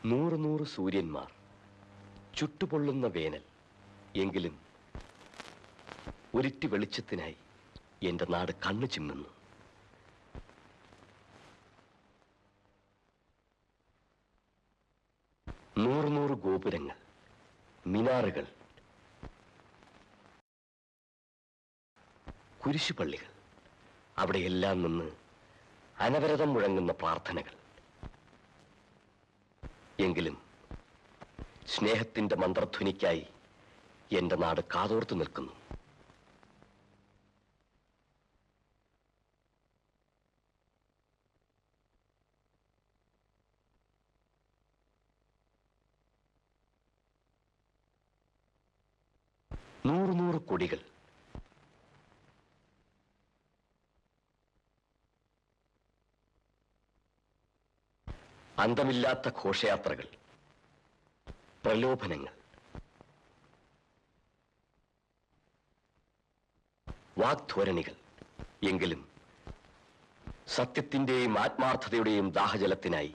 നൂറ് നൂറ് സൂര്യന്മാർ, ചുട്ടുപൊള്ളുന്ന വേനൽ, എങ്കിലും ഒരിറ്റ് വെളിച്ചത്തിനായി എന്റെ നാട് കണ്ണു ചിമ്മുന്നു. നൂറ് നൂറ് ഗോപുരങ്ങൾ, മിനാറുകൾ, കുരിശുപള്ളികൾ, അവിടെയെല്ലാം നിന്ന് അനവരതം മുഴങ്ങുന്ന പ്രാർത്ഥനകൾ. എങ്കിലും സ്നേഹത്തിന്റെ മന്ത്രധ്വനിക്കായി എന്റെ നാട് കാതോർത്തു നിൽക്കുന്നു. നൂറ് നൂറ് കൊടികൾ, അന്തമില്ലാത്ത ഘോഷയാത്രകൾ, പ്രലോഭനങ്ങൾ, വാഗ്ധോരണികൾ, എങ്കിലും സത്യത്തിന്റെയും ആത്മാർത്ഥതയുടെയും ദാഹജലത്തിനായി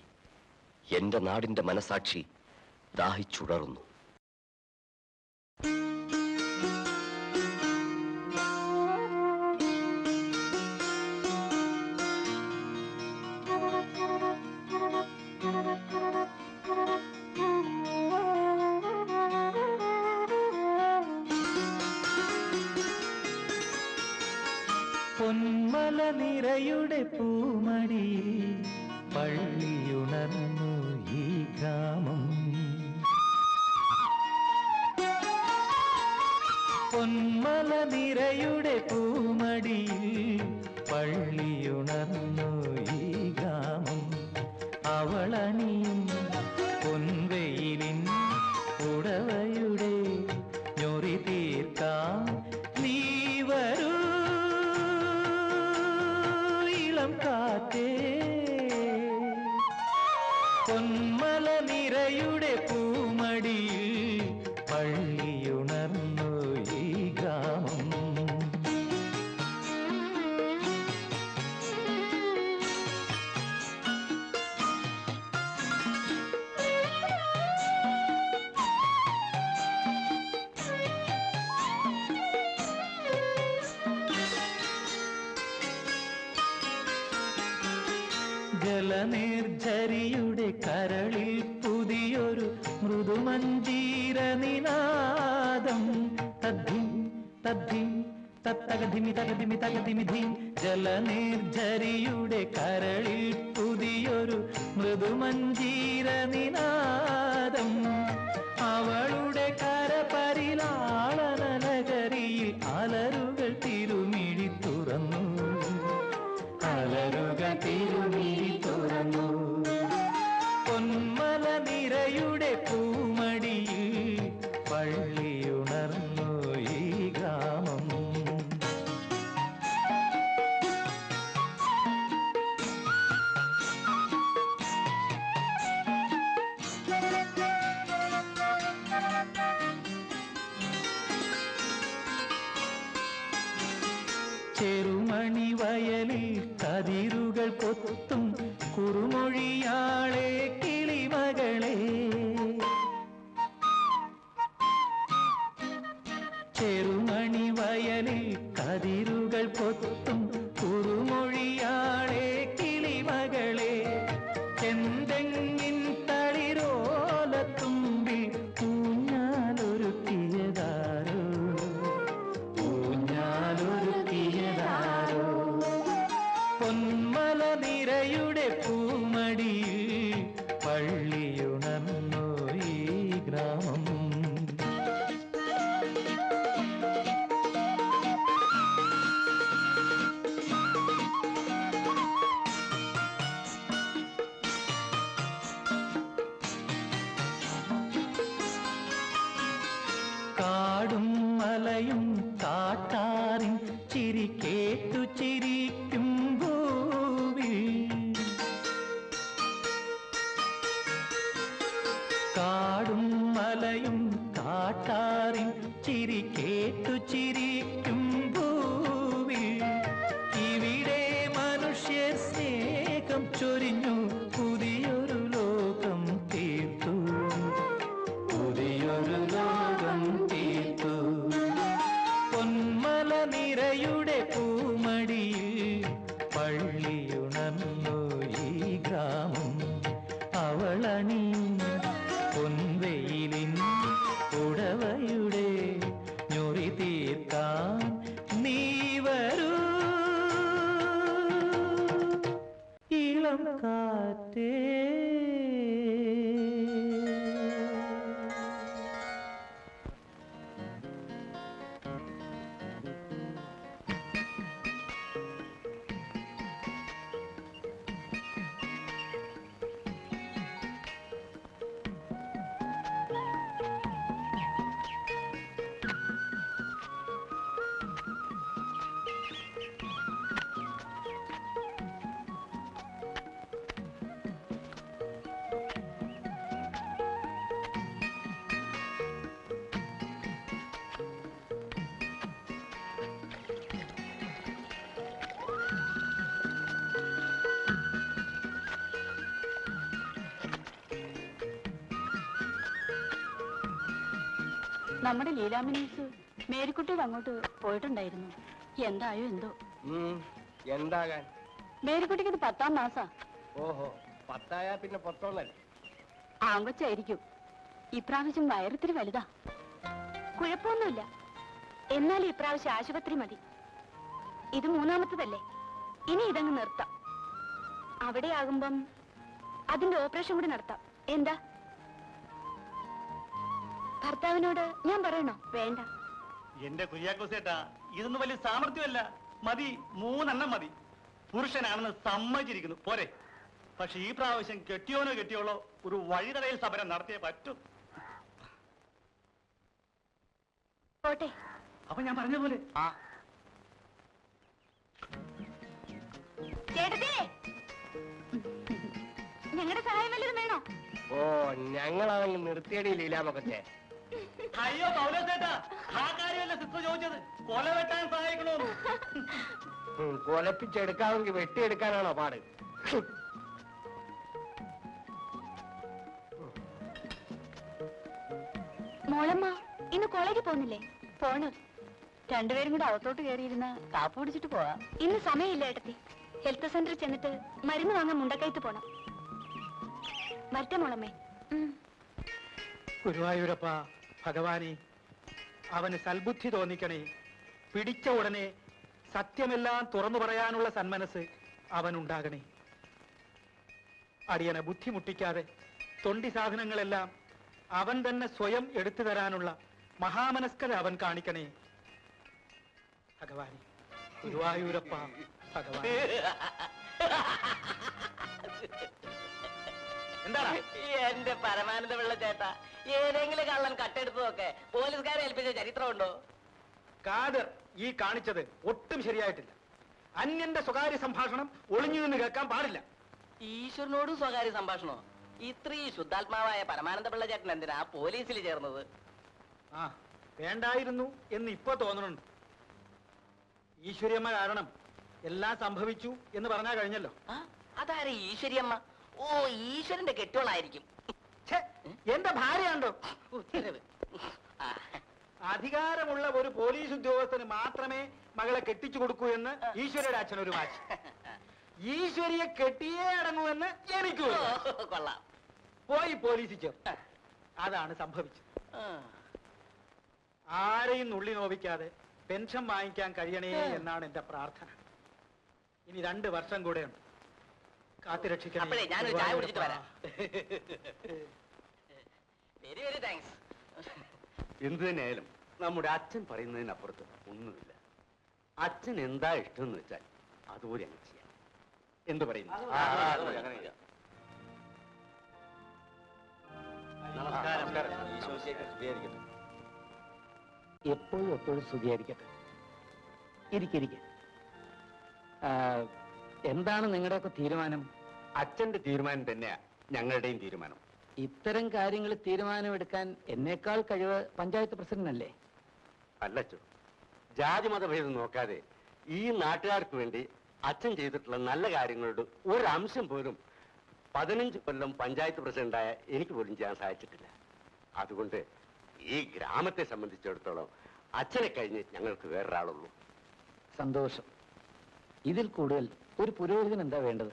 എന്റെ നാടിന്റെ മനസാക്ഷി ദാഹിച്ചുടർന്നു. പൊന്മല നിരയുടെ പൂമടിയിൽ പള്ളിയുണർന്നു ഈ ഗ്രാമം. പൊന്മല നിരയുടെ പൂമടിയിൽ പള്ളിയുണർന്നു ഈ ഗ്രാമം. അവളണിയും പൊൻവെയിലിൻ ഉടവയുടെ ഞൊറി തീർക്കാം നീ വരൂ കാറ്റേ. പൊന്മല നിരയുടെ പൂമടിയിൽ പള്ളിയുണർന്നു ഈ ഗ്രാമം. ജലനിർഝരിയുടെ കരളിൽ പുതിയൊരു മൃദുമഞ്ജീര നിനാദം. തദ്ധിം തദ്ധിം തത്തകധിമി തകധിമി തകധിമിധി. ജലനിർഝരിയുടെ കരളിൽ പുതിയൊരു മൃദുമഞ്ജീര നിനാദം. അവളുടെ കരപരിലാളന നഗരിയിൽ അലറുകൾ തിരുമിഴി തുറന്നു. അലറുകൾ തിരുമിഴി തുറന്നു. പൊന്മല നിരയുടെ പൂമടിയിൽ പള്ളിയുണർന്നു ഈ ഗ്രാമം. ചെറുമണി വയലിൽ കതിരുകൾ കൊത്തും കുറുമൊഴിയാളെ കിളിമകളെ. ചെറുമണി വയലിൽ കതിരുകൾ കൊത്തും കുറുമൊഴിയാളെ കിളിമകളെ. ചെന്തെങ്ങിൻ തളിരോലത്തുമ്പിൽ ഊഞ്ഞാലൊരുക്കിയതാരോ ഊഞ്ഞാലൊരുക്കിയതാരോ. പൊന്മല നിരയുടെ പൂമടിയിൽ പള്ളിയുണർന്നു ഈ ഗ്രാമം. കാടും മലയും കാട്ടാറിൻ ചിരി കേട്ടു ചിരിക്കും ഭൂവിൽ. കാടും മലയും കാട്ടാറിൻ ചിരി കേട്ടു ചിരിക്കും ഭൂവിൽ. ഇവിടെ മനുഷ്യ സ്നേഹം ചൊരിഞ്ഞു പുതിയൊരു ലോകം തീർത്തു. കരളണി പൊൻവെയിലിൻ ഉടവയുടെ ഞൊറി തീർക്കാൻ നീ വരൂ ഇളം കാറ്റേ. നമ്മുടെ ലീലാമിനീസ് മേരിക്കുട്ടിയുടെ അങ്ങോട്ട് പോയിട്ടുണ്ടായിരുന്നു. എന്തായോ എന്തോ. എന്താകാൻ? മേരിക്കുട്ടിക്ക് ഇത് 10ാം മാസാ. ഓഹോ, 10 പിന്നെ 10 ആങ്കൊച്ചായിരിക്കും. ഇപ്രാവശ്യം വയറിത്തിരി വലുതാ. കുഴപ്പമൊന്നുമില്ല. എന്നാലും ഇപ്രാവശ്യം ആശുപത്രി മതി. ഇത് 3ാമത്തതല്ലേ. ഇനി ഇതങ്ങ് നിർത്താം. അവിടെ ആകുമ്പം അതിന്റെ ഓപ്പറേഷൻ കൂടി നടത്താം. എന്താ? ഭർത്താവിനോട് ഞാൻ പറയണോ? വേണ്ട. എന്റെ കുര്യാക്കോസേട്ടാ, ഇതൊന്നും വലിയ സാമർഥ്യമല്ല. മതി, 3 മതി. പുരുഷനാണെന്ന് സമ്മതിച്ചിരിക്കുന്നു, പോരെ. പക്ഷെ ഈ പ്രാവശ്യം കെട്ടിയോളോ ഒരു വഴിതടയിൽ സമരം നടത്തിയേ പറ്റൂ. പോട്ടെ. അപ്പൊ ഞാൻ പറഞ്ഞ പോലെ ഞങ്ങളുടെ സഹായം വല്ലതും വേണോ? ഓ, ഞങ്ങളാണെങ്കിൽ നിർത്തിയടി ലീലാമൊക്കെ. അയ്യോ പൗലോസേട്ടാ, ആ കാര്യമല്ല സിസ്റ്റർ ചോദിച്ചത്. കൊല വെട്ടാൻ സഹായിക്കണോന്നു. കൊലപ്പിച്ചെടുക്കാമെങ്കിൽ വെട്ടിയെടുക്കാനാണോ പാട്? മോളമ്മ ഇന്ന് കോളേജിൽ പോകുന്നില്ലേ? പോണു. രണ്ടുപേരും കൂടെ അകത്തോട്ട് കയറിയിരുന്ന് കാപ്പ് പിടിച്ചിട്ട് പോവാ. ഇന്ന് സമയമില്ല ഏട്ടത്തി. ഹെൽത്ത് സെന്ററിൽ ചെന്നിട്ട് മരുന്ന് വാങ്ങാൻ മുണ്ടക്കയത്ത് പോണം. വരട്ടെ മോളമ്മേ. ഗുരുവായൂരപ്പ ഭഗവാനെ, അവന് സൽബുദ്ധി തോന്നിക്കണേ. പിടിച്ച ഉടനെ സത്യമെല്ലാം തുറന്നു പറയാനുള്ള സന്മനസ് അവനുണ്ടാകണേ. അടിയനെ ബുദ്ധിമുട്ടിക്കാതെ തൊണ്ടി സാധനങ്ങളെല്ലാം അവൻ തന്നെ സ്വയം എടുത്തു തരാനുള്ള മഹാമനസ്കത അവൻ കാണിക്കണേ ഭഗവാനെ. ഗുരുവായൂരപ്പ ഭഗവാൻ. എന്താണ്? എന്റെ പരമാനന്ദ പിള്ള ചേട്ടാ, ഏതെങ്കിലും കള്ളൻ കട്ടെടുത്തു നോക്കെ പോലീസുകാരെ ഏൽപ്പിച്ച ചരിത്രമുണ്ടോ? കാദർ ഈ കാണിച്ചത് ഒട്ടും ശരിയായിട്ടില്ല. അന്യന്റെ സ്വകാര്യ സംഭാഷണം ഒളിഞ്ഞു നിന്ന് കേൾക്കാൻ പാടില്ല. ഈശ്വരനോടും സ്വകാര്യ സംഭാഷണോ? ഇത്രയും ശുദ്ധാത്മാവായ പരമാനന്ദ പിള്ള ചേട്ടൻ എന്തിനാ പോലീസിൽ ചേർന്നത്? ആ, വേണ്ടായിരുന്നു എന്ന് ഇപ്പൊ തോന്നുന്നുണ്ട്. ഈശ്വര്യമ്മ കാരണം എല്ലാം സംഭവിച്ചു എന്ന് പറഞ്ഞാ കഴിഞ്ഞല്ലോ. അതാരെ ഈശ്വരിയമ്മ? ഓ, ഈശ്വരന്റെ കെട്ടുകളായിരിക്കും. എന്റെ ഭാര്യയാണ്ടോ? ഉത്തരവ്. അധികാരമുള്ള ഒരു പോലീസ് ഉദ്യോഗസ്ഥന് മാത്രമേ മകളെ കെട്ടിച്ചു കൊടുക്കൂ എന്ന് ഈശ്വരയുടെ അച്ഛനൊരു വാശി. ഈശ്വരിയെ കെട്ടിയേ അടങ്ങുമെന്ന് എനിക്ക് കൊള്ളാം. പോയി പോലീസിൽ ചേർന്നു. അതാണ് സംഭവിച്ചത്. ആരെയും നുള്ളി നോവിക്കാതെ പെൻഷൻ വാങ്ങിക്കാൻ കഴിയണേ എന്നാണ് എന്റെ പ്രാർത്ഥന. ഇനി 2 വർഷം കൂടെയുണ്ട്. അപ്പോഴേ ഞാനൊരു ചായ കുടിച്ചിട്ട് വരാം. Very very thanks. എന്തു തന്നെയായാലും നമ്മുടെ അച്ഛൻ പറയുന്നതിനപ്പുറത്ത് ഒന്നുമില്ല. അച്ഛൻ എന്താ ഇഷ്ടം എന്ന് വെച്ചാൽ അതുപോലെ അങ്ങ് ചെയ്യാം. എന്തു പറയുന്നു? എപ്പോഴും എപ്പോഴും സ്തുതിയായിരിക്കട്ടെ. ഇരിക്കെ. എന്താണ് നിങ്ങളുടെയൊക്കെ തീരുമാനം? അച്ഛന്റെ തീരുമാനം തന്നെയാ ഞങ്ങളുടെയും തീരുമാനം. ഇത്തരം കാര്യങ്ങൾ തീരുമാനമെടുക്കാൻ എന്നേക്കാൾ കഴിവ് പഞ്ചായത്ത് പ്രസിഡന്റല്ലേ? അല്ലച്ചോ, ജാതി മതഭേദം നോക്കാതെ ഈ നാട്ടുകാർക്ക് വേണ്ടി അച്ഛൻ ചെയ്തിട്ടുള്ള നല്ല കാര്യങ്ങളുടെ ഒരു അംശം പോലും 15 കൊല്ലം പഞ്ചായത്ത് പ്രസിഡന്റായ എനിക്ക് പോലും ചെയ്യാൻ സാധിച്ചിട്ടില്ല. അതുകൊണ്ട് ഈ ഗ്രാമത്തെ സംബന്ധിച്ചിടത്തോളം അച്ഛനെ കഴിഞ്ഞ് ഞങ്ങൾക്ക് വേറൊരാളുള്ളൂ. സന്തോഷം. ഇതിൽ കൂടുതൽ ഒരു പുരോഹിതൻ എന്താ വേണ്ടത്?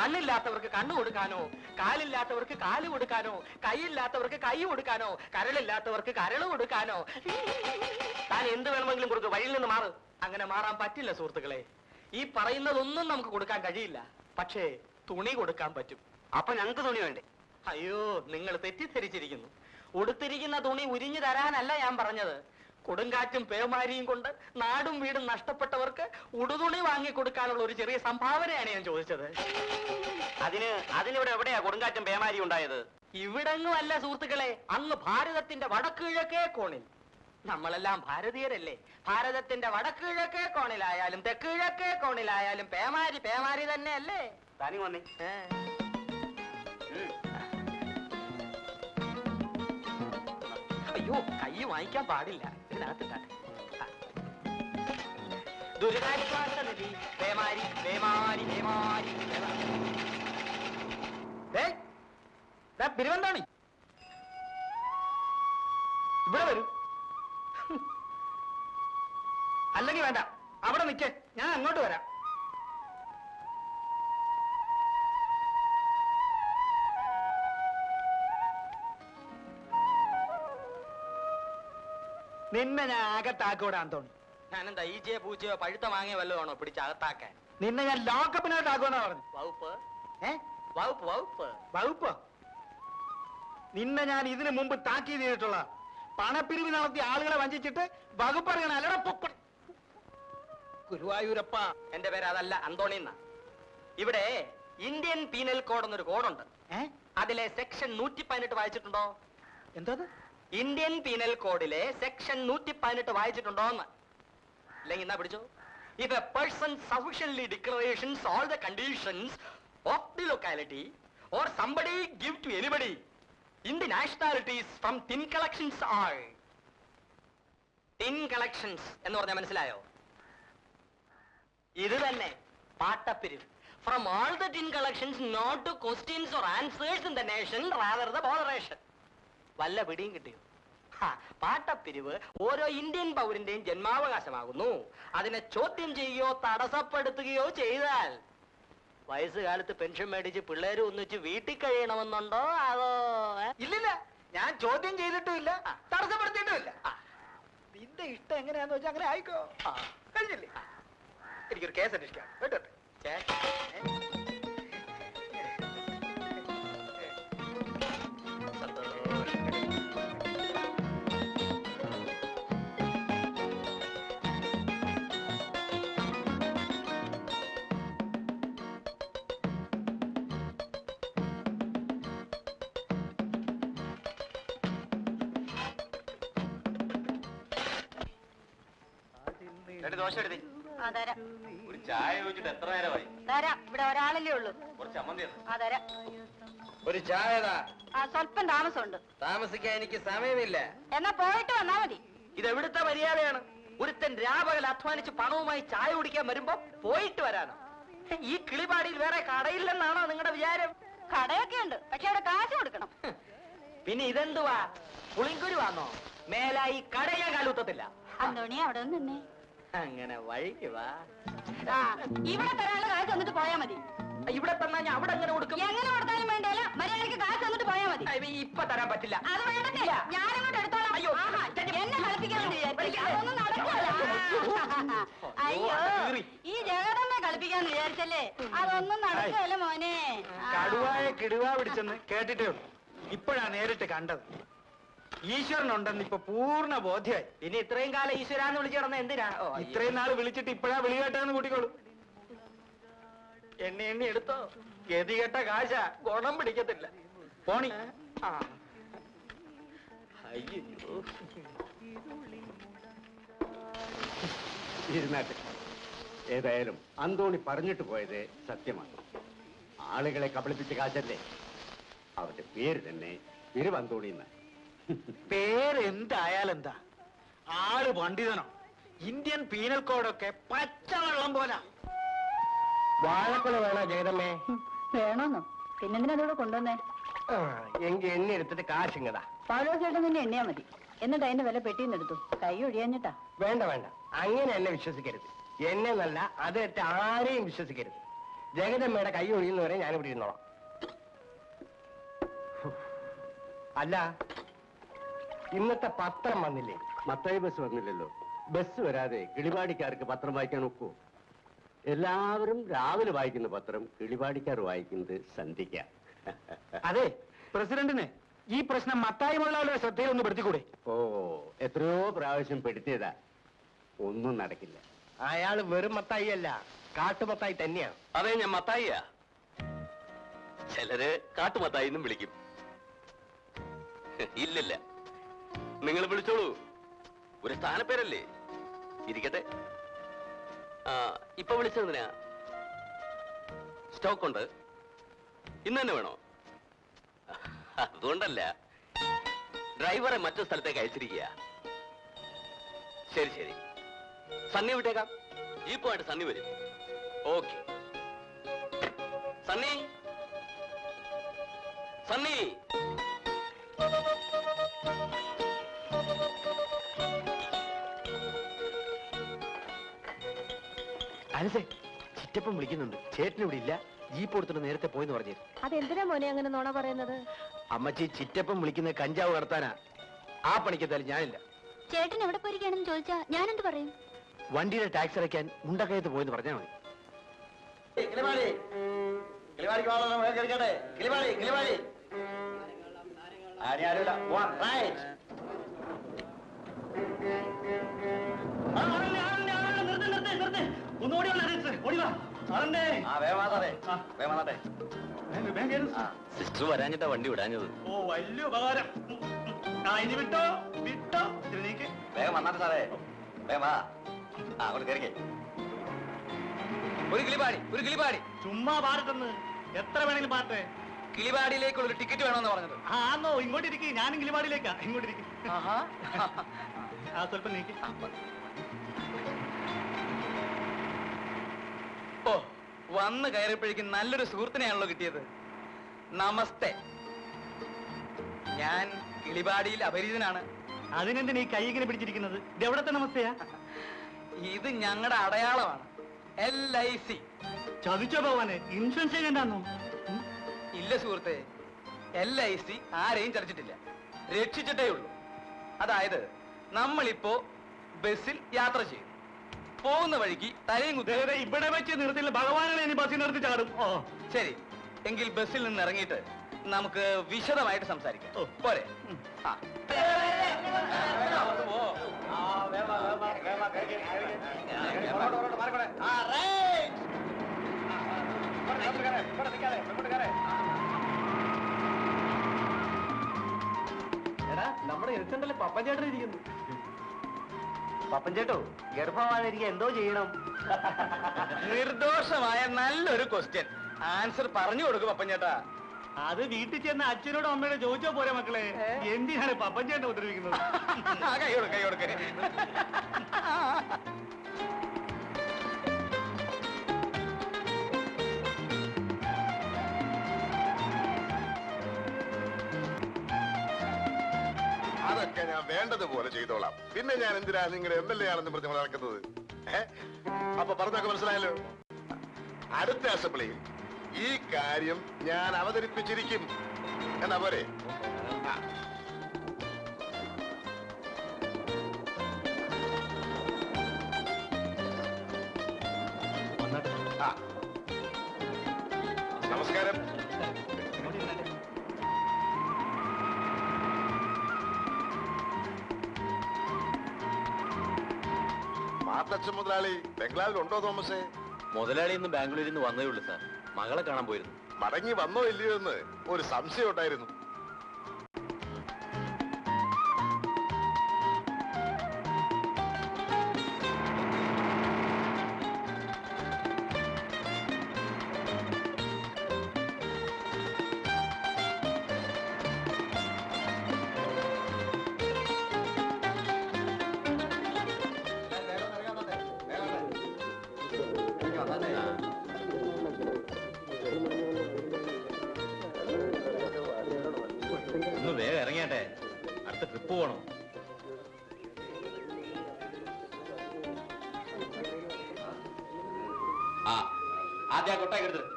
കണ്ണില്ലാത്തവർക്ക് കണ്ണു കൊടുക്കാനോ, കാലില്ലാത്തവർക്ക് കാല് കൊടുക്കാനോ, കൈയില്ലാത്തവർക്ക് കൈ കൊടുക്കാനോ, കരളില്ലാത്തവർക്ക് കരള് കൊടുക്കാനോ, താൻ എന്ത് വേണമെങ്കിലും കൊടുക്കും, വഴിയിൽ നിന്ന് മാറ്. അങ്ങനെ മാറാൻ പറ്റില്ല സുഹൃത്തുക്കളെ. ഈ പറയുന്നതൊന്നും നമുക്ക് കൊടുക്കാൻ കഴിയില്ല. പക്ഷേ തുണി കൊടുക്കാൻ പറ്റും. അപ്പൊ ഞങ്ങൾക്ക് തുണി വേണ്ടേ? അയ്യോ, നിങ്ങൾ തെറ്റിദ്ധരിച്ചിരിക്കുന്നു. ഉടുത്തിരിക്കുന്ന തുണി ഉരിഞ്ഞു തരാനല്ല ഞാൻ പറഞ്ഞത്. കൊടുങ്കാറ്റും പേമാരിയും കൊണ്ട് നാടും വീടും നഷ്ടപ്പെട്ടവർക്ക് ഉടുതുണി വാങ്ങി കൊടുക്കാനുള്ള ഒരു ചെറിയ സംഭാവനയാണ് ഞാൻ ചോദിച്ചത്. അതിനിവിടെ എവിടെയാ കൊടുങ്കാറ്റും പേമാരിയും ഉണ്ടായത്? ഇവിടെങ്ങും അല്ല സുഹൃത്തുക്കളെ, അങ്ങ് ഭാരതത്തിന്റെ വടക്കുകിഴക്കേ കോണിൽ. നമ്മളെല്ലാം ഭാരതീയരല്ലേ? ഭാരതത്തിന്റെ വടക്കുകിഴക്കേ കോണിലായാലും തെക്കുകിഴക്കേ കോണിലായാലും പേമാരി പേമാരി തന്നെ അല്ലേ? താനി വന്നേ. അയ്യോ, കൈ വാങ്ങിക്കാൻ പാടില്ല. ഇതിനകത്തിട്ടാട്ടെ. ദുരിതാശ്വാസനിധി പേമാരി പേമാരി പേമാരി. ബിരുവന്താണി ഇവിടെ വരൂ. അല്ലെങ്കിൽ വേണ്ട, അവിടെ നിൽക്കേ, ഞാൻ അങ്ങോട്ട് വരാം. നിന്നെ ഞാൻ അകത്താക്കൂടെ ആന്തോണി. ഞാനെന്താ ഈച്ചയോ പൂച്ചയോ പഴുത്ത മാങ്ങയോ വല്ലതാണോ പിടിച്ചകത്താക്കാൻ? നിന്നെ ഞാൻ ലോക്കപ്പിനകത്താക്കുമെന്നാ പറഞ്ഞു. വകുപ്പ് ഏ വകുപ്പ് വകുപ്പ് വകുപ്പോ? നിന്നെ ഞാൻ ഇതിനു മുമ്പ് താക്കീത് ചെയ്തിട്ടുള്ള പണപ്പിരിവ് നടത്തി ആളുകളെ വഞ്ചിച്ചിട്ട് വകുപ്പ് അറിയണം. അല്ലടാ പൊക്ക ഗുരുവായൂരപ്പ. എന്റെ പേര് അതല്ല, അന്തോണിന്ന. ഇവിടെ ഇന്ത്യൻ പീനൽ കോഡ് എന്നൊരു കോഡുണ്ട്. അതിലെ സെക്ഷൻ 118 വായിച്ചിട്ടുണ്ടോ? എന്താ? ഇന്ത്യൻ പീനൽ കോഡിലെ സെക്ഷൻ 118 വായിച്ചിട്ടുണ്ടോ എന്ന്? ഇല്ലെങ്കിൽ എന്നാ പിടിച്ചോ. If a person sufficiently declarations all the conditions of the locality or somebody give to anybody in the nationalities from tin collections are. tin collections എന്ന് പറഞ്ഞാൽ മനസ്സിലായോ? ഇത് തന്നെ പാട്ടപ്പിരിവ്. From all the tin collections, not to questions or answers in the nation, rather the botheration. വല്ല പിടിയും കിട്ടിയോ? പാട്ടപ്പിരിവ് ഓരോ Indian പൗരന്റെയും ജന്മാവകാശമാകുന്നു. അതിനെ ചോദ്യം ചെയ്യുകയോ തടസ്സപ്പെടുത്തുകയോ ചെയ്താൽ വയസ്സുകാലത്ത് പെൻഷൻ മേടിച്ച് പിള്ളേര് ഒന്നിച്ച് വീട്ടിൽ കഴിയണമെന്നുണ്ടോ? അതോ? ഇല്ലില്ല, ഞാൻ ചോദ്യം ചെയ്തിട്ടുമില്ല, തടസ്സപ്പെടുത്തിയിട്ടുമില്ല. നിന്റെ ഇഷ്ടം എങ്ങനെയാന്ന് വെച്ചാൽ അങ്ങനെ ആയിക്കോ. കഴിഞ്ഞില്ലേ? എനിക്കൊരു കേസ് അന്വേഷിക്കാം കേട്ടോ. ദോശ എടുത്തേ. തരാം ഒരു ചായ ചോദിച്ചിട്ട് എത്ര നേരമായി? തരാം. ഇവിടെ ഒരാളല്ലേ ഉള്ളൂ. കുറച്ച് ചമ്മന്തി. തരാം. ഒരു ചായതാ. സ്വല്പം താമസമുണ്ട്. താമസിക്കാൻ എനിക്ക് സമയമില്ല. എന്നാ പോയിട്ട് വന്നാ മതി. ഇതെവിടുത്തെ മര്യാദയാണ്? ഒരുത്തൻ രാപകൽ അധ്വാനിച്ച് പണവുമായി ചായ കുടിക്കാൻ വരുമ്പോ പോയിട്ട് വരാനോ? ഈ കിളിപാടിയിൽ വേറെ കടയില്ലെന്നാണോ നിങ്ങളുടെ വിചാരം? കടയൊക്കെ ഉണ്ട്, പക്ഷെ അവിടെ കാശ് കൊടുക്കണം. പിന്നെ ഇതെന്തുവാ, പുളിങ്കുരുവാന്നോ? മേലായി കട ഞാൻ കാലൂത്തത്തില്ല. അന്തോണി അവിടെ നിന്നേ. അങ്ങനെ വഴിക്ക് വാ. ഇവിടെ തരാനുള്ള കാശ് തന്നിട്ട് പോയാ മതി. ഇവിടെ തന്നാ ഞാൻ അവിടെ എങ്ങനെ കൊടുക്കും? എങ്ങനെ കൊടുത്താലും വേണ്ടല്ല, മര്യാദക്ക് കാശ് തന്നിട്ട് പോയാ മതി. ഇപ്പൊ തരാൻ പറ്റില്ല. അത് വേണ്ടത്തില്ല, ഞാനിങ്ങോട്ട് എടുത്തോളാം. അയ്യോ, എന്നെ കളിപ്പിക്കാൻ അതൊന്നും നടക്കില്ല. അയ്യോ, ഈ ജഗതമ്മ കളിപ്പിക്കാന്ന് വിചാരിച്ചല്ലേ? അതൊന്നും നടക്കുകയല്ല മോനെ. കടുവായ കിടുവാ പിടിച്ചെന്ന് കേട്ടിട്ടേ ഉള്ളൂ, ഇപ്പോഴാ നേരിട്ട് കണ്ടത്. ഈശ്വരനുണ്ടെന്ന് ഇപ്പൊ പൂർണ്ണ ബോധ്യമായി. ഇനി ഇത്രയും കാലം ഈശ്വരാന്ന് വിളിച്ചു കിടന്ന എന്തിനാ? ഇത്രയും നാൾ വിളിച്ചിട്ട് ഇപ്പോഴാ വിളി കേട്ടാന്ന് കൂട്ടിക്കോളൂ. എണ്ണി എണ്ണി എടുത്തോ. ഗതികെട്ട കാശ, ഗുണം പിടിക്കത്തില്ല. പോണി. അയ്യോ, ഇരുന്നാട്ടെ. ഏതായാലും അന്തോണി പറഞ്ഞിട്ട് പോയത് സത്യമാണ്. ആളുകളെ കബളിപ്പിച്ച കാശല്ലേ. അവരുടെ പേര് തന്നെ തിരുവന്തോണി എന്ന്. പേരെന്തായാലെന്താ, ആള് പണ്ഡിതനോ. ഇന്ത്യൻ പീനൽ കോഡൊക്കെ പച്ചവെള്ളം പോലാ. വാഴക്കൊല വേണോ ജഗതമ്മേ? വേണോന്നോ? പിന്നെന്തിനാ അതോടെ കൊണ്ടുവന്നേ? എങ്കിൽ എണ്ണ എടുത്തിട്ട് കാശിങ്ങതാ. പാലോ ചേട്ടൻ നിന്നെ എണ്ണയാ മതി. എന്നിട്ട് അതിന്റെ വില പെട്ടിന്നെടുത്തു. കൈ ഒഴിയാഞ്ഞിട്ടാ. വേണ്ട വേണ്ട, അങ്ങനെ എന്നെ വിശ്വസിക്കരുത്. എന്നെ നല്ല അതെറ്റ് ആരെയും വിശ്വസിക്കരുത്. ജഗദമ്മയുടെ കൈ ഒഴിയുന്നവരെ ഞാനിവിടെ ഇരുന്നോളാം. അല്ല, ഇന്നത്തെ പത്രം വന്നില്ലേ? മത്തായി ബസ് വന്നില്ലല്ലോ. ബസ് വരാതെ കിളിപാടിക്കാർക്ക് പത്രം വായിക്കാൻ ഒക്കുമോ? എല്ലാവരും രാവിലെ വായിക്കുന്ന പത്രം കിളിപാടിക്കാർ വായിക്കുന്നത് സന്ധ്യയ്ക്ക. അതെ, പ്രസിഡന്റിന് ഈ പ്രശ്നം മത്തായി മുതലാളിയുടെ ശ്രദ്ധയിൽ ഒന്ന് പെടുത്തിക്കൂടെ? ഓ, എത്രയോ പ്രാവശ്യം പെടുത്തിയതാ, ഒന്നും നടക്കില്ല. അയാൾ വെറും മത്തായി അല്ല, കാട്ടുമത്തായി തന്നെയാണ്. അതെ, ഞാൻ മത്തായിയാ. ചിലര് കാട്ടുമത്തായി എന്നും വിളിക്കും. ഇല്ലില്ല, നിങ്ങൾ വിളിച്ചോളൂ. ഒരു സ്ഥാനപ്പേരല്ലേ, ഇരിക്കട്ടെ. ഇപ്പൊ വിളിച്ചതെന്തിനാ? സ്റ്റോക്ക് ഉണ്ട്, ഇന്ന് തന്നെ വേണോ? അതുകൊണ്ടല്ല, ഡ്രൈവറെ മറ്റു സ്ഥലത്തേക്ക് അയച്ചിരിക്കുക. ശരി ശരി, സണ്ണി വിട്ടേക്കാം. ജീപ്പുമായിട്ട് സണ്ണി വരും. ഓക്കെ. സണ്ണി, സണ്ണി. അനസേ, ചിറ്റപ്പം വിളിക്കുന്നുണ്ട്. ചേട്ടൻ ഇവിടെ ഇല്ല, ജീപ്പ് കൊടുത്തിട്ട് നേരത്തെ പോയെന്ന് പറഞ്ഞു. അതെന്തിനാ മോനെ അങ്ങനെ നോണ പറയുന്നത്? അമ്മച്ചി, ചിറ്റപ്പം വിളിക്കുന്ന കഞ്ചാവ് കടത്താനാ. ആ പണിക്കെത്താലും ഞാനില്ല. ചേട്ടൻ എവിടെ പോയിരിക്കുകയാണെന്ന് ചോദിച്ചാ ഞാനെന്ത് പറയും? വണ്ടിയുടെ ടാക്സ് അടയ്ക്കാൻ മുണ്ടക്കയത്ത് പോയെന്ന് പറഞ്ഞാൽ മതി. ഒന്നുകൂടി ഓടിവാ. സിസ്റ്റർ വരാഞ്ഞിട്ടാ വണ്ടി വിടാഞ്ഞത്. ഓ, വലിയ ഉപകാരം. ഇനി വിട്ടോ വിട്ടോ. നീക്ക് വേഗം വന്നാട്ടെ സാറേ, വേഗം വാ. അങ്ങോട്ട് കയറിക്കേ. ഒരു കിളിപാടി, ഒരു കിളിപാടി. ചുമ്മാ പാടട്ടെന്ന്, എത്ര വേണമെങ്കിലും പാട്ടെ. കിളിപാടിയിലേക്കുള്ള ഒരു ടിക്കറ്റ് വേണമെന്ന് പറഞ്ഞത്. ആന്നോ? ഇങ്ങോട്ട് ഇരിക്കും, ഞാനും കിളിപാടിയിലേക്കാ. ഇങ്ങോട്ട് ഇരിക്കും. സ്വല്പം നീക്കി. ഓ, വന്ന് കയറിയപ്പോഴേക്കും നല്ലൊരു സുഹൃത്തിനെയാണല്ലോ കിട്ടിയത്. നമസ്തേ. ഞാൻ കിളിപാടിയിൽ അപരിചിതനാണ്. അതിനെന്തിനാ ഈ കൈ ഇങ്ങനെ പിടിച്ചിരിക്കുന്നത്? ഇത് എവിടത്തെ നമസ്തയാ? ഇത് ഞങ്ങളുടെ അടയാളമാണ്, LIC. ചതിച്ചോ ഭഗവാനെ, ഇൻഷുറൻസ് ചെയ്യണ്ടാന്നോ? ഇല്ല സുഹൃത്തെ, LIC ആരെയും ചതിച്ചിട്ടില്ല, രക്ഷിച്ചിട്ടേ ഉള്ളൂ. അതായത് നമ്മളിപ്പോ ബസ്സിൽ യാത്ര ചെയ്യും, പോകുന്ന വഴിക്ക് തലയും കുത്തി. ഇവിടെ വെച്ച് നിർത്തില്ല, ഭഗവാനെ ഇനി ബസ്സിൽ നിർത്തി ചാടും. ഓ ശരി, എങ്കിൽ ബസ്സിൽ നിന്ന് ഇറങ്ങിയിട്ട് നമുക്ക് വിശദമായിട്ട് സംസാരിക്കാം. പോരെ? ആ. എടാ, നമ്മുടെ എഴുത്തണ്ടല്ലേ പപ്പൻ ചേട്ടൻ ഇരിക്കുന്നു. പപ്പൻ ചേട്ടോ, ഗർഭമായിരിക്കും എന്തോ ചെയ്യണം? നിർദോഷമായ നല്ലൊരു ക്വസ്റ്റ്യൻ. ആൻസർ പറഞ്ഞു കൊടുക്കും പപ്പൻ ചേട്ടാ. അത് വീട്ടിൽ ചെന്ന് അച്ഛനോടും അമ്മയോടും ചോദിച്ചോ പോരെ മക്കളെ, എന്തിനാണ് പപ്പൻ ചേട്ടൻ ഉപദ്രവിക്കുന്നത്? കൈ കൊടുക്ക, കൈ കൊടുക്ക. അതൊക്കെ ഞാൻ വേണ്ടതുപോലെ ചെയ്തോളാം. പിന്നെ ഞാൻ എന്തിനാ നിങ്ങൾ MLA ആണെന്ന് പറഞ്ഞ് നടക്കുന്നത്? അപ്പൊ പറഞ്ഞൊക്കെ മനസ്സിലായല്ലോ. അടുത്ത അസംബ്ലിയിൽ ഈ കാര്യം ഞാൻ അവതരിപ്പിച്ചിരിക്കും. എന്നാ പോരെ? നമസ്കാരം. മാത്തച്ഛൻ മുതലാളി ബംഗ്ലാവിലുണ്ടോ തോമസേ? മുതലാളി ഇന്ന് ബാംഗ്ലൂരിൽ നിന്ന് വന്നേ ഉള്ളൂ സാർ. മകളെ കാണാൻ പോയിരുന്നു. മടങ്ങി വന്നോ ഇല്ലയോ എന്ന് ഒരു സംശയം ഉണ്ടായിരുന്നു. ഒന്ന് വേഗം ഇറങ്ങിയാട്ടെ, അടുത്ത ട്രിപ്പ് പോകണം. ആദ്യം ആ കൊട്ടയൊക്കെ എടുത്തിട്ട്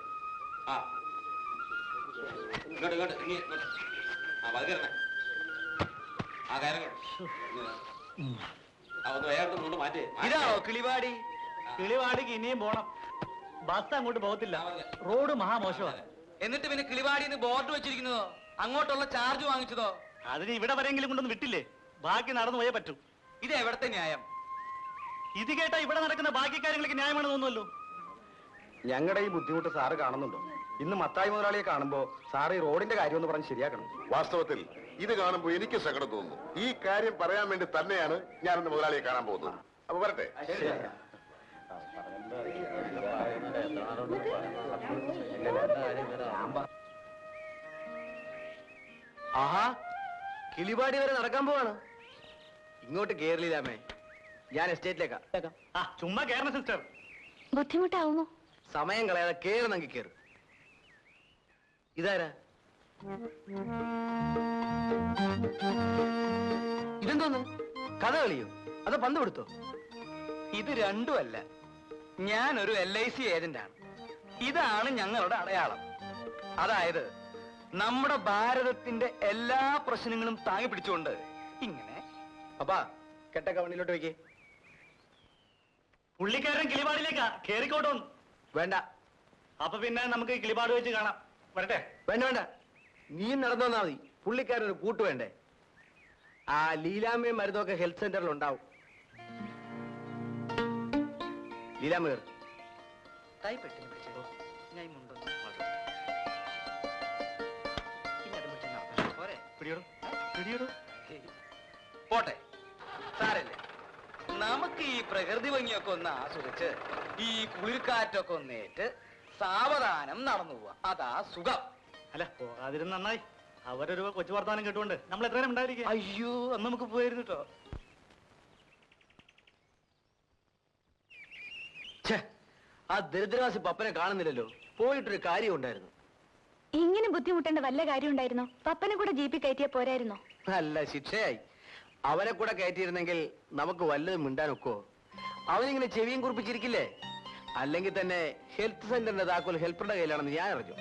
ആ ഇങ്ങോട്ട് ഇങ്ങോട്ട് ഇങ്ങോട്ട് ആ പതുക്കരണേ ആ കയറങ്ങ ഒന്ന് വേഗം ഇങ്ങോട്ട് മാറ്റേ. ഇതാണോ കിളിവാടി? കിളിവാടിക്ക് ഇനിയും പോണം. ബസ് അങ്ങോട്ട് പോകത്തില്ല, റോഡ് മഹാമോശമാണ്. എന്നിട്ട് പിന്നെ കിളിവാടിന്ന് ബോർഡ് വെച്ചിരിക്കുന്നതോ അങ്ങോട്ടുള്ള ചാർജ് വാങ്ങിച്ചതോ? അതിന് ഇവിടെ വരെങ്കിലും കൊണ്ടൊന്ന് വിട്ടില്ലേ, ബാക്കി നടന്നു പോയേ പറ്റൂ. ഇത് എവിടത്തെ ന്യായം? ഇത് കേട്ടാ ഇവിടെ നടക്കുന്ന ബാക്കി കാര്യങ്ങൾക്ക് ന്യായമാണെന്ന് തോന്നുമല്ലോ. ഞങ്ങളുടെ ഈ ബുദ്ധിമുട്ട് സാറ് കാണുന്നുണ്ടോ? ഇന്ന് മത്തായി മുതലാളിയെ കാണുമ്പോ സാറ് ഈ റോഡിന്റെ കാര്യം ഒന്ന് പറഞ്ഞ് ശരിയാക്കണം. വാസ്തവത്തിൽ ഇത് കാണുമ്പോൾ എനിക്ക് സങ്കടം തോന്നുന്നു. ഈ കാര്യം പറയാൻ വേണ്ടി തന്നെയാണ് ഞാൻ ഇന്ന് മുതലാളിയെ കാണാൻ പോകുന്നത്. അപ്പൊ വരട്ടെ. ആഹാ, കിളിപാടി വരെ നടക്കാൻ പോവാണ്. ഇങ്ങോട്ട് കേരളീലാമേ, ഞാൻ എസ്റ്റേറ്റിലേക്കാ. ആ ചുമ്മാ കേരള സിസ്റ്റർ. ബുദ്ധിമുട്ടാവുമോ? സമയം കളയാതെ കേറുന്നെങ്കിൽ കേറ്. ഇതാരാ? ഇതെന്തോന്ന്, കഥ കളിയോ അതോ പന്ത് കൊടുത്തോ? ഇത് രണ്ടുമല്ല, ഞാനൊരു LIC ഏജന്റാണ്. ഇതാണ് ഞങ്ങളുടെ അടയാളം. അതായത് നമ്മുടെ ഭാരതത്തിന്റെ എല്ലാ പ്രശ്നങ്ങളും താങ്ങി പിടിച്ചുകൊണ്ട് ഇങ്ങനെ. അപ്പാ കെട്ടൊക്കെ വണ്ടിയിലോട്ട് വെക്കേ. പുള്ളിക്കാരൻ കിളിപാടിലേക്കാ, കേറിക്കോട്ടോന്ന്. വേണ്ട. അപ്പൊ പിന്നെ നമുക്ക് കിളിപാട് വെച്ച് കാണാം. വരട്ടെ. വേണ്ട വേണ്ട, നീ നടന്നു വന്നാ മതി. പുള്ളിക്കാരൊരു കൂട്ട് വേണ്ടേ? ആ ലീലാമ്മയും മരുന്നൊക്കെ ഹെൽത്ത് സെന്ററിൽ ഉണ്ടാവും. ലീലാമ്മ കയറി. പോട്ടെ, സാരല്ലേ. നമുക്ക് ഈ പ്രകൃതി ഭംഗിയൊക്കെ ഒന്ന് ആസ്വദിച്ച് ഈ കുളിർക്കാറ്റൊക്കെ ഒന്നേറ്റ് സാവധാനം നടന്നു പോവാ. അതാ സുഖം. അല്ല പോകാതിരുന്ന് നന്നായി. അവരൊരു കൊച്ചു വർത്താനം കേട്ടുകൊണ്ട് നമ്മൾ എത്ര നേരം ഉണ്ടായിരിക്കും. അയ്യോ, അന്ന് നമുക്ക് പോയിരുന്നു കേട്ടോ. ആ ദരിദ്രവാസി പപ്പനെ കാണുന്നില്ലല്ലോ. പോയിട്ടൊരു കാര്യം ഉണ്ടായിരുന്നു. ഇങ്ങനെ ബുദ്ധിമുട്ടേണ്ട വല്ല കാര്യം ഉണ്ടായിരുന്നോ? പപ്പനെ കൂടെ ജീപ്പി കയറ്റിയാ പോരായിരുന്നോ? നല്ല ശിക്ഷയായി. അവനെ കൂടെ കയറ്റിയിരുന്നെങ്കിൽ നമുക്ക് വല്ലതും മിണ്ടാനൊക്കോ? അവനിങ്ങനെ ചെവിയും കുറിപ്പിച്ചിരിക്കില്ലേ? അല്ലെങ്കിൽ തന്നെ ഹെൽത്ത് സെന്ററിന്റെ താക്കോൽ ഹെൽപ്പറുടെ കയ്യിലാണെന്ന് ഞാൻ അറിഞ്ഞു.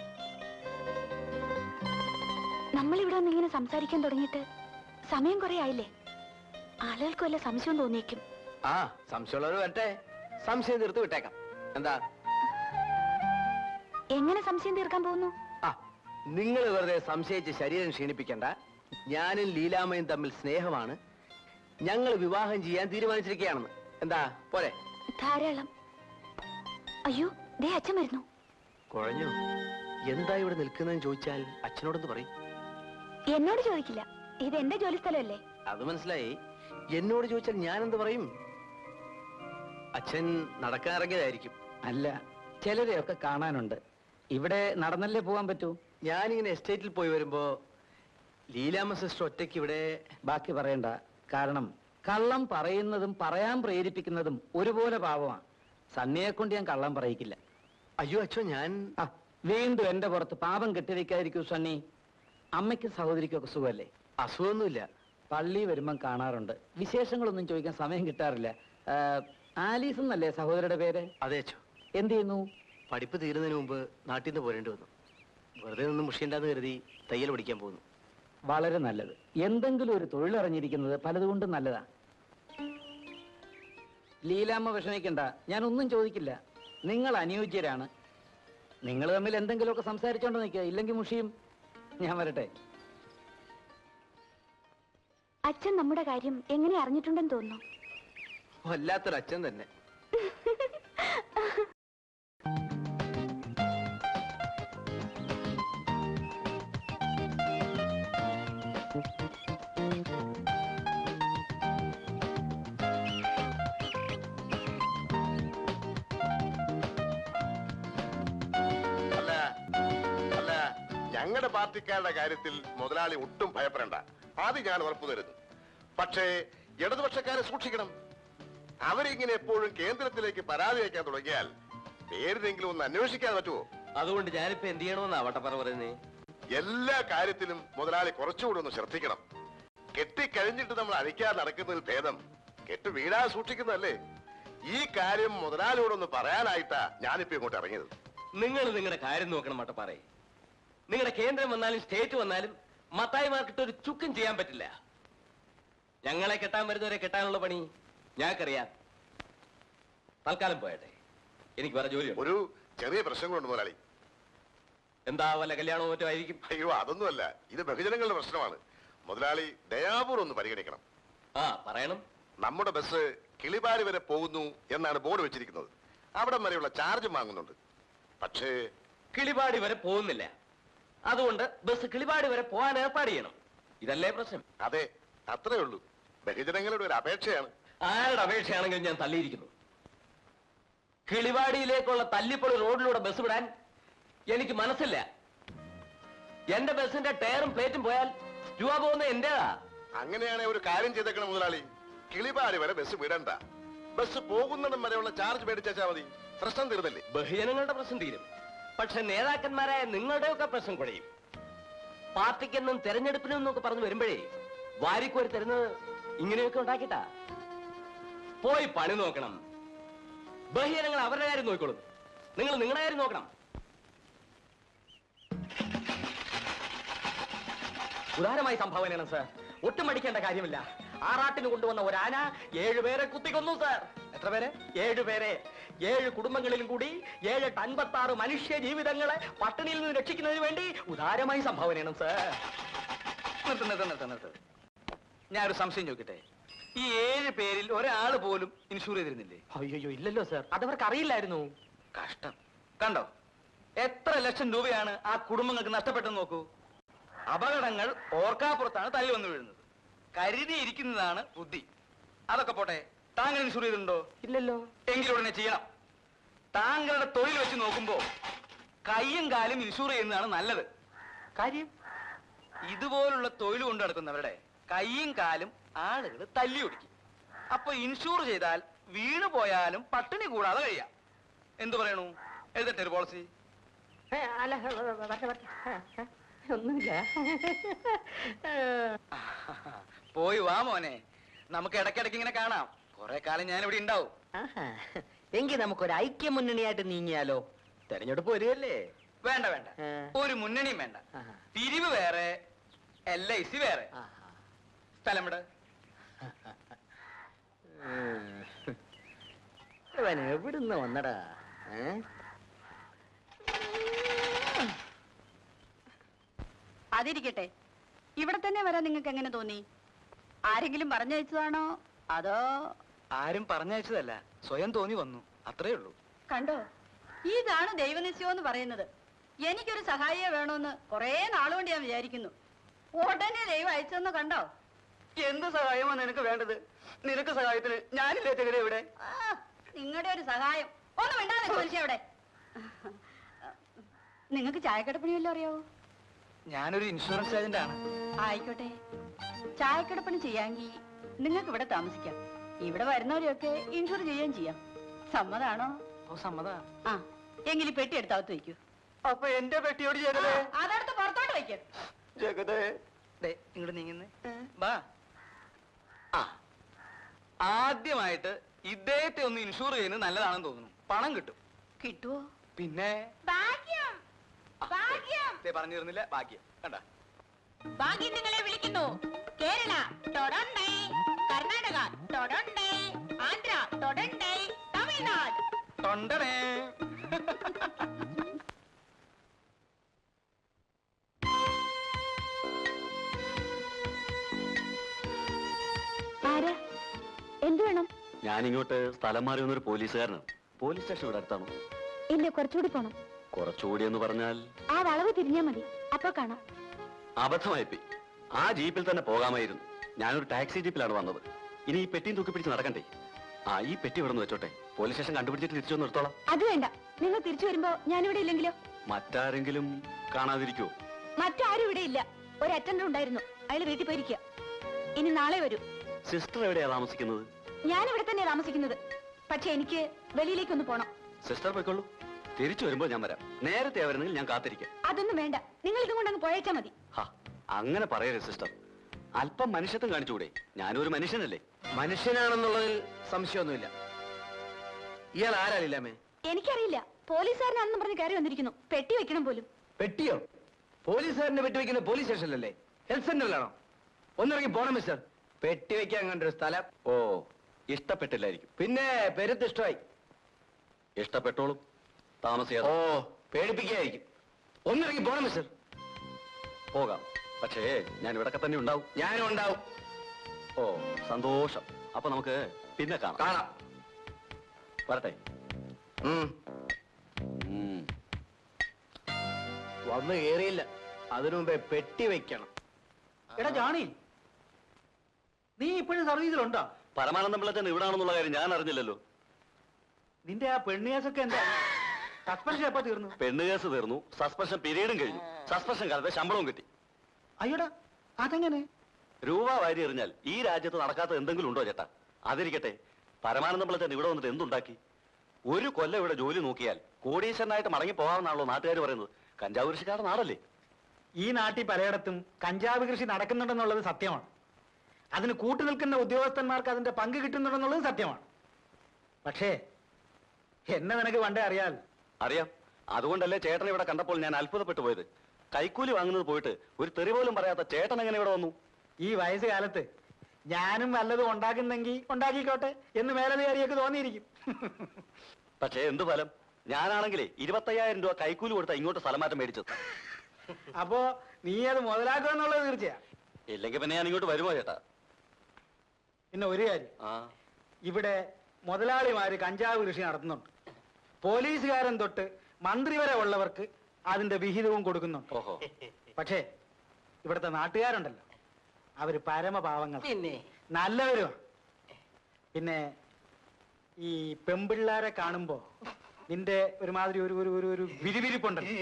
നമ്മളിവിടെ ഒന്ന് ഇങ്ങനെ സംസാരിക്കാൻ തുടങ്ങിയിട്ട് സമയം കുറെ ആയില്ലേ? ആളുകൾക്ക് വല്ല സംശയം തോന്നിയേക്കും. ആ, സംശയമുള്ളവർ വരട്ടെ, സംശയം തീർത്ത് വിട്ടേക്കാം. എന്താ? എങ്ങനെ സംശയം തീർക്കാൻ പോകുന്നു? ആ, നിങ്ങൾ വെറുതെ സംശയിച്ച് ശരീരം ക്ഷീണിപ്പിക്കണ്ട. ഞാനും ലീലാമ്മയും തമ്മിൽ സ്നേഹമാണ്. ഞങ്ങൾ വിവാഹം ചെയ്യാൻ തീരുമാനിച്ചിരിക്കുകയാണെന്ന്. എന്താ പോരെ? ധാരാളം. അയ്യോ, ദേ അച്ഛൻ വരുന്നു. കുഴഞ്ഞു. എന്താ ഇവിടെ നിൽക്കുന്നതെന്ന് ചോദിച്ചാൽ അച്ഛനോടൊന്ന് പറയും. എന്നോട് ചോദിക്കില്ല, ഇത് എന്റെ ജോലി സ്ഥലമല്ലേ. അത് മനസ്സിലായി. എന്നോട് ചോദിച്ചാൽ ഞാൻ എന്ത് പറയും? അച്ഛൻ നടക്കാൻ ഇറങ്ങിയതായിരിക്കും. അല്ല, ചിലരെയൊക്കെ കാണാനുണ്ട്. ഇവിടെ നടന്നല്ലേ പോകാൻ പറ്റൂ? ഞാനിങ്ങനെ എസ്റ്റേറ്റിൽ പോയി വരുമ്പോ ലീലാമ്മ സിസ്റ്റർ ഒറ്റയ്ക്ക് ഇവിടെ. ബാക്കി പറയണ്ട. കാരണം കള്ളം പറയുന്നതും പറയാൻ പ്രേരിപ്പിക്കുന്നതും ഒരുപോലെ പാവമാണ്. സണ്ണിയെ കൊണ്ട് ഞാൻ കള്ളം പറയിക്കില്ല. അയ്യോ അച്ഛോ, ഞാൻ വീണ്ടും എന്റെ പുറത്ത് പാപം കെട്ടിവെക്കാതിരിക്കൂ സണ്ണി. അമ്മയ്ക്കും സഹോദരിക്കും ഒക്കെ സുഖമല്ലേ? അസുഖമൊന്നുമില്ല. പള്ളി വരുമ്പം കാണാറുണ്ട്. വിശേഷങ്ങളൊന്നും ചോദിക്കാൻ സമയം കിട്ടാറില്ല. ആലീസ് എന്നല്ലേ സഹോദരിയുടെ പേര്? അതെ അച്ഛോ. എന്ത് ചെയ്യുന്നു? പഠിപ്പ് തീരുന്നതിന് മുമ്പ് നാട്ടിൽ നിന്ന് പോരേണ്ടി വന്നു. വെറുതെ ഒന്നും മുഷിയണ്ടെന്ന് കരുതി തയ്യൽ പഠിക്കാൻ പോകുന്നു. വളരെ നല്ലത്. എന്തെങ്കിലും ഒരു തൊഴിലറിഞ്ഞിരിക്കുന്നത് പലതുകൊണ്ടും നല്ലതാ. ലീലാമ്മ വിഷമിക്കണ്ട, ഞാനൊന്നും ചോദിക്കില്ല. നിങ്ങൾ അനുയോജ്യരാണ്. നിങ്ങൾ തമ്മിൽ എന്തെങ്കിലുമൊക്കെ സംസാരിച്ചോണ്ട് നിൽക്കുക, ഇല്ലെങ്കിൽ മുഷിയും. ഞാൻ വരട്ടെ. അച്ഛൻ നമ്മുടെ കാര്യം എങ്ങനെ അറിഞ്ഞിട്ടുണ്ടെന്ന് തോന്നുന്നു. വല്ലാത്തൊരു അച്ഛൻ തന്നെ. ഞങ്ങളുടെ പാർട്ടിക്കാരുടെ കാര്യത്തിൽ മുതലാളി ഒട്ടും ഭയപ്പെടേണ്ട. ആദ്യം ഞാൻ ഉറപ്പു തരുന്നു. പക്ഷേ ഇടതുപക്ഷക്കാരെ സൂക്ഷിക്കണം. അവരിങ്ങനെ എപ്പോഴും കേന്ദ്രത്തിലേക്ക് പരാതി അയക്കാൻ തുടങ്ങിയാൽ പേരിനെങ്കിലും ഒന്ന് അന്വേഷിക്കാൻ പറ്റുമോ? അതുകൊണ്ട് ഞാനിപ്പോ എന്ത് ചെയ്യണമെന്നാ വട്ടപ്പറ പറയുന്നേ? എല്ലാ കാര്യത്തിലും മുതലാളി കുറച്ചുകൂടി ഒന്ന് ശ്രദ്ധിക്കണം. കെട്ടിക്കഴിഞ്ഞിട്ട് നമ്മൾ അഴിക്കാതെ നടക്കുന്നതിൽ ഭേദം കെട്ട് വീഴാതെ സൂക്ഷിക്കുന്നതല്ലേ. ഈ കാര്യം മുതലാളിയോടൊന്ന് പറയാനായിട്ടാ ഞാനിപ്പോ ഇങ്ങോട്ട് ഇറങ്ങിയത്. നിങ്ങൾ നിങ്ങളുടെ കാര്യം നോക്കണം മട്ടപ്പാറേ. നിങ്ങളുടെ കേന്ദ്രം വന്നാലും സ്റ്റേറ്റ് വന്നാലും മത്തായിമാർക്കിട്ട് ഒരു ചുക്കും ചെയ്യാൻ പറ്റില്ല. ഞങ്ങളെ കെട്ടാൻ വരുന്നവരെ കെട്ടാനുള്ള പണി ഞങ്ങൾക്കറിയാം. തൽക്കാലം പോയട്ടെ, എനിക്ക് വേറെ ജോലിയുണ്ട്. ഒരു ചെറിയ പ്രശ്നങ്ങളുണ്ട് മുതലാളി. എന്താ വല്ല കല്യാണമോ മറ്റോ ആയിരിക്കും? അയ്യോ, അതൊന്നുമല്ല. ഇത് ബഹുജനങ്ങളുടെ പ്രശ്നമാണ്. മുതലാളി ദയാപൂർവ്വം ഒന്ന് പരിഗണിക്കണം. ആ പറയണം. നമ്മുടെ ബസ് കിളിപാടി വരെ പോകുന്നു എന്നാണ് ബോർഡ് വെച്ചിരിക്കുന്നത്. അവിടം വരെയുള്ള ചാർജ് വാങ്ങുന്നുണ്ട്. പക്ഷേ കിളിപാടി വരെ പോകുന്നില്ല. അതുകൊണ്ട് ബസ് കിളിപാടി വരെ പോകാൻ ഏർപ്പാട് ചെയ്യണം. ഇതല്ലേ പ്രശ്നം? അതെ, അത്രേ ഉള്ളൂ. ബഹുജനങ്ങളുടെ ഒരു അപേക്ഷയാണ്. ആരുടെ അപേക്ഷയാണെങ്കിലും ഞാൻ തള്ളിയിരിക്കുന്നു. കിളിവാടിയിലേക്കുള്ള തല്ലിപ്പൊളി റോഡിലൂടെ ബസ് വിടാൻ എനിക്ക് മനസ്സില്ല. എന്റെ ബസിന്റെ ടയറും പ്ലേറ്റും പോയാൽ രൂപ പോകുന്ന എന്റേതാ. അങ്ങനെയാണെങ്കിൽ ഒരു കാര്യം ചെയ്തേക്കണം മുതലാളി. കിളിപാടി വരെ ബസ് വിടണ്ട. ബസ് പോകുന്നിടം വരെയുള്ള ചാർജ് മേടിച്ചാ മതി. പ്രശ്നം തീർന്നില്ലേ? ബഹുജനങ്ങളുടെ പ്രശ്നം തീരും. പക്ഷെ നേതാക്കന്മാരായ നിങ്ങളുടെയൊക്കെ പ്രശ്നം കുഴയും. പാർട്ടിക്കെന്നും തെരഞ്ഞെടുപ്പിനും എന്നൊക്കെ പറഞ്ഞു വരുമ്പോഴേ വാരിക്കോരി തരുന്നത് ഇങ്ങനെയൊക്കെ ഉണ്ടാക്കിട്ടാ. പോയി പണി നോക്കണം. ബഹുജനങ്ങൾ അവരുടെ കാര്യം നോക്കിക്കോളും. നിങ്ങൾ നിങ്ങളുടെ കാര്യം നോക്കണം. ഉദാരമായി സംഭാവനയാണ് സാർ. ഒട്ടും മടിക്കേണ്ട കാര്യമില്ല. ആറാട്ടിന് കൊണ്ടുവന്ന ഒരു ആന 7 പേരെ കുത്തിക്കൊന്നു സാർ. എത്ര പേരെ? 7 പേരെ. 7 കുടുംബങ്ങളിലും കൂടി 786 മനുഷ്യ ജീവിതങ്ങളെ പട്ടിണിയിൽ നിന്ന് രക്ഷിക്കുന്നതിന് വേണ്ടി ഉദാരമായി സംഭാവനയാണ് സാർ. നിർത്ത്. ഞാനൊരു സംശയം ചോദിക്കട്ടെ. ഈ 7 പേരിൽ ഒരാൾ പോലും ഇൻഷൂർ ചെയ്തിരുന്നില്ലേ? അയ്യോ ഇല്ലല്ലോ സാർ, അതവർക്ക് അറിയില്ലായിരുന്നു. കഷ്ടം. കണ്ടോ എത്ര ലക്ഷം രൂപയാണ് ആ കുടുംബങ്ങൾക്ക് നഷ്ടപ്പെട്ടെന്ന് നോക്കൂ. അപകടങ്ങൾ ഓർക്കാപ്പുറത്താണ് തല്ലി വന്നു വീഴുന്നത്. കരുതിയിരിക്കുന്നതാണ് ബുദ്ധി. അതൊക്കെ പോട്ടെ, താങ്കൾ ഇൻഷൂർ ചെയ്തിട്ടുണ്ടോ? ഇല്ലല്ലോ. എങ്കിലും ഉടനെ ചെയ്യണം. താങ്കളുടെ തൊഴിൽ വെച്ച് നോക്കുമ്പോ കയ്യും കാലും ഇൻഷൂർ ചെയ്യുന്നതാണ് നല്ലത്. കാര്യം ഇതുപോലുള്ള തൊഴിൽ കൊണ്ടു നടക്കുന്നവരുടെ കയ്യും കാലും ആളുകൾ തല്ലി ഒടിക്കും. അപ്പൊ ഇൻഷൂർ ചെയ്താൽ വീണു പോയാലും പട്ടിണി കൂടാതെ കഴിയാം. എന്തു പറയണു? എഴുതട്ടെ ഒരു പോളിസി? അല്ല ഒന്നുമില്ല. പോയി വാ മോനെ, നമുക്ക് ഇടയ്ക്കിടയ്ക്ക് ഇങ്ങനെ കാണാം. കുറെ കാലം ഞാൻ ഇവിടെ ഉണ്ടാവും. എങ്കിൽ നമുക്കൊരു ഐക്യ മുന്നണിയായിട്ട് നീങ്ങിയാലോ? തെരഞ്ഞെടുപ്പ് വരികയല്ലേ? വേണ്ട ഒരു മുന്നണിയും വേണ്ട. പിരിവ് വേറെ, LIC വേറെ. സ്ഥലം ഇവിടെ. എവിടുന്ന് വന്നടാ? അതിരിക്കട്ടെ, ഇവിടെ തന്നെ വരാൻ നിങ്ങൾക്ക് എങ്ങനെ തോന്നി? ആരെങ്കിലും പറഞ്ഞയച്ചതാണോ അതോ? ആരും പറഞ്ഞയച്ചതല്ല, സ്വയം തോന്നി വന്നു, അത്രേ ഉള്ളൂ. കണ്ടോ, ഇതാണ് ദൈവനിശ്ചയം എന്ന് പറയുന്നത്. എനിക്കൊരു സഹായിയെ വേണമെന്ന് കുറെ നാളുകൊണ്ട് ഞാൻ വിചാരിക്കുന്നു. ഉടനെ ദൈവം അയച്ചെന്ന് കണ്ടോ? എന്ത് സഹായമാണ് നിനക്ക് വേണ്ടത്? നിനക്ക് സഹായത്തിന് ഞാനില്ലേ ചെകരെ ഇവിടെ? നിങ്ങളുടെ ഒരു സഹായം ഒന്നും വേണ്ടാതെ മനുഷ്യ അവിടെ. നിങ്ങൾക്ക് ചായക്കടപ്പണിയല്ലോ അറിയാവോ? ഞാനൊരു ഇൻഷുറൻസ് ഏജന്റ് ആണ്. ആയിക്കോട്ടെ, ചായക്കടപ്പണി ചെയ്യാമെങ്കിൽ നിങ്ങൾക്ക് ഇവിടെ താമസിക്കാം. ഇവിടെ വരുന്നവരെയൊക്കെ ഇൻഷുർ ചെയ്യുകയും ചെയ്യാം. സമ്മതാണോ? ഓ സമ്മതാ. ആ എങ്കിൽ ഈ പെട്ടി എടുത്തകത്ത് വയ്ക്കൂ. അപ്പൊ എന്റെ പെട്ടിയോട് ജഗതേ. അതടുത്ത് പുറത്തോട്ട് വയ്ക്കൂ. ജഗതേ ഇങ്ങോട്ട് നീങ്ങുന്നേ. ബാ. ആദ്യമായിട്ട് ഇദ്ദേഹത്തെ ഒന്ന് ഇൻഷൂർ ചെയ്യുന്നത് നല്ലതാണെന്ന് തോന്നുന്നു. പണം കിട്ടും. കിട്ടുവോ? പിന്നെ ഭാഗ്യം ഭാഗ്യം പറഞ്ഞു തരുന്നില്ല. ഭാഗ്യം കണ്ട. ഭാഗ്യം നിങ്ങളെ വിളിക്കുന്നു. കേരള ടൊറണ്ടൈ, കർണാടക ടൊറണ്ടൈ, ആന്ധ്ര ടൊറണ്ടൈ, തമിഴ്നാട് തൊണ്ടണേ. ആരാ? എന്ത് വേണം? ഞാനിങ്ങോട്ട് സ്ഥലം മാറി വന്നൊരു പോലീസുകാരനാണ്. പോലീസ് സ്റ്റേഷൻ ഇവിടെ അടുത്താണോ? ഇല്ല, കുറച്ചുകൂടി പോണം. കുറച്ചുകൂടി എന്ന് പറഞ്ഞാൽ ആ വളവ് തിരിഞ്ഞാ മതി, അപ്പൊ കാണാം. അബദ്ധമായിപ്പോയി. ആ ജീപ്പിൽ തന്നെ പോകാമായിരുന്നു. ഞാനൊരു ടാക്സി ജീപ്പിലാണ് വന്നത്. ഇനി ഈ പെട്ടിയും തൂക്കി പിടിച്ച് നടക്കണ്ടേ? ഈ പെട്ടി ഇവിടെ നിന്ന് വെച്ചോട്ടെ. പോലീസ് സ്റ്റേഷൻ കണ്ടുപിടിച്ചിട്ട് തിരിച്ചു വന്ന് നിർത്തോളാം. അത് വേണ്ട. നിങ്ങൾ തിരിച്ചു വരുമ്പോ ഞാനിവിടെ ഇല്ലെങ്കിലോ? മറ്റാരെങ്കിലും കാണാതിരിക്കുവോ? മറ്റാരും ഇവിടെ ഇല്ല. ഒരു അറ്റൻഡർ ഉണ്ടായിരുന്നു, അയാൾ വീട്ടിൽ പോയിരിക്കുക. ഇനി നാളെ വരൂ. സിസ്റ്റർ എവിടെയാ താമസിക്കുന്നത്? ഞാനിവിടെ തന്നെയാ താമസിക്കുന്നത്. പക്ഷെ എനിക്ക് വെളിയിലേക്കൊന്ന് പോണം. സിസ്റ്റർ പോയിക്കോളൂ. തിരിച്ചു വരുമ്പോ ഞാൻ വരാം. നേരത്തെ വരുന്നെങ്കിൽ ഞാൻ കാത്തിരിക്കാം. അതൊന്നും വേണ്ട, നിങ്ങൾ ഇതും കൊണ്ട് അങ്ങ് പോയേച്ചാ മതി. അങ്ങനെ പറയരുത് സിസ്റ്റർ. അല്പം മനുഷ്യത്വം കാണിച്ചുകൂടെ? ഞാനൊരു മനുഷ്യനല്ലേ? മനുഷ്യനാണെന്നുള്ളതിൽ സംശയമൊന്നുമില്ല. ഇയാൾ ആരാളില്ലാമേ? എനിക്കറിയില്ല. പോലീസുകാരനാണെന്ന് പറഞ്ഞ് കയറി വന്നിരിക്കുന്നു. പെട്ടി വെക്കണം പോലും. പെട്ടിയോ? പോലീസുകാരനെ പെട്ടി വെക്കുന്ന പോലീസ് സ്റ്റേഷനിലല്ലേ? ഹെൽത്ത് സെന്ററിലാണോ? ഒന്നിറങ്ങി പോണം മിസ്റ്റർ. പെട്ടി വെക്കാൻ കണ്ടൊരു സ്ഥലം. ഓ, ഇഷ്ടപ്പെട്ടില്ലായിരിക്കും. പിന്നെ പെരുത്ത് ഇഷ്ടമായി. ഇഷ്ടപ്പെട്ടോളും, താമസിയാതെ. ഓ, പേടിപ്പിക്കുകയായിരിക്കും. ഒന്നിറങ്ങി പോണം മിസ്റ്റർ. പോകാം, പക്ഷേ ഞാൻ ഇവിടൊക്കെ തന്നെ ഉണ്ടാവും. ഞാനും ഉണ്ടാവും. ഓ, സന്തോഷം. അപ്പൊ നമുക്ക് പിന്നെ കാണാം. കാണാം. വരട്ടെ. വന്ന് കേറിയില്ല, അതിനു മുമ്പേ പെട്ടി വെക്കണം. എടാ ജാണി, നീ ഇപ്പോഴും സർവീസിലുണ്ടോ? പരമാനന്ദം പിള്ളച്ചൻ ഇവിടാണെന്നുള്ള കാര്യം ഞാൻ അറിഞ്ഞില്ലല്ലോ. നിന്റെ ആ പെണ്ണുകേസൊക്കെ എന്താ? സസ്പെൻഷൻ എപ്പോ തീർന്നു? പെണ്ണ് കേസ് തീർന്നു, സസ്പെൻഷൻ പീരീഡും കഴിഞ്ഞു. സസ്പെൻഷൻ കാലത്തെ ശമ്പളവും കിട്ടി. അയ്യോടാ, അതെങ്ങനെ? രൂപ വാരി എറിഞ്ഞാൽ ഈ രാജ്യത്ത് നടക്കാത്ത എന്തെങ്കിലും ഉണ്ടോ ചേട്ടാ? അതിരിക്കട്ടെ, പരമാനന്ദം പിള്ളച്ചൻ ഇവിടെ വന്നിട്ട് എന്തുണ്ടാക്കി? ഒരു കൊല്ലം ഇവിടെ ജോലി നോക്കിയാൽ കോടീശ്വരനായിട്ട് മടങ്ങി പോകാമെന്നാണല്ലോ നാട്ടുകാർ പറയുന്നത്. കഞ്ചാവ് കൃഷിക്കാരുടെ നാടല്ലേ? ഈ നാട്ടിൽ പലയിടത്തും കഞ്ചാവ് കൃഷി നടക്കുന്നുണ്ടെന്നുള്ളത് സത്യമാണ്. അതിന് കൂട്ടു നിൽക്കുന്ന ഉദ്യോഗസ്ഥന്മാർക്ക് അതിന്റെ പങ്ക് കിട്ടുന്നുണ്ടെന്നുള്ളത് സത്യമാണ്. പക്ഷേ എന്നെ നിനക്ക് പണ്ടേ അറിയാൽ. അറിയാം. അതുകൊണ്ടല്ലേ ചേട്ടൻ ഇവിടെ കണ്ടപ്പോൾ ഞാൻ അത്ഭുതപ്പെട്ടു പോയത്. കൈക്കൂലി വാങ്ങുന്നത് പോയിട്ട് ഒരു തെറി പോലും പറയാത്ത ചേട്ടൻ എങ്ങനെ ഇവിടെ വന്നു? ഈ വയസ്സുകാലത്ത് ഞാനും വല്ലതും ഉണ്ടാക്കുന്നെങ്കിൽ ഉണ്ടാക്കിക്കോട്ടെ എന്ന് മേലധികാരിയൊക്കെ തോന്നിയിരിക്കും. പക്ഷേ എന്ത് ഫലം? ഞാനാണെങ്കിലേ 25,000 രൂപ കൈക്കൂലി കൊടുത്താ ഇങ്ങോട്ട് സ്ഥലം മാറ്റം മേടിച്ചത്. അപ്പോ നീ അത് മുതലാക്കുമെന്നുള്ളത് തീർച്ചയാ. ഇല്ലെങ്കിൽ പിന്നെ ഞാൻ ഇങ്ങോട്ട് വരുമോ ചേട്ടാ? പിന്നെ ഒരു കാര്യം, ആ, ഇവിടെ മുതലാളിമാര് കഞ്ചാവ് കൃഷി നടത്തുന്നുണ്ട്. പോലീസുകാരൻ തൊട്ട് മന്ത്രി വരെ ഉള്ളവർക്ക് അതിന്റെ വിഹിതവും കൊടുക്കുന്നുണ്ട്. ഓഹോ. പക്ഷേ ഇവിടുത്തെ നാട്ടുകാരുണ്ടല്ലോ, അവര് പരമപാവങ്ങൾ, പിന്നെ നല്ലവരുമാ. പിന്നെ ഈ പെമ്പിള്ളാരെ കാണുമ്പോ നിന്റെ ഒരുമാതിരി ഒരു ഒരു ഒരു വിരിവിരിപ്പുണ്ടല്ലോ.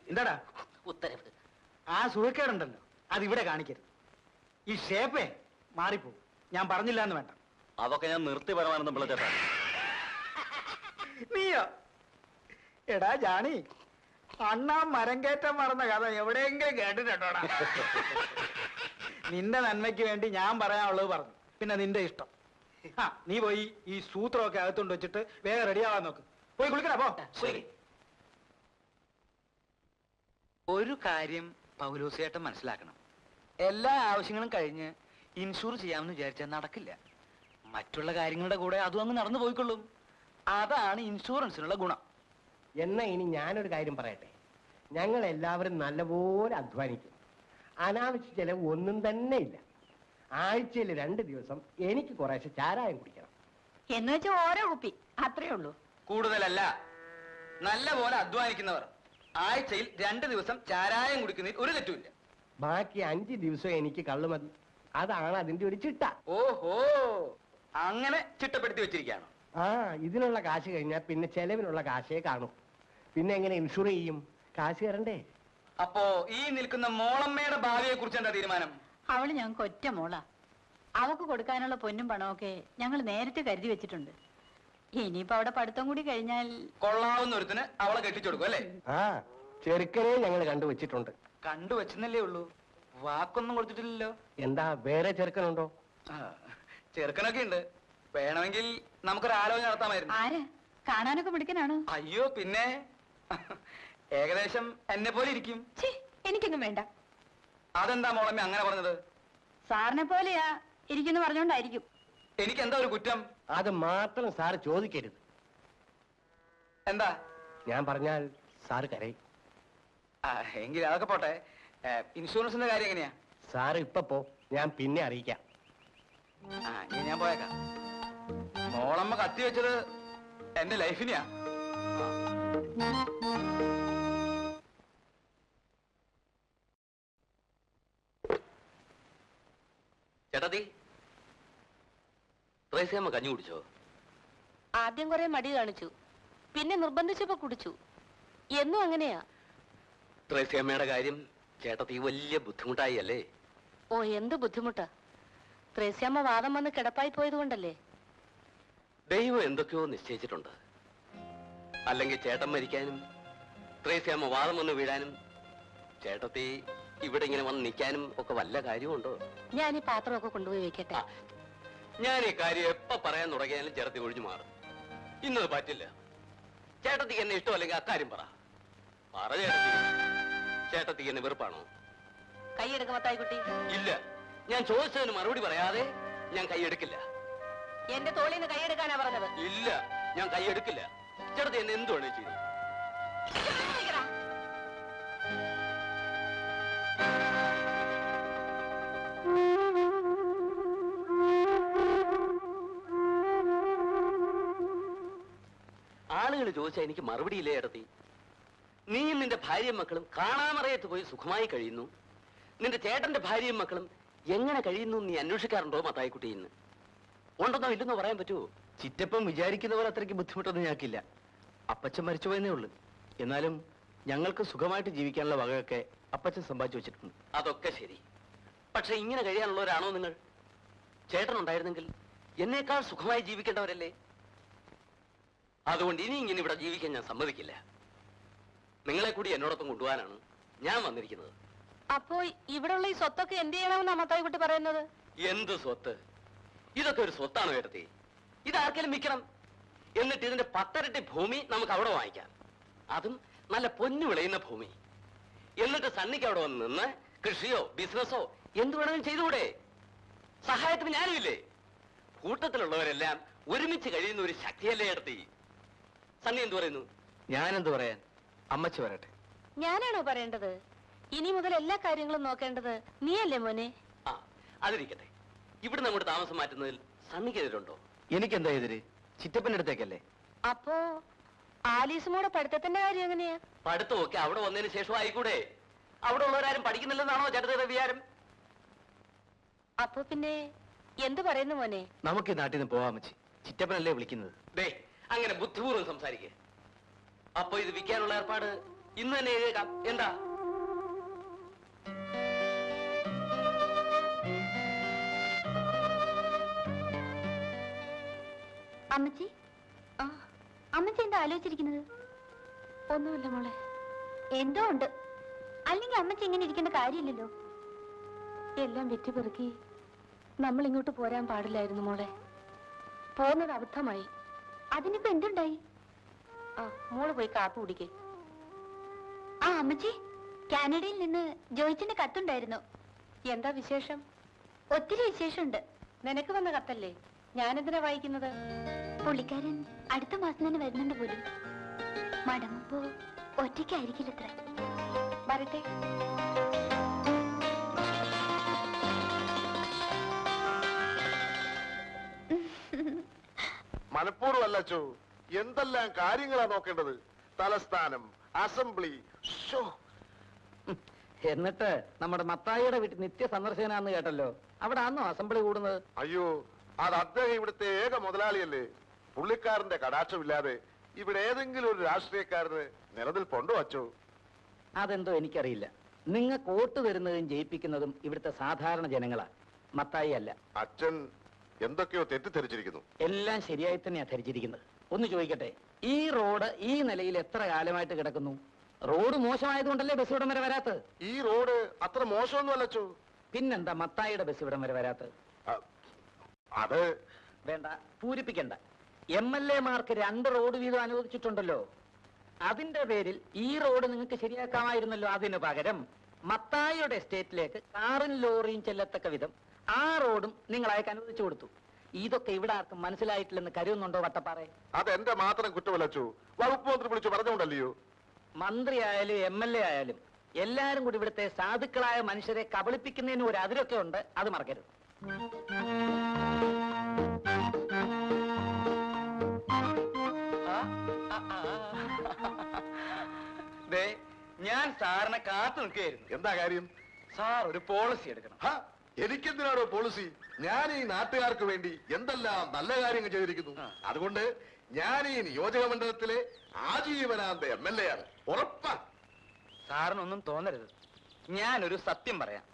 എന്താടാ ഉത്തരവ്. ആ സുഖക്കേടുണ്ടല്ലോ, അതിവിടെ കാണിക്കരുത്. ഈ ഷേപ്പേ മാറിപ്പോവും. ഞാൻ പറഞ്ഞില്ല എന്ന് വേണ്ട. അതൊക്കെ ഞാൻ നിർത്തി പരമാനന്ദം പിള്ള ചേട്ടാ. നീയോ? എടാ ജാണി, അണ്ണാ മരം കയറ്റം മറന്ന കഥ എവിടെയെങ്കിലും കേട്ടിട്ടുണ്ടോടാ? നിന്റെ നന്മയ്ക്ക് വേണ്ടി ഞാൻ പറയാനുള്ളത് പറഞ്ഞു. പിന്നെ നിന്റെ ഇഷ്ടം. ആ, നീ പോയി ഈ സൂത്രമൊക്കെ അകത്തോണ്ട് വെച്ചിട്ട് വേഗം റെഡിയാവാൻ നോക്ക്. പോയി കുളിക്കടാ, പോ. ശരി. ഒരു കാര്യം പൗലോസേട്ടൻ മനസ്സിലാക്കണം. എല്ലാ ആവശ്യങ്ങളും കഴിഞ്ഞ് ഇൻഷൂർ ചെയ്യാമെന്ന് വിചാരിച്ചാൽ നടക്കില്ല. മറ്റുള്ള കാര്യങ്ങളുടെ കൂടെ അതും അങ്ങ് നടന്നു പോയിക്കൊള്ളും. അതാണ് ഇൻഷുറൻസിനുള്ള ഗുണം. എന്നാ ഇനി ഞാനൊരു കാര്യം പറയട്ടെ. ഞങ്ങൾ എല്ലാവരും നല്ലപോലെ അധ്വാനിക്കും. അനാവശ്യ ചെലവ് ഒന്നും തന്നെ ഇല്ല. ആഴ്ചയിൽ 2 ദിവസം എനിക്ക് കുറേശ്ശെ ചാരായം കുടിക്കണം. എന്ന് വെച്ചാൽ ഓരോ കുപ്പി, അത്രേ ഉള്ളൂ. കൂടുതലല്ല, നല്ല പോലെ അധ്വാനിക്കുന്നവർ ആഴ്ചയിൽ 2 ദിവസം ചാരായം കുടിക്കുന്നതിൽ ഒരു തെറ്റുമില്ല. ബാക്കി 5 ദിവസം എനിക്ക് കള്ളു മതി. അതാണ് അതിന്റെ ഒരു ചിട്ട. ഓഹോ, അങ്ങനെ ചിട്ടപ്പെടുത്തി വെച്ചിരിക്കുകയാണ്. ആ, ഇതിനുള്ള കാശ് കഴിഞ്ഞാൽ പിന്നെ ചെലവിനുള്ള കാശേ കാണും. പിന്നെ എങ്ങനെ ഇൻഷുർ ചെയ്യും? കാശ് തരണ്ടേ? അപ്പോ ഈ നിൽക്കുന്ന മോളമ്മയുടെ ഭാവിയെ കുറിച്ച് എന്താ തീരുമാനം? അവള് ഞങ്ങൾക്ക് ഒറ്റ മോളാ. അവക്ക് കൊടുക്കാനുള്ള പൊന്നും പണമൊക്കെ ഞങ്ങൾ നേരത്തെ കരുതി വെച്ചിട്ടുണ്ട്. ഇനിയിപ്പോ അവിടെ പഠിത്തം കൂടി കഴിഞ്ഞാൽ കൊള്ളാവുന്ന ഒരുത്തിന് അവളെ കെട്ടിച്ചു കൊടുക്കും അല്ലേ? ആ, ചെറുക്കനെ ഞങ്ങൾ കണ്ടുവച്ചിട്ടുണ്ട്. കണ്ടുവച്ചെന്നല്ലേ ഉള്ളൂ, വാക്കൊന്നും കൊടുത്തിട്ടില്ലല്ലോ. എന്താ, വേറെ ചെറുക്കനുണ്ടോ? ചെറുക്കനൊക്കെ ഉണ്ട്. വേണമെങ്കിൽ നമുക്കൊരു ആലോചന നടത്താമായിരുന്നു. ആര് കാണാനൊക്കെ മിടുക്കനാണ്? അയ്യോ പിന്നെ ഏകദേശം എന്നെ പോലെ ഇരിക്കും. എനിക്കൊന്നും വേണ്ട. അതെന്താ മോളമ്മ അങ്ങനെ പറഞ്ഞത്? സാറിനെ പോലെയാ ഇരിക്കുന്നു പറഞ്ഞോണ്ടായിരിക്കും. എനിക്ക് എന്താ ഒരു കുറ്റം? അത് മാത്രം സാറ് ചോദിക്കരുത്. എന്താ? ഞാൻ പറഞ്ഞാൽ സാറ് കരയും. എങ്കിൽ അതൊക്കെ പോട്ടെ. ഇൻഷുറൻസിന്റെ കാര്യം എങ്ങനെയാ? സാറ് ഇപ്പൊ പോ, ഞാൻ പിന്നെ അറിയിക്കാം. ഇനി ഞാൻ പോയേക്കാം. മോളമ്മ കത്തി വെച്ചത് എന്റെ ലൈഫിനെയാ. ചേട്ടാത്തി, ത്രേസ്യാമ്മ കഞ്ഞി കുടിച്ചോ? ആദ്യം കുറെ മടി കാണിച്ചു, പിന്നെ നിർബന്ധിച്ചപ്പോ കുടിച്ചു. എന്നും അങ്ങനെയാ. ത്രേസ്യാമ്മയുടെ കാര്യം ചേട്ടത്തി വലിയ ബുദ്ധിമുട്ടായി അല്ലേ? ഓ, എന്ത് ബുദ്ധിമുട്ടാ. ത്രേസ്യാമ്മ വാദം വന്ന് കിടപ്പായി പോയത് കൊണ്ടല്ലേ? ദൈവം എന്തൊക്കെയോ നിശ്ചയിച്ചിട്ടുണ്ട്. അല്ലെങ്കിൽ ചേട്ടൻ മരിക്കാനും ത്രേസ്യാമ്മ വാദം വന്ന് വീഴാനും ചേട്ടത്തി ഇവിടെ ഇങ്ങനെ വന്ന് നിൽക്കാനും ഒക്കെ വല്ല കാര്യമുണ്ടോ? ഞാൻ ഈ പാത്രമൊക്കെ കൊണ്ടുപോയി വെക്കട്ടെ. ഞാൻ ഈ കാര്യം എപ്പോ പറയാൻ തുടങ്ങിയാലും ചേട്ടത്തി ഒഴിഞ്ഞു മാറും. ഇന്നത് പറ്റില്ല. ചേട്ടത്തിക്ക് എന്നെ ഇഷ്ടമല്ലെങ്കിൽ അക്കാര്യം പറ. പറ ചേട്ടത്തി. ചേട്ടത്തിക്ക് എന്നെ വെറുപ്പാണോ? കൈയെടുക്ക മത്തായിക്കുട്ടി. ഇല്ല, ഞാൻ ചോദിച്ചതിന് മറുപടി പറയാതെ ഞാൻ കൈയെടുക്കില്ല. എന്റെ തോളിൽ നിന്ന് കൈയെടുക്കാനാ പറഞ്ഞത്. ഇല്ല, ഞാൻ കൈയെടുക്കില്ല. ചേട്ടത്തി എന്നെ എന്ത് വേണേ ചെയ്തു. ആളുകൾ ചോദിച്ചാൽ എനിക്ക് മറുപടിയില്ലേ ചേട്ടത്തി? നീയും നിന്റെ ഭാര്യയും മക്കളും കാണാമറയത്ത് പോയി സുഖമായി കഴിയുന്നു. നിന്റെ ചേട്ടന്റെ ഭാര്യയും മക്കളും എങ്ങനെ കഴിയുന്നു നീ അന്വേഷിക്കാറുണ്ടോ മത്തായിക്കുട്ടി? ഇന്ന് ഉണ്ടെന്നോ ഇല്ലെന്നോ പറയാൻ പറ്റുമോ? ചിറ്റപ്പം വിചാരിക്കുന്ന പോലെ അത്രയ്ക്ക് ബുദ്ധിമുട്ടൊന്നും ഞങ്ങൾക്കില്ല. അപ്പച്ചൻ മരിച്ചുപോയെന്നേ ഉള്ളൂ. എന്നാലും ഞങ്ങൾക്ക് സുഖമായിട്ട് ജീവിക്കാനുള്ള വകയൊക്കെ അപ്പച്ചൻ സമ്പാദിച്ചു വെച്ചിട്ടുണ്ട്. അതൊക്കെ ശരി. പക്ഷെ ഇങ്ങനെ കഴിയാനുള്ളവരാണോ നിങ്ങൾ? ചേട്ടനുണ്ടായിരുന്നെങ്കിൽ എന്നേക്കാൾ സുഖമായി ജീവിക്കേണ്ടവരല്ലേ? അതുകൊണ്ട് ഇനി ഇങ്ങനെ ഇവിടെ ജീവിക്കാൻ ഞാൻ സമ്മതിക്കില്ല. നിങ്ങളെ കൂടി എന്നോടൊപ്പം കൊണ്ടുപോകാനാണ് ഞാൻ വന്നിരിക്കുന്നത്. അപ്പോ ഇവിടെയുള്ള ഈ സ്വത്തൊക്കെ എന്ത് ചെയ്യണമെന്നാ മത്തായിക്കുട്ടി പറയുന്നത്? എന്ത് സ്വത്ത്? ഇതൊക്കെ ഒരു സ്വത്താണോ ചേട്ടത്തി? ഇതാർക്കെങ്കിലും വിൽക്കണം. എന്നിട്ട് ഇതിന്റെ 10 ഇരട്ടി ഭൂമി നമുക്ക് അവിടെ വാങ്ങിക്കാം. അതും നല്ല പൊന്നു വിളയുന്ന ഭൂമി. എന്നിട്ട് സണ്ണിക്ക് അവിടെ വന്ന് നിന്ന് കൃഷിയോ ബിസിനസ്സോ എന്ത് വേണമെങ്കിലും ചെയ്തുകൂടെ? സഹായത്തിന് ഞാനുമില്ലേ? കൂട്ടത്തിലുള്ളവരെല്ലാം ഒരുമിച്ച് കഴിയുന്ന ഒരു ശക്തിയല്ലേ ചേട്ടത്തി? സണ്ണി എന്ത് പറയുന്നു? ഞാനെന്ത് പറയാൻ? അമ്മച്ചി വരട്ടെ. ഞാനാണോ പറയേണ്ടത്? ഇനി മുതൽ എല്ലാ കാര്യങ്ങളും നോക്കേണ്ടത് നീയല്ലേ മോനെ? ആ, അതിരിക്കട്ടെ. ഇവിടെ നമ്മുടെ താമസം മാറ്റുന്നതിൽ സണ്ണിക്കെതിരുണ്ടോ? എനിക്കെന്താ എതിര്? ചിറ്റപ്പന്റെ അടുത്തേക്കല്ലേ. അപ്പോ ആലീസുമോടെ പഠിത്തത്തിന്റെ കാര്യം എങ്ങനെയാ? പഠിത്തമൊക്കെ അവിടെ വന്നതിന് ശേഷം ആയിക്കൂടെ? അവിടെ ഉള്ളവരാരും പഠിക്കുന്നില്ലെന്നാണോ ചേട്ടത്തിയുടെ വിചാരം? അപ്പൊ പിന്നെ എന്ത് പറയുന്നു മോനെ? നമുക്ക് ഈ നാട്ടിൽ നിന്ന് പോവാൻ അമ്മച്ചി. ചിറ്റപ്പനല്ലേ വിളിക്കുന്നത്. ദേ, അങ്ങനെ ബുദ്ധിപൂർവ്വം സംസാരിക്കേ. അപ്പൊ ഇത് വിൽക്കാനുള്ള ഏർപ്പാട് ഇന്ന് തന്നെ എഴുതേക്കാം. എന്താ? അമ്മച്ചി, അമ്മച്ചി എന്താ ആലോചിച്ചിരിക്കുന്നത്? ഒന്നുമില്ല മോളെ. എന്തോ ഉണ്ട്. അല്ലെങ്കിൽ അമ്മച്ചി ഇങ്ങനെ ഇരിക്കേണ്ട കാര്യമില്ലല്ലോ. എല്ലാം വെറ്റിപ്പെറുക്കി നമ്മൾ ഇങ്ങോട്ട് പോരാൻ പാടില്ലായിരുന്നു മോളെ. പോകുന്നത് അബദ്ധമായി. അതിനിപ്പോ എന്തുണ്ടായി? ആ, മോള് പോയി കാപ്പി കുടിക്കേ. ആ അമ്മച്ചി, കാനഡയിൽ നിന്ന് ജോയിച്ചിന്റെ കത്തുണ്ടായിരുന്നു. എന്താ വിശേഷം? ഒത്തിരി വിശേഷമുണ്ട്. നിനക്ക് വന്ന കത്തല്ലേ? ഞാനെന്തിനാ വായിക്കുന്നത്? പുള്ളിക്കാരൻ അടുത്ത മാസം തന്നെ വരുന്നുണ്ട് പോലും. മടങ്ങുമ്പോ ഒറ്റയ്ക്കായിരിക്കില്ലത്ര. വരട്ടെ. മനഃപൂർവ്വമല്ല അച്ചോ. എന്തെല്ലാം കാര്യങ്ങളാ നോക്കേണ്ടത്. തലസ്ഥാനം, അസംബ്ലി. എന്നിട്ട് നമ്മുടെ മത്തായിയുടെ വീട്ടിൽ നിത്യ സന്ദർശനാന്ന് കേട്ടല്ലോ. അവിടെ ആന്നോ അസംബ്ലി കൂടുന്നത്? അയ്യോ, അത് അദ്ദേഹം ഇവിടുത്തെ ഏക മുതലാളിയല്ലേ. പുള്ളിക്കാരന്റെ കടാക്ഷമില്ലാതെ ഇവിടെ ഏതെങ്കിലും ഒരു രാഷ്ട്രീയക്കാരന് നിലനിൽപ്പുണ്ടോ അച്ചോ? അതെന്തോ എനിക്കറിയില്ല. നിങ്ങൾക്ക് വോട്ട് തരുന്നതും ജയിപ്പിക്കുന്നതും ഇവിടുത്തെ സാധാരണ ജനങ്ങളാ, മത്തായി അല്ല. അച്ഛൻ എന്തൊക്കെയോ തെറ്റിദ്ധരിച്ചിരിക്കുന്നു. എല്ലാം ശരിയായി തന്നെയാ ധരിച്ചിരിക്കുന്നത്. ഒന്ന് ചോദിക്കട്ടെ, ഈ റോഡ് ഈ നിലയിൽ എത്ര കാലമായിട്ട് കിടക്കുന്നു? റോഡ് മോശമായതുകൊണ്ടല്ലേ ബസ് ഇവിടം വരെ വരാത്തത്? ഈ റോഡ് അത്ര മോശമൊന്നും അല്ലച്ചോ. പിന്നെന്താ മത്തായിയുടെ ബസ് ഇവിടം വരെ വരാത്തത്? അത് വേണ്ട, പൂരിപ്പിക്കണ്ട. MLA മാർക്ക് 2 റോഡ് വീതം അനുവദിച്ചിട്ടുണ്ടല്ലോ. അതിന്റെ പേരിൽ ഈ റോഡ് നിങ്ങൾക്ക് ശരിയാക്കാമായിരുന്നല്ലോ. അതിനു പകരം മത്തായിയുടെ എസ്റ്റേറ്റിലേക്ക് കാറും ലോറിയും ചെല്ലത്തക്ക വിധം ആ റോഡും നിങ്ങൾ അയക്ക് അനുവദിച്ചു കൊടുത്തു. ഇതൊക്കെ ഇവിടെ ആർക്കും മനസ്സിലായിട്ടില്ലെന്ന് കരുതുന്നുണ്ടോ വട്ടപ്പാറേ? അതെന്റെ മാത്രം കുറ്റമല്ലച്ചോ. വകുപ്പ് മന്ത്രി വിളിച്ചു പറഞ്ഞുകൊണ്ടല്ലയോ. മന്ത്രി ആയാലും MLA ആയാലും എല്ലാരും കൂടി ഇവിടുത്തെ സാധുക്കളായ മനുഷ്യരെ കബളിപ്പിക്കുന്നതിന് ഒരു അതിരൊക്കെ ഉണ്ട്. അത് മറക്കരുത്. ഞാൻ സാറിനെ കാത്തു നിൽക്കുകയായിരുന്നു. എന്താ കാര്യം? സാർ ഒരു പോളിസി എടുക്കണം. എനിക്കെന്തിനാണോ പോളിസി? ഞാൻ ഈ നാട്ടുകാർക്ക് വേണ്ടി എന്തെല്ലാം നല്ല കാര്യങ്ങൾ ചെയ്തിരിക്കുന്നു. അതുകൊണ്ട് ഞാൻ ഈ നിയോജക മണ്ഡലത്തിലെ ആജീവനാന്ത MLA ആണ്. ഉറപ്പാ. സാറിനൊന്നും തോന്നരുത്. ഞാനൊരു സത്യം പറയാം.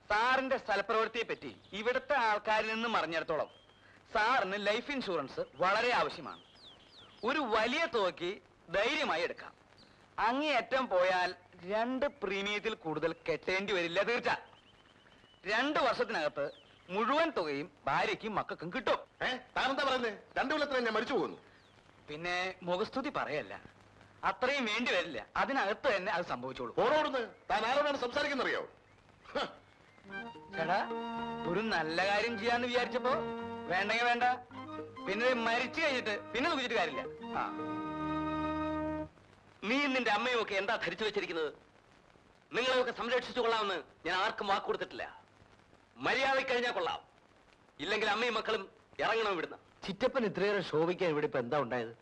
സാറിന്റെ സ്ഥലപ്രവൃത്തിയെ പറ്റി ഇവിടുത്തെ ആൾക്കാരിൽ നിന്ന് അറിഞ്ഞിടത്തോളം സാറിന് ലൈഫ് ഇൻഷുറൻസ് വളരെ ആവശ്യമാണ്. ഒരു വലിയ തുകയ്ക്ക് ധൈര്യമായി എടുക്കാം. അങ്ങേയറ്റം പോയാൽ 2 പ്രീമിയത്തിൽ കൂടുതൽ കെട്ടേണ്ടി വരില്ല. തീർച്ച 2 വർഷത്തിനകത്ത് മുഴുവൻ തുകയും ഭാര്യയ്ക്കും മക്കൾക്കും കിട്ടും. താനെന്താ പറയുന്നേ? 2 കൊല്ലത്തിന് ഞാൻ മരിച്ചു പോകുന്നു. പിന്നെ മുഖസ്തുതി പറയല്ല, അത്രയും വേണ്ടി വരില്ല. അതിനകത്ത് തന്നെ അത് സംഭവിച്ചോളൂ. ഓരോടുന്ന് താൻ ആരോടാണ് സംസാരിക്കുന്നറിയോ? ചേട്ടാ, ഒരു നല്ല കാര്യം ചെയ്യാന്ന് വിചാരിച്ചപ്പോ വേണ്ടെങ്കിൽ വേണ്ട, പിന്നെ മരിച്ചു കഴിഞ്ഞിട്ട് പിന്നെ നോക്കിച്ചിട്ട് കാര്യമില്ല. ആ, നീ നിന്റെ അമ്മയും ഒക്കെ എന്താ ധരിച്ചു വെച്ചിരിക്കുന്നത്? നിങ്ങളെയൊക്കെ സംരക്ഷിച്ചു കൊള്ളാമെന്ന് ഞാൻ ആർക്കും വാക്ക് കൊടുത്തിട്ടില്ല. മര്യാദ കഴിഞ്ഞാൽ കൊള്ളാം, ഇല്ലെങ്കിൽ അമ്മയും മക്കളും ഇറങ്ങണം ഇവിടുന്ന്. ചിറ്റപ്പൻ ഇത്രയേറെ ശോഭിക്കാൻ ഇവിടെ ഇപ്പൊ എന്താ ഉണ്ടായത്?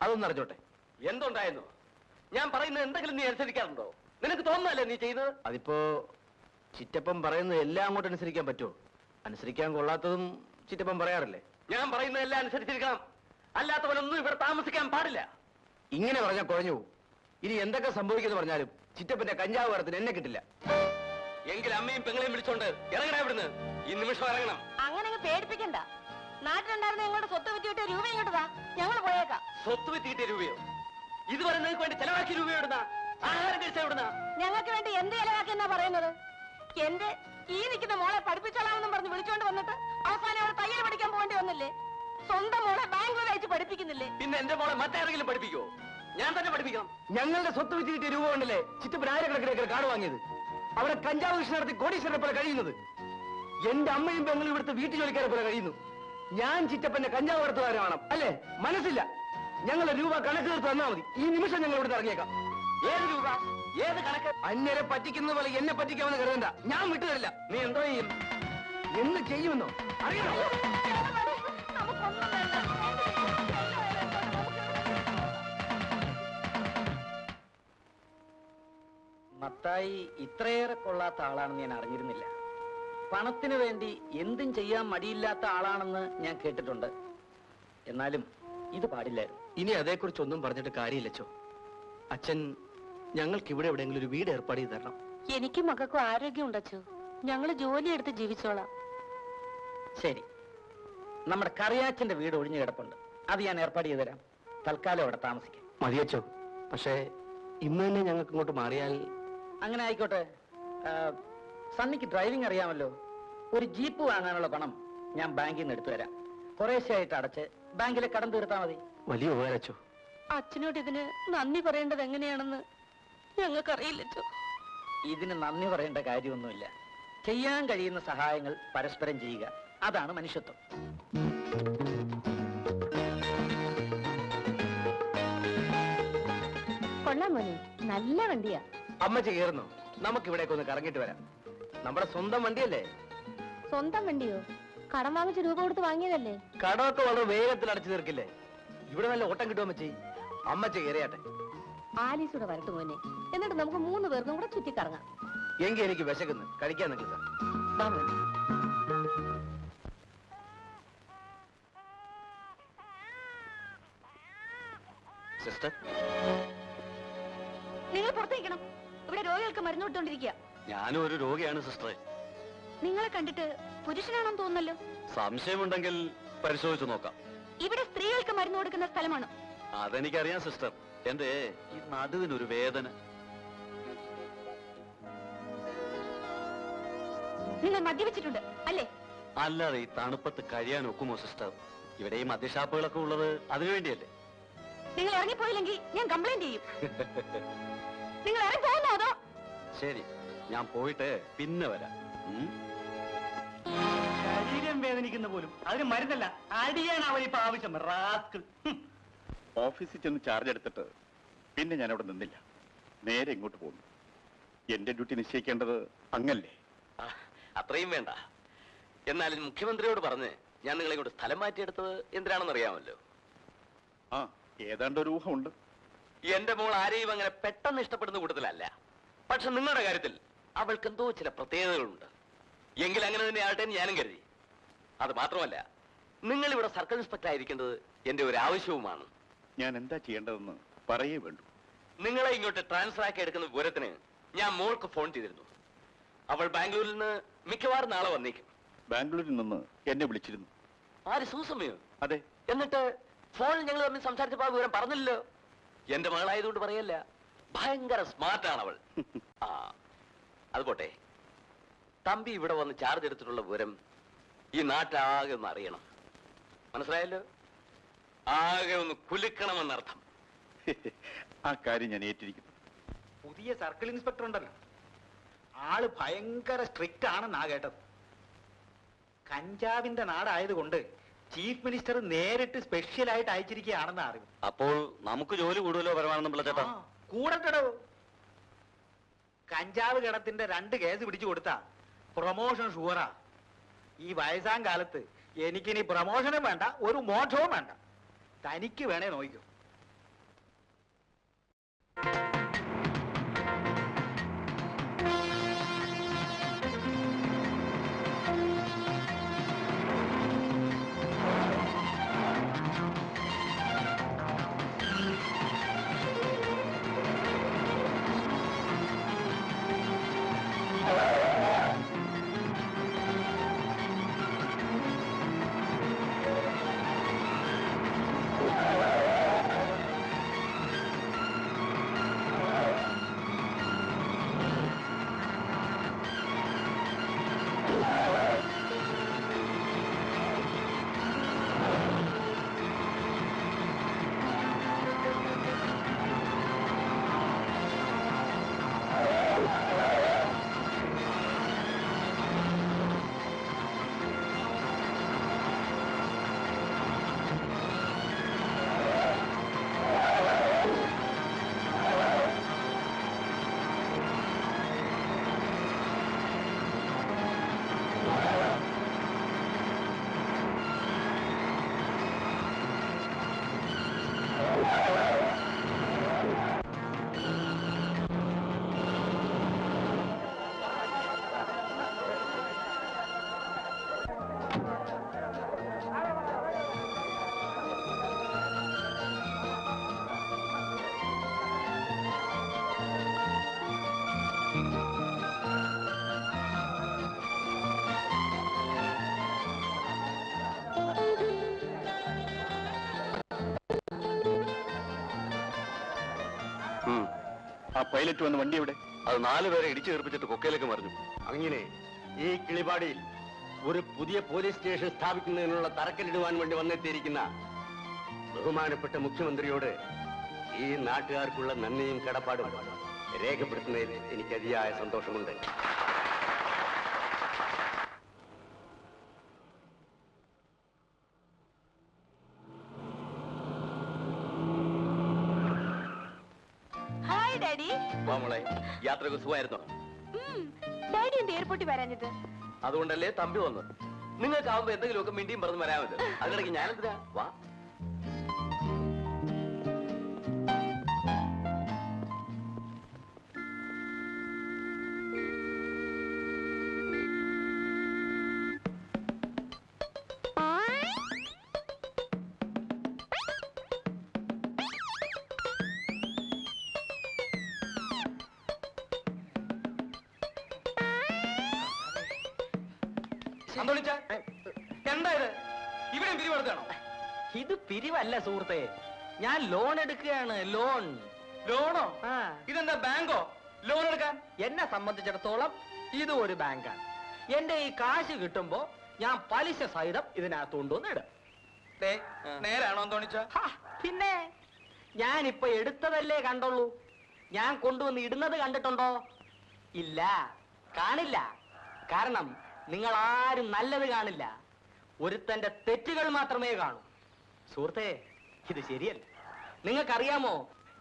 അതൊന്നും അറിഞ്ഞോട്ടെ. എന്തുണ്ടായിരുന്നു? ഞാൻ പറയുന്നത് എന്തെങ്കിലും നീ അനുസരിക്കാറുണ്ടോ? നിനക്ക് തോന്നുന്നല്ലേ നീ ചെയ്യുന്നത്? അതിപ്പോ ചിറ്റപ്പൻ പറയുന്നത് എല്ലാം അങ്ങോട്ട് അനുസരിക്കാൻ പറ്റുമോ? അനുസരിക്കാൻ കൊള്ളാത്തതും ചിറ്റപ്പൻ പറയാറില്ലേ? ഞാൻ പറയുന്നതെല്ലാം അനുസരിച്ചിരിക്കണം, അല്ലാത്തവനൊന്നും ഇവിടെ താമസിക്കാൻ പാടില്ല. ഇങ്ങനെ പറഞ്ഞാൽ കുഴഞ്ഞു പോകും. ഇനി എന്തൊക്കെ സംഭവിക്കുന്നു പറഞ്ഞാലും ചിറ്റപ്പന്റെ കഞ്ചാവ് കടത്തിന് എന്നെ കിട്ടില്ല. എങ്കിൽ അമ്മയും പെങ്ങളെയും വിളിച്ചോണ്ട് ഇറങ്ങണ ഇവിടുന്ന്, ഈ നിമിഷം ഇറങ്ങണം. അങ്ങനെ പേടിപ്പിക്കണ്ട. നാട്ടിലുണ്ടായിരുന്ന ഞങ്ങളുടെ സ്വത്ത് വിറ്റിട്ട് രൂപ ഇങ്ങോട്ട് താ, ഞങ്ങൾ പോയേക്കാം. സ്വത്ത് വിറ്റ് കിട്ടിയ രൂപയോ? ഇതുവരെ നിങ്ങൾക്ക് വേണ്ടി ചെലവാക്കിയ രൂപ എവിടുന്ന? ആഹാരം കഴിച്ച എവിടുന്ന? ഞങ്ങൾക്ക് വേണ്ടി എന്ത് ചെലവാക്കിയെന്നാ പറയുന്നത്? എന്റെ ഈ നിൽക്കുന്ന മോളെ പഠിപ്പിച്ചോളാമെന്നും പറഞ്ഞ് വിളിച്ചോണ്ട് വന്നിട്ട് അവസാനം അവിടെ തയ്യൽ പഠിക്കാൻ പോകേണ്ടി വന്നില്ലേ? സ്വന്തം മോളെ ബാംഗ്ലൂർ അയച്ച് പഠിപ്പിക്കുന്നില്ലേ? പിന്നെ എന്റെ മോളെ മറ്റാരെങ്കിലും പഠിപ്പിക്കോ? ഞാൻ തന്നെ പഠിപ്പിക്കണം. ഞങ്ങളുടെ സ്വത്ത് വിറ്റ് കിട്ടിയ രൂപ കൊണ്ടല്ലേ ചിറ്റപ്പൻ ആയിരക്കണക്കിന് കാട് വാങ്ങിയത്, അവിടെ കഞ്ചാവ് കൃഷി നടത്തി കോടീശ്വരനെ പോലെ കഴിയുന്നത്. എന്റെ അമ്മയും പെങ്ങളും ഇവിടുത്തെ വീട്ടു ജോലിക്കാരെ പോലെ കഴിയുന്നു. ഞാൻ ചിറ്റപ്പന്റെ കഞ്ചാവ് കടത്തുകാരാണ്, അല്ലേ? മനസ്സില്ല. ഞങ്ങളുടെ രൂപ കണക്ക് തീർത്ത് തന്നാ മതി. ഈ നിമിഷം ഞങ്ങൾ ഇവിടുന്ന് ഇറങ്ങിയേക്കാം. ഏത് രൂപ? ഏത് കണക്ക്? അന്യരെ പറ്റിക്കുന്ന പോലെ എന്നെ പറ്റിക്കാമെന്ന് കരുതണ്ട. ഞാൻ വിട്ടുതരില്ല. നീ എന്തോ ചെയ്യും? എന്ന് ചെയ്യുമെന്നോ അറിയണോ? നമുക്കൊന്നും വേണ്ട. മത്തായി ഇത്രയേറെ കൊള്ളാത്ത ആളാണെന്ന് ഞാൻ അറിഞ്ഞിരുന്നില്ല. പണത്തിന് വേണ്ടി എന്തും ചെയ്യാൻ മടിയില്ലാത്ത ആളാണെന്ന് ഞാൻ കേട്ടിട്ടുണ്ട്. എന്നാലും ഇത് പാടില്ലായിരുന്നു. ഇനി അതേക്കുറിച്ചൊന്നും പറഞ്ഞിട്ട് കാര്യമില്ലച്ചോ. അച്ഛൻ ഞങ്ങൾക്ക് ഇവിടെ എവിടെയെങ്കിലും ഒരു വീട് ഏർപ്പാട് ചെയ്ത് തരണം. എനിക്കും മക്കൾക്കും ആരോഗ്യം ഉണ്ടച്ചു. ഞങ്ങള് ജോലിയെടുത്ത് ജീവിച്ചോളാം. ശരി, നമ്മുടെ കറിയാച്ചന്റെ വീട് ഒഴിഞ്ഞു കിടപ്പുണ്ട്, അത് ഞാൻ ഏർപ്പാട് ചെയ്തു തരാം. തൽക്കാലം അവിടെ താമസിക്കാം. മതിയച്ചോ. പക്ഷേ ഇന്ന് തന്നെ ഞങ്ങൾക്ക് ഇങ്ങോട്ട് മാറിയാൽ. അങ്ങനെ ആയിക്കോട്ടെ. സണ്ണിക്ക് ഡ്രൈവിംഗ് അറിയാമല്ലോ. ഒരു ജീപ്പ് വാങ്ങാനുള്ള പണം ഞാൻ ബാങ്കിൽ നിന്ന് എടുത്തു തരാം. കുറേശ്ശെയായിട്ട് അടച്ച് ബാങ്കിലെ കടം തീർത്താൽ മതി. വലിയ ഉപകാരച്ചോ. അച്ഛനോട് ഇതിന് നന്ദി പറയേണ്ടത് എങ്ങനെയാണെന്ന് ഞങ്ങൾക്കറിയില്ലച്ചോ. ഇതിന് നന്ദി പറയേണ്ട കാര്യമൊന്നുമില്ല. ചെയ്യാൻ കഴിയുന്ന സഹായങ്ങൾ പരസ്പരം ചെയ്യുക, അതാണ് മനുഷ്യത്വം. കൊള്ളാം മോനെ, നല്ല വണ്ടിയാ. അമ്മച്ചി കയറുന്നു. നമുക്ക് ഇവിടേക്ക് ഒന്ന് കറങ്ങിട്ട് വരാം. നമ്മുടെ സ്വന്തം വണ്ടിയല്ലേ. സ്വന്തം വണ്ടിയോ? കടം വാങ്ങിച്ച് രൂപ കൊടുത്ത് വാങ്ങിയതല്ലേ? കടമൊക്കെ വളരെ വേഗത്തിൽ അടച്ചു തീർക്കില്ലേ. ഇവിടെ നല്ല ഓട്ടം കിട്ടും അമ്മച്ചി. അമ്മച്ചി കയറിയാട്ടെ. ആലീസൂടെ വരട്ടെ മോനെ, എന്നിട്ട് നമുക്ക് 3 പേർക്കും കൂടെ ചുറ്റിക്കറങ്ങാം. എങ്കിൽ എനിക്ക് വിശക്കുന്നു, കഴിക്കാൻ നിൽക്കുക. സിസ്റ്റർ, നിങ്ങൾ പുറത്തേക്കണം. ഇവിടെ രോഗികൾക്ക് മരുന്ന് കൊടുത്തോണ്ടിരിക്കുക. ഞാനും ഒരു രോഗിയാണ് സിസ്റ്ററെ. നിങ്ങളെ കണ്ടിട്ട് പുരുഷനാണെന്ന് തോന്നുന്നല്ലോ. സംശയമുണ്ടെങ്കിൽ പരിശോധിച്ചു നോക്കാം. ഇവിടെ സ്ത്രീകൾക്ക് മരുന്ന് കൊടുക്കുന്ന സ്ഥലമാണ്. അതെനിക്കറിയാം സിസ്റ്റർ. എന്റെ ഈ നടുവിനൊരു വേദന. നിങ്ങൾ മദ്യപിച്ചിട്ടുണ്ട് അല്ലേ? അല്ലാതെ ഈ തണുപ്പത്ത് കഴിയാൻ ഒക്കുമോ സിസ്റ്റർ? ഇവിടെ ഈ മദ്യഷാപ്പുകളൊക്കെ ഉള്ളത് അതിനുവേണ്ടിയല്ലേ? നിങ്ങൾ ഇറങ്ങിപ്പോയില്ലെങ്കിൽ ഞാൻ കംപ്ലൈന്റ് ചെയ്യും. നിങ്ങൾ ഇറങ്ങി പോകുന്നോ അതോ? ശരി, ഞാൻ പോയിട്ട് പിന്നെ വരാം. ശരീരം വേദനിക്കുന്ന പോലും അതിന് മരുന്നല്ല, അടിയാണ് അവനിപ്പോ ആവശ്യം. റാസ്കൽ. ഓഫീസിൽ ചെന്ന് ചാർജ് എടുത്തിട്ട് പിന്നെ ഞാൻ അവിടെ നിന്നില്ല, നേരെ ഇങ്ങോട്ട് പോന്നു. എന്റെ ഡ്യൂട്ടി നിശ്ചയിക്കേണ്ടത് അങ്ങല്ലേ? അത്രയും വേണ്ട. എന്നാലും മുഖ്യമന്ത്രിയോട് പറഞ്ഞ് ഞാൻ നിങ്ങളെ ഇങ്ങോട്ട് സ്ഥലം മാറ്റിയെടുത്തത് എന്തിനാണെന്ന് അറിയാമല്ലോ. ആ, ഏതാണ്ട് ഒരു ഊഹമുണ്ട്. എന്റെ മോൾ ആരെയും അങ്ങനെ പെട്ടെന്ന് ഇഷ്ടപ്പെടുന്ന കൂട്ടത്തിലല്ല. പക്ഷെ നിങ്ങളുടെ കാര്യത്തിൽ അവൾക്ക് എന്തോ ചില പ്രത്യേകതകളുണ്ട്. എങ്കിൽ അങ്ങനെ തന്നെ ആകട്ടെ എന്ന് ഞാനും കരുതി. അത് മാത്രമല്ല, നിങ്ങൾ ഇവിടെ സർക്കിൾ ഇൻസ്പെക്ടർ ആയിരിക്കേണ്ടത് എന്റെ ഒരു ആവശ്യവുമാണ്. ഞാൻ എന്താ ചെയ്യേണ്ടതെന്ന് പറയേ വേണ്ടു. നിങ്ങളെ ഇങ്ങോട്ട് ട്രാൻസ്ഫർ ആക്കി എടുക്കുന്ന വിവരത്തിന് ഞാൻ മോൾക്ക് ഫോൺ ചെയ്തിരുന്നു. അവൾ ബാംഗ്ലൂരിൽ നിന്ന് മിക്കവാറും നാളെ വന്നേക്കും. ബാംഗ്ലൂരിൽ നിന്ന് എന്നെ വിളിച്ചിരുന്നു. ആര്? സൂസമ്മയോ? അതെ. എന്നിട്ട് ഫോണിൽ ഞങ്ങൾ തമ്മിൽ സംസാരിച്ചപ്പോൾ വിവരം പറഞ്ഞില്ലല്ലോ. എന്റെ മകളായതുകൊണ്ട് പറയല്ല, ഭയങ്കര സ്മാർട്ടാണ് അവൾ. ആ, അത് പോട്ടെ. തമ്പി ഇവിടെ വന്ന് ചാർജ് എടുത്തിട്ടുള്ള വിവരം ഈ നാട്ടാകെ ഒന്ന് അറിയണം. മനസ്സിലായല്ലോ? ആകെ ഒന്ന് കുലുക്കണമെന്നർത്ഥം. ആ കാര്യം ഞാൻ ഏറ്റിരിക്കുന്നു. പുതിയ സർക്കിൾ ഇൻസ്പെക്ടർ ഉണ്ടല്ലോ, ആള് ഭയങ്കര സ്ട്രിക്റ്റ് ആണെന്നാ കേട്ടത്. കഞ്ചാവിന്റെ നാടായതുകൊണ്ട് ചീഫ് മിനിസ്റ്റർ നേരിട്ട് സ്പെഷ്യലായിട്ട് അയച്ചിരിക്കുകയാണെന്ന് അറിവ്. അപ്പോൾ നമുക്ക് ജോലി കൂടുതലോ പരമാണെന്ന് പിള്ള ചേട്ടാ? കൂടട്ടോ. കഞ്ചാവ് കിടത്തിന്റെ 2 കേസ് പിടിച്ചു കൊടുത്താ പ്രൊമോഷൻ ഷുവറാ. ഈ വയസ്സാം കാലത്ത് എനിക്കിനി പ്രൊമോഷനും വേണ്ട, ഒരു മോക്ഷവും വേണ്ട. തനിക്ക് വേണേ നോക്കൂ. ആ പൈലറ്റ് വന്ന വണ്ടി എവിടെ? അത് 4 പേരെ ഇടിച്ചു തീർപ്പിച്ചിട്ട് കൊക്കയിലേക്ക് മറിഞ്ഞു. അങ്ങനെ ഈ കിളിപാടിയിൽ ഒരു പുതിയ പോലീസ് സ്റ്റേഷൻ സ്ഥാപിക്കുന്നതിനുള്ള തറക്കല്ലിടുവാൻ വേണ്ടി വന്നെത്തിയിരിക്കുന്ന ബഹുമാനപ്പെട്ട മുഖ്യമന്ത്രിയോട് ഈ നാട്ടുകാർക്കുള്ള നന്ദിയും കടപ്പാടും രേഖപ്പെടുത്തുന്നതിൽ എനിക്ക് അതിയായ സന്തോഷമുണ്ട്. Hi daddy. മോളെ, യാത്രക്ക് സുഖമായിരുന്നോ? ഡാഡി എന്ത് എയർപോർട്ടിൽ വരാഞ്ഞത്? അതുകൊണ്ടല്ലേ തമ്പി വന്നത്. നിങ്ങൾക്കാവുമ്പോ എന്തെങ്കിലുമൊക്കെ മിണ്ടിയും പറഞ്ഞു വരാമല്ലോ. അതിനിടയ്ക്ക് ഞാനെന്തിനാ? വാ. എന്താ ഇത്? ഇവിടെ പിരിവെടുത്താണോ? ഇത് പിരിവല്ല സുഹൃത്തെ, ഞാൻ ലോൺ എടുക്കുകയാണ്. ലോണോ? ഇതെന്താ ബാങ്കോ ലോൺ എടുക്കാൻ? എന്നെ സംബന്ധിച്ചിടത്തോളം ഇത് ഒരു ബാങ്കാണ്. എന്റെ ഈ കാശ് കിട്ടുമ്പോ ഞാൻ പലിശ സഹിതം ഇതിനകത്ത് കൊണ്ടുവന്ന് ഇടും. നേരാണോ തോണിച്ച? പിന്നെ ഞാനിപ്പോ എടുത്തതല്ലേ കണ്ടുള്ളൂ. ഞാൻ കൊണ്ടുവന്ന് ഇടുന്നത് കണ്ടിട്ടുണ്ടോ? ഇല്ല, കാണില്ല. കാരണം നിങ്ങൾ ആരും നല്ലത് കാണില്ല, ഒരുത്തന്റെ തെറ്റുകൾ മാത്രമേ കാണൂ. സുഹൃത്തെ, ഇത് ശരിയല്ല. നിങ്ങൾക്കറിയാമോ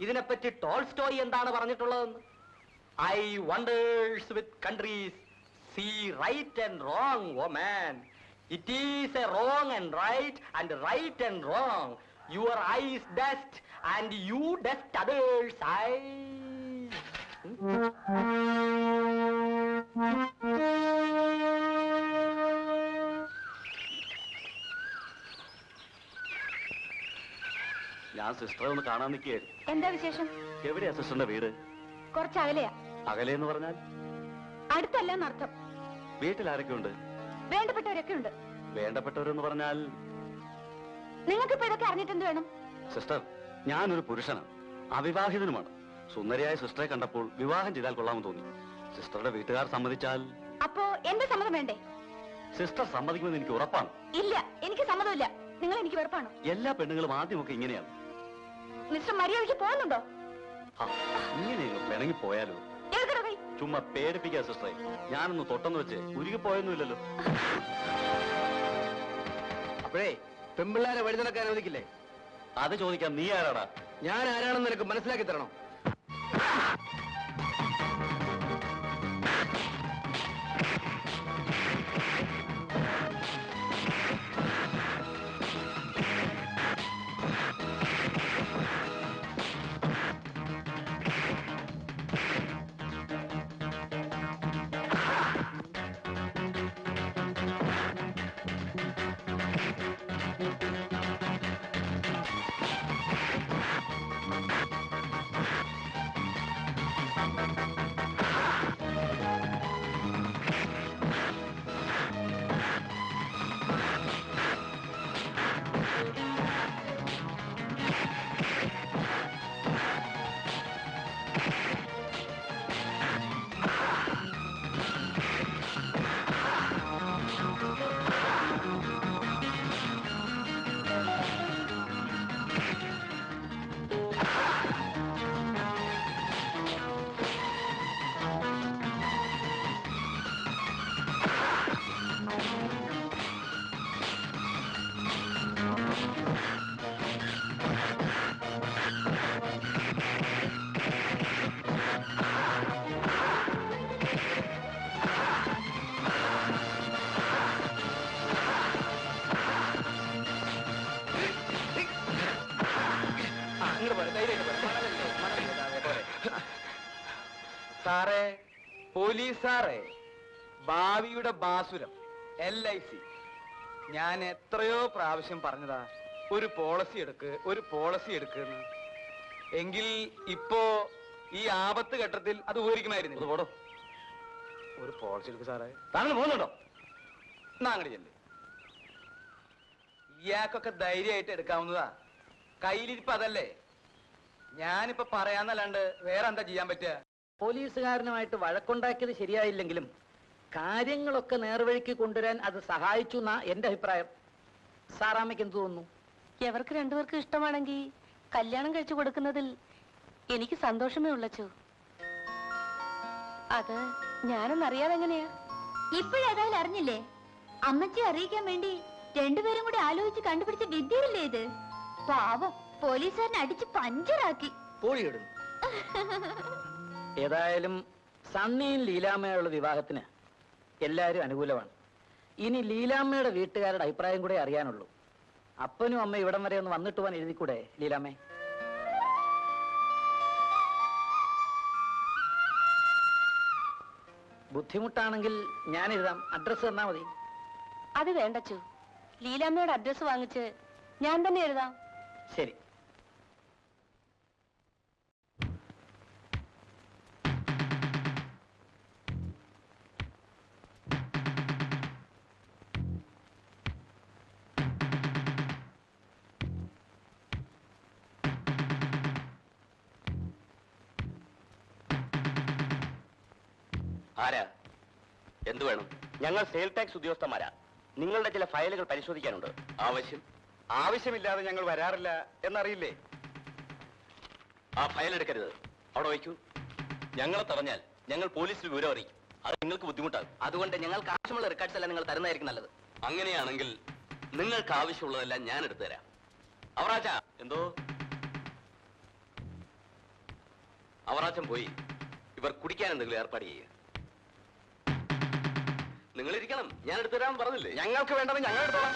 ഇതിനെപ്പറ്റി ടോൾസ്റ്റോയ് എന്താണ് പറഞ്ഞിട്ടുള്ളതെന്ന്? I wonders with countries see right and wrong, oh man. It is a wrong and right and wrong. Your eyes dust and you dust others eyes. ഞാൻ സിസ്റ്ററെ ഒന്ന് കാണാൻ നിൽക്കുകയായിരുന്നു. എന്താ വിശേഷം? എവിടെയാ സിസ്റ്ററിന്റെ വീട്? കുറച്ച് അകലെയാ. അകലെന്ന് പറഞ്ഞാൽ? അടുത്തല്ല എന്നർത്ഥം. വീട്ടിൽ ആരൊക്കെ ഉണ്ട്? വേണ്ടപ്പെട്ടവരൊക്കെ ഉണ്ട്. വേണ്ടപ്പെട്ടവരെന്ന് പറഞ്ഞാൽ? നിങ്ങൾക്ക് ഇപ്പൊ ഇതൊക്കെ അറിഞ്ഞിട്ട് എന്ത് വേണം? സിസ്റ്റർ, ഞാനൊരു പുരുഷനാണ്, അവിവാഹിതനുമാണ്. സുന്ദരിയായ സിസ്റ്ററെ കണ്ടപ്പോൾ വിവാഹം ചെയ്താൽ കൊള്ളാമെന്ന് തോന്നി. സിസ്റ്ററുടെ വീട്ടുകാർ സമ്മതിച്ചാൽ? അപ്പോ എന്റെ സമ്മതം വേണ്ടേ? സിസ്റ്റർ സമ്മതിക്കുമെന്ന് എനിക്ക് ഉറപ്പാണ്. ഇല്ല, എനിക്ക് സമ്മതമില്ല. നിങ്ങൾ എനിക്ക് വെറുപ്പാണോ? എല്ലാ പെണ്ണുങ്ങളും ആദ്യമൊക്കെ ഇങ്ങനെയാണ്. മിസ്റ്റർ മര്യാദയ്ക്ക് പോകുന്നുണ്ടോ? ഇങ്ങനെയൊക്കെ പിണങ്ങി പോയാലോ? ചുമ്മാ പേടിപ്പിക്കാ സിസ്റ്ററെ. ഞാനൊന്ന് തൊട്ടെന്ന് വെച്ച് ഉരുകി പോയൊന്നുമില്ലല്ലോ. അപ്പോഴേ പെമ്പിള്ളാരെ വഴി നടക്കാൻ അനുവദിക്കില്ലേ? അത് ചോദിക്കാൻ നീ ആരാടാ? ഞാൻ ആരാണെന്ന് നിനക്ക് മനസ്സിലാക്കി തരണം. സാറേ, പോലീസ് സാറേ, ഭാവിയുടെ ബാസുരം LIC. ഞാൻ എത്രയോ പ്രാവശ്യം പറഞ്ഞതാ ഒരു പോളിസി എടുക്കുന്നു. എങ്കിൽ ഇപ്പോ ഈ ആപത്ത് ഘട്ടത്തിൽ അത് ഉപകരിക്കുമായിരുന്നു. പോടോ, ഒരു പോളിസി എടുക്ക് സാറേ. താങ്കൾ പോകുന്നുണ്ടോ? എന്നാ അങ്ങോട്ട് ചെല്ല്. ഇയാൾക്കൊക്കെ ധൈര്യമായിട്ട് എടുക്കാവുന്നതാ. കയ്യിലിരിപ്പ് അതല്ലേ. ഞാനിപ്പോ പറയാന്നല്ലാണ്ട് വേറെ എന്താ ചെയ്യാൻ പറ്റുക? പോലീസുകാരനുമായിട്ട് വഴക്കുണ്ടാക്കിയത് ശരിയായില്ലെങ്കിലും കാര്യങ്ങളൊക്കെ നേർവഴിക്ക് കൊണ്ടുവരാൻ അത് സഹായിച്ചു എന്നാ എന്റെ അഭിപ്രായം. സാറാമ്മയ്ക്ക് എന്ത് തോന്നുന്നു? എവർക്ക് രണ്ടുപേർക്കും ഇഷ്ടമാണെങ്കിൽ കല്യാണം കഴിച്ചു കൊടുക്കുന്നതിൽ എനിക്ക് സന്തോഷമേ ഉള്ളച്ചു. അത് ഞാനൊന്നറിയാതെ എങ്ങനെയാ? ഇപ്പോഴേതായാലും അറിഞ്ഞില്ലേ? അമ്മച്ചി അറിയിക്കാൻ വേണ്ടി രണ്ടുപേരും കൂടി ആലോചിച്ച് കണ്ടുപിടിച്ച വിദ്യയില്ലേ ഇത്? പാവം പോലീസുകാരനെ അടിച്ച് പഞ്ചറാക്കി. പോളിയിടുന്നു. ഏതായാലും സണ്ണിയും ലീലാമ്മയുള്ള വിവാഹത്തിന് എല്ലാവരും അനുകൂലമാണ്. ഇനി ലീലാമ്മയുടെ വീട്ടുകാരുടെ അഭിപ്രായം കൂടെ അറിയാനുള്ളൂ. അപ്പനും അമ്മ ഇവിടം വരെ ഒന്ന് വന്നിട്ട് പോകാൻ എഴുതിക്കൂടെ ലീലാമ്മേ? ബുദ്ധിമുട്ടാണെങ്കിൽ ഞാൻ എഴുതാം. അഡ്രസ് തന്നാ മതി. അത് വേണ്ടച്ചു. ലീലാമ്മയുടെ അഡ്രസ് വാങ്ങിച്ച് ഞാൻ തന്നെ എഴുതാം. ശരി. ആരാ? എന്തു വേണം? ഞങ്ങൾ സെയിൽ ടാക്സ് ഉദ്യോഗസ്ഥന്മാരാ. നിങ്ങളുടെ ചില ഫയലുകൾ പരിശോധിക്കാനുണ്ട്. ആവശ്യമില്ലാതെ ഞങ്ങൾ വരാറില്ല എന്നറിയില്ലേ? ആ ഫയൽ എടുക്കരുത്, അവിടെ വയ്ക്കൂ. ഞങ്ങളെ തടഞ്ഞാൽ ഞങ്ങൾ പോലീസിൽ വിവരം അറിയിക്കും. അത് നിങ്ങൾക്ക് ബുദ്ധിമുട്ടാകും. അതുകൊണ്ട് ഞങ്ങൾക്ക് ആവശ്യമുള്ള റെക്കോർഡ്സ് എല്ലാം നിങ്ങൾ തരുന്നതായിരിക്കും നല്ലത്. അങ്ങനെയാണെങ്കിൽ നിങ്ങൾക്ക് ആവശ്യമുള്ളതെല്ലാം ഞാൻ എടുത്തു തരാം. അവറാച്ച, എന്തോ? അവറാച്ചൻ പോയി ഇവർ കുടിക്കാൻ എന്തെങ്കിലും ഏർപ്പാട് ചെയ്യുക. നിങ്ങൾ ഇരിക്കണം, ഞാൻ എടുത്തു തരാൻ പറഞ്ഞില്ലേ? ഞങ്ങൾക്ക് വേണ്ടത് ഞങ്ങൾ എടുത്തോളാം.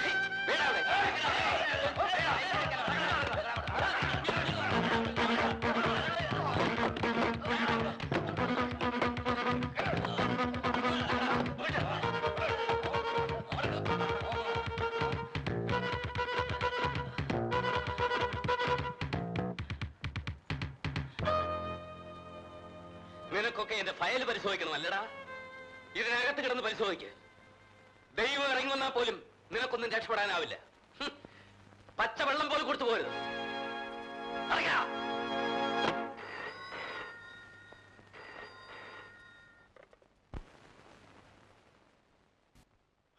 നിനക്കൊക്കെ എന്റെ ഫയൽ പരിശോധിക്കണം അല്ലടാ? ഇതിനകത്ത് കിടന്ന് പരിശോധിക്ക്. ദൈവം ഇറങ്ങി വന്നാൽ പോലും നിനക്കൊന്നും രക്ഷപ്പെടാനാവില്ല. പച്ചവെള്ളം പോലും കൊടുത്തു പോരുത്.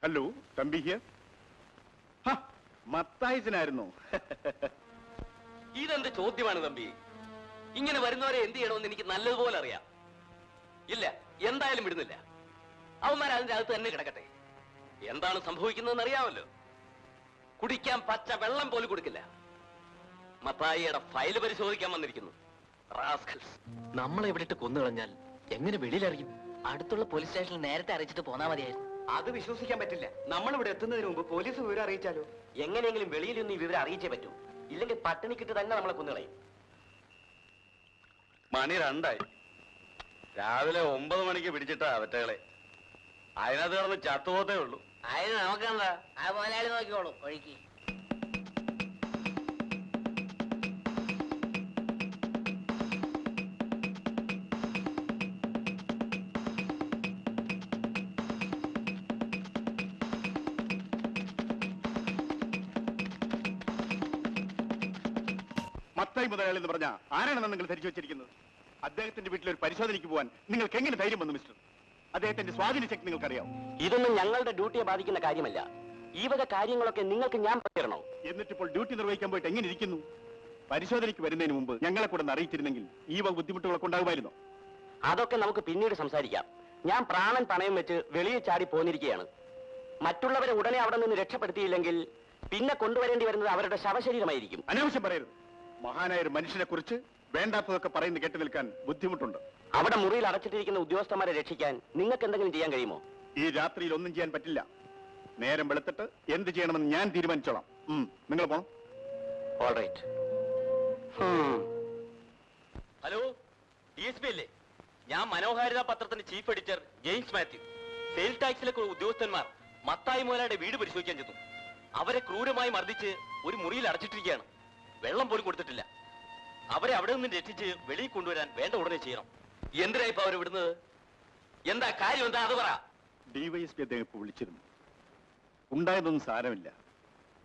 Hello, Thampi here. മത്തായിച്ചനായിരുന്നു. ഇതെന്ത് ചോദ്യമാണ് തമ്പി? ഇങ്ങനെ വരുന്നവരെ എന്ത് ചെയ്യണമെന്ന് എനിക്ക് നല്ലതുപോലെ അറിയാം. ഇല്ല, എന്തായാലും വിടുന്നില്ല. അവന്മാർ അതിന്റെ അകത്ത് തന്നെ കിടക്കട്ടെ. എന്താണ് സംഭവിക്കുന്നതെന്ന് അറിയാമല്ലോ. കുടിക്കാൻ പച്ച വെള്ളം പോലും കൊടുക്കില്ല. മത്തായിയുടെ ഫയല് പരിശോധിക്കാൻ വന്നിരിക്കുന്നു. റാസ്കൽസ്. നമ്മളെ ഇവിടെ ഇട്ട് കൊന്നുകളഞ്ഞാൽ എങ്ങനെ വെളിയിലറിയും? അടുത്തുള്ള പോലീസ് സ്റ്റേഷനിൽ നേരത്തെ അറിയിച്ചിട്ട് പോന്നാ മതിയായിരുന്നു. അത് വിശ്വസിക്കാൻ പറ്റില്ല. നമ്മൾ ഇവിടെ എത്തുന്നതിന് മുമ്പ് പോലീസ് വിവരം അറിയിച്ചാലോ? എങ്ങനെയെങ്കിലും വെളിയിൽ നിന്ന് ഈ വിവരം അറിയിച്ചേ പറ്റൂ. ഇല്ലെങ്കിൽ പട്ടിണിക്കിട്ട് തന്നെ നമ്മളെ കൊന്നുകളയും. മണി 2 രാവിലെ 9 മണിക്ക് പിടിച്ചിട്ടാ അവറ്റകളെ. അതിനകത്ത് കിടന്ന് ചത്തുപോത്തേ ഉള്ളൂ. അതിന് നമുക്കെന്താ? ആ മുതലാളി നോക്കിക്കോളൂ ഒഴുക്കി. മത്തായി മുതലാളി എന്ന് പറഞ്ഞ ആരാണെന്ന് നിങ്ങൾ ധരിച്ചു വെച്ചിരിക്കുന്നത്? അദ്ദേഹത്തിന്റെ വീട്ടിൽ ഒരു പരിശോധനയ്ക്ക് പോകാൻ നിങ്ങൾക്ക് എങ്ങനെ ധൈര്യം വന്നു മിസ്റ്റർ? അദ്ദേഹത്തിന്റെ സ്വാധീന ശക്തി നിങ്ങൾക്കറിയാം. ഇതൊന്നും ഞങ്ങളുടെ ഡ്യൂട്ടിയെ ബാധിക്കുന്ന കാര്യമല്ല. ഈ വക കാര്യങ്ങളൊക്കെ നിങ്ങൾക്ക് ഞാൻ പറയണോ? എന്നിട്ടിപ്പോൾ ഡ്യൂട്ടി നിർവഹിക്കാൻ പോയിട്ട് എങ്ങനെ ഇരിക്കുന്നു? പരിശോധനയ്ക്ക് വരുന്നതിന് മുമ്പ് ഞങ്ങളെ കൂടെ അറിയിച്ചിരുന്നെങ്കിൽ ഈ വക ബുദ്ധിമുട്ടുകളൊക്കെ ഉണ്ടാകുമായിരുന്നോ? അതൊക്കെ നമുക്ക് പിന്നീട് സംസാരിക്കാം. ഞാൻ പ്രാണൻ പണയം വെച്ച് വെളിയിൽ ചാടി പോന്നിരിക്കുകയാണ്. മറ്റുള്ളവരെ ഉടനെ അവിടെ നിന്ന് രക്ഷപ്പെടുത്തിയില്ലെങ്കിൽ പിന്നെ കൊണ്ടുവരേണ്ടി വരുന്നത് അവരുടെ ശവശരീരമായിരിക്കും. അനാവശ്യം പറയരുത്. മഹാനായ ഒരു മനുഷ്യനെ കുറിച്ച് വേണ്ടാത്തതൊക്കെ പറയുന്നത് കേട്ടു നിൽക്കാൻ ബുദ്ധിമുട്ടുണ്ട്. അവിടെ മുറിയിൽ അടച്ചിട്ടിരിക്കുന്ന ഉദ്യോഗസ്ഥന്മാരെ രക്ഷിക്കാൻ നിങ്ങൾക്ക് എന്തെങ്കിലും ചെയ്യാൻ കഴിയുമോ? ഈ രാത്രിയിൽ ഒന്നും ചെയ്യാൻ പറ്റില്ല. നേരം വെളുത്തിട്ട് എന്ത് ചെയ്യണമെന്ന് ഞാൻ തീരുമാനിച്ചോളാം. നിങ്ങൾ പോണം. ഓൾറൈറ്റ്. ഹലോ, DSP അല്ലേ? ഞാൻ മനോഹാരിത പത്രത്തിന്റെ chief editor James Mathew. Sales ടാക്സിലെ ഉദ്യോഗസ്ഥന്മാർ മത്തായി മുതലാളിയുടെ വീട് പരിശോധിക്കാൻ ചെന്നു. അവരെ ക്രൂരമായി മർദ്ദിച്ച് ഒരു മുറിയിൽ അടച്ചിട്ടിരിക്കുകയാണ്. വെള്ളം പോലും കൊടുത്തിട്ടില്ല. അവരെ അവിടെ നിന്ന് രക്ഷിച്ച് വെളിയിൽ കൊണ്ടുവരാൻ വേണ്ട ഉടനെ ചെയ്യണം. എന്തിനാ ഇപ്പൊ അവർ വിടുന്നത്? എന്താ കാര്യം? എന്താ അത് പറ. DYSP അദ്ദേഹം ഇപ്പൊ വിളിച്ചിരുന്നു. ഉണ്ടായതൊന്നും സാരമില്ല,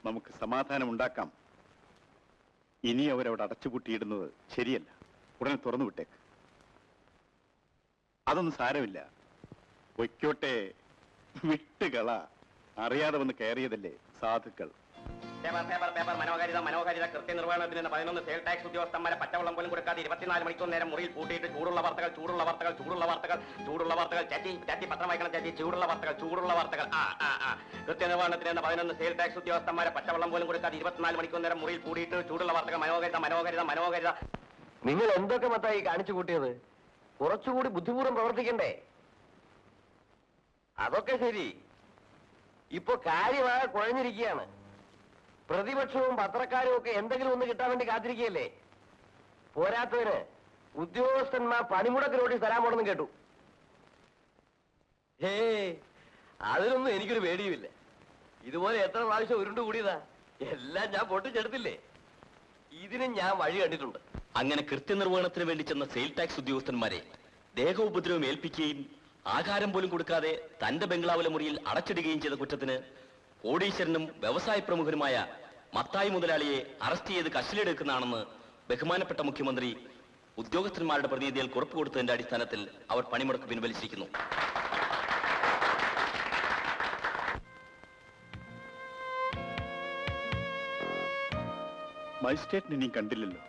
നമുക്ക് സമാധാനം ഉണ്ടാക്കാം. ഇനി അവരവിടെ അടച്ചുപൂട്ടിയിടുന്നത് ശരിയല്ല. ഉടനെ തുറന്നു വിട്ടേക്ക്. അതൊന്നും സാരമില്ല, വയ്ക്കോട്ടെ, വിട്ടുകള. അറിയാതെ വന്ന് കയറിയതല്ലേ സാധുക്കൾ. മനോഹാരിത കൃത്യനിർവഹണത്തിന് 11 സെയിൽ ടാക്സ് ഉദ്യോഗസ്ഥന്മാരെ പച്ചവെള്ളം പോലും കൊടുക്കാതെ 24 മണിക്കൂർ നേരം മുറിയിൽ പൂട്ടിയിട്ട് ചൂടുള്ള വാർത്തകൾ ചാറ്റി പത്രം വായിക്കണം. ചാറ്റി ചൂടുള്ള വാർത്തകൾ. കൃത്യനിർവഹണത്തിന് 11 സെയിൽ ടാക്സ് ഉദ്യോഗസ്ഥന്മാരെ പച്ചവെള്ളം പോലും കൊടുക്കാതെ 24 മണിക്കൂർ നേരം മുറിയിൽ പൂട്ടിയിട്ട് ചൂടുള്ള വാർത്തകൾ. മനോഹാരിത. നിങ്ങൾ എന്തൊക്കെ മത്തായി കാണിച്ചു കൂട്ടിയത്? കുറച്ചുകൂടി ബുദ്ധിപൂർവ്വം പ്രവർത്തിക്കണ്ടേ? അതൊക്കെ ശരി. ഇപ്പൊ കാര്യമായി കുഴഞ്ഞിരിക്കുകയാണ്. പ്രതിപക്ഷവും പത്രക്കാരും ഒക്കെ എന്തെങ്കിലും ഒന്ന് കിട്ടാൻ വേണ്ടി കാത്തിരിക്കുകയല്ലേ? പോരാത്തതിന് ഉദ്യോഗസ്ഥന്മാർ പണിമുടക്ക് നോട്ടീസ് തരാൻ പോണെന്ന് കേട്ടു. അതിനൊന്നും എനിക്കൊരു പേടിയുമില്ല. ഇതുപോലെ എത്ര പ്രാവശ്യം ഉരുണ്ടുകൂടിയതാ. എല്ലാം ഞാൻ പൊട്ടിച്ചെടുത്തില്ലേ. ഇതിന് ഞാൻ വഴി കണ്ടിട്ടുണ്ട്. അങ്ങനെ കൃത്യനിർവഹണത്തിന് വേണ്ടി ചെന്ന സെയിൽ ടാക്സ് ഉദ്യോഗസ്ഥന്മാരെ ദേഹോപദ്രവം ഏൽപ്പിക്കുകയും ആഹാരം പോലും കൊടുക്കാതെ തന്റെ ബംഗ്ലാവിലെ മുറിയിൽ അടച്ചിടുകയും ചെയ്ത കുറ്റത്തിന് കോടീശ്വരനും വ്യവസായ പ്രമുഖനുമായ മത്തായി മുതലാളിയെ അറസ്റ്റ് ചെയ്ത് കസ്റ്റഡിയിലെടുക്കുന്നതാണെന്ന് ബഹുമാനപ്പെട്ട മുഖ്യമന്ത്രി ഉദ്യോഗസ്ഥന്മാരുടെ പ്രതിനിധികൾ ഉറപ്പ് കൊടുത്തതിന്റെ അടിസ്ഥാനത്തിൽ അവർ പണിമുടക്ക് പിൻവലിച്ചിരിക്കുന്നു. മജിസ്ട്രേറ്റിനെ നീ കണ്ടില്ലല്ലോ.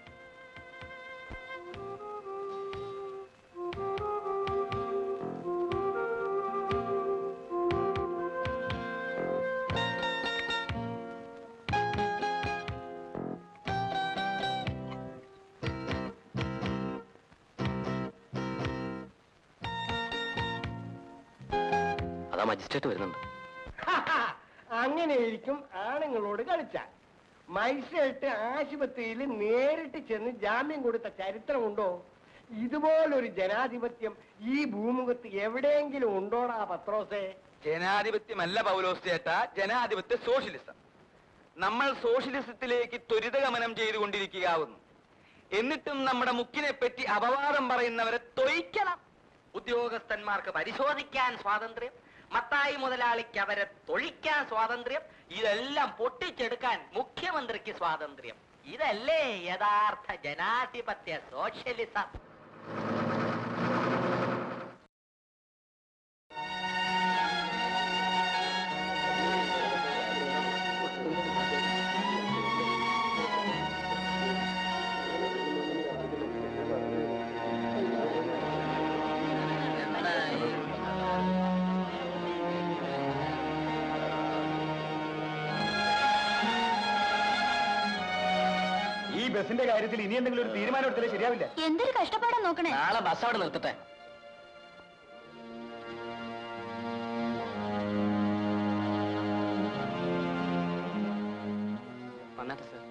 അതാ മജിസ്ട്രേറ്റ് വരുന്നുണ്ട്. അങ്ങനെയിരിക്കും ആണുങ്ങളോട് കളിച്ചാൽ. മജിസ്ട്രേറ്റ് ആശുപത്രിയിൽ നേരിട്ട് ചെന്ന് ജാമ്യം കൊടുത്ത ചരിത്രമുണ്ടോ? ഇതുപോലൊരു ജനാധിപത്യം ഈ ഭൂമുഖത്ത് എവിടെയെങ്കിലും ഉണ്ടോടാ പത്രോസേ? ജനാധിപത്യമല്ല പൗലോസ് ചേട്ടാ, ജനാധിപത്യ സോഷ്യലിസം. നമ്മൾ സോഷ്യലിസത്തിലേക്ക് ത്വരിതഗമനം ചെയ്തുകൊണ്ടിരിക്കുകയാവുന്നു. എന്നിട്ടും നമ്മുടെ മുക്കിനെ പറ്റി അപവാദം പറയുന്നവരെ തൊഴിക്കണം. ഉദ്യോഗസ്ഥന്മാർക്ക് പരിശോധിക്കാൻ സ്വാതന്ത്ര്യം, മത്തായി മുതലാളിക്ക് അവരെ തൊഴിക്കാൻ സ്വാതന്ത്ര്യം, ഇതെല്ലാം പൊട്ടിച്ചെടുക്കാൻ മുഖ്യമന്ത്രിക്ക് സ്വാതന്ത്ര്യം. ഇതല്ലേ യഥാർത്ഥ ജനാധിപത്യ സോഷ്യലിസം? ബസിന്റെ കാര്യത്തിൽ ഇനി എന്തെങ്കിലും ഒരു തീരുമാനം എടുത്താലേ ശരിയാവില്ല. എന്തൊരു കഷ്ടപ്പാടാ നോക്കണേ. നാളെ ബസ് അവിടെ നിർത്തട്ടെ. വന്നാട്ടെ സാർ,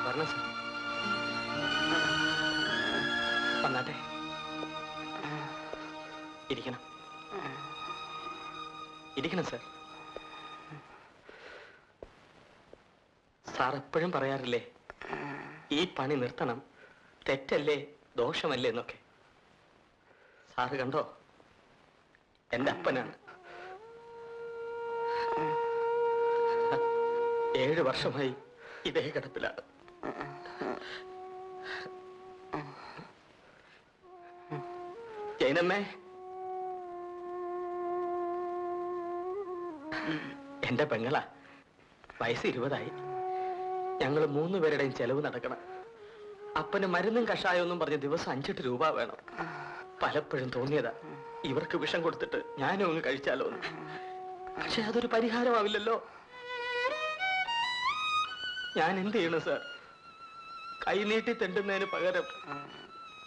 വരണം സാർ, വന്നാട്ടെ, ഇരിക്കണം, ഇരിക്കണം സാർ. സാർ എപ്പോഴും പറയാറില്ലേ ഈ പണി നിർത്തണം, തെറ്റല്ലേ ദോഷമല്ലേ എന്നൊക്കെ. സാറ് കണ്ടോ, എന്റെ അപ്പനാണ്. 7 വർഷമായി ഇതേ കിടപ്പിലാണ്. ജൈനമ്മേ, എന്റെ പെങ്ങളാ, വയസ്സ് 20ആയി. ഞങ്ങൾ 3 പേരുടെയും ചെലവ് നടക്കണം. അപ്പന് മരുന്നും കഷായമൊന്നും പറഞ്ഞ് ദിവസം 5-8 രൂപ വേണം. പലപ്പോഴും തോന്നിയതാ ഇവർക്ക് വിഷം കൊടുത്തിട്ട് ഞാനും അങ്ങ് കഴിച്ചാലോ എന്ന്. പക്ഷെ അതൊരു പരിഹാരമാവില്ലല്ലോ. ഞാൻ എന്ത് ചെയ്യണം സാർ? കൈ നീട്ടി തെണ്ടുന്നതിന് പകരം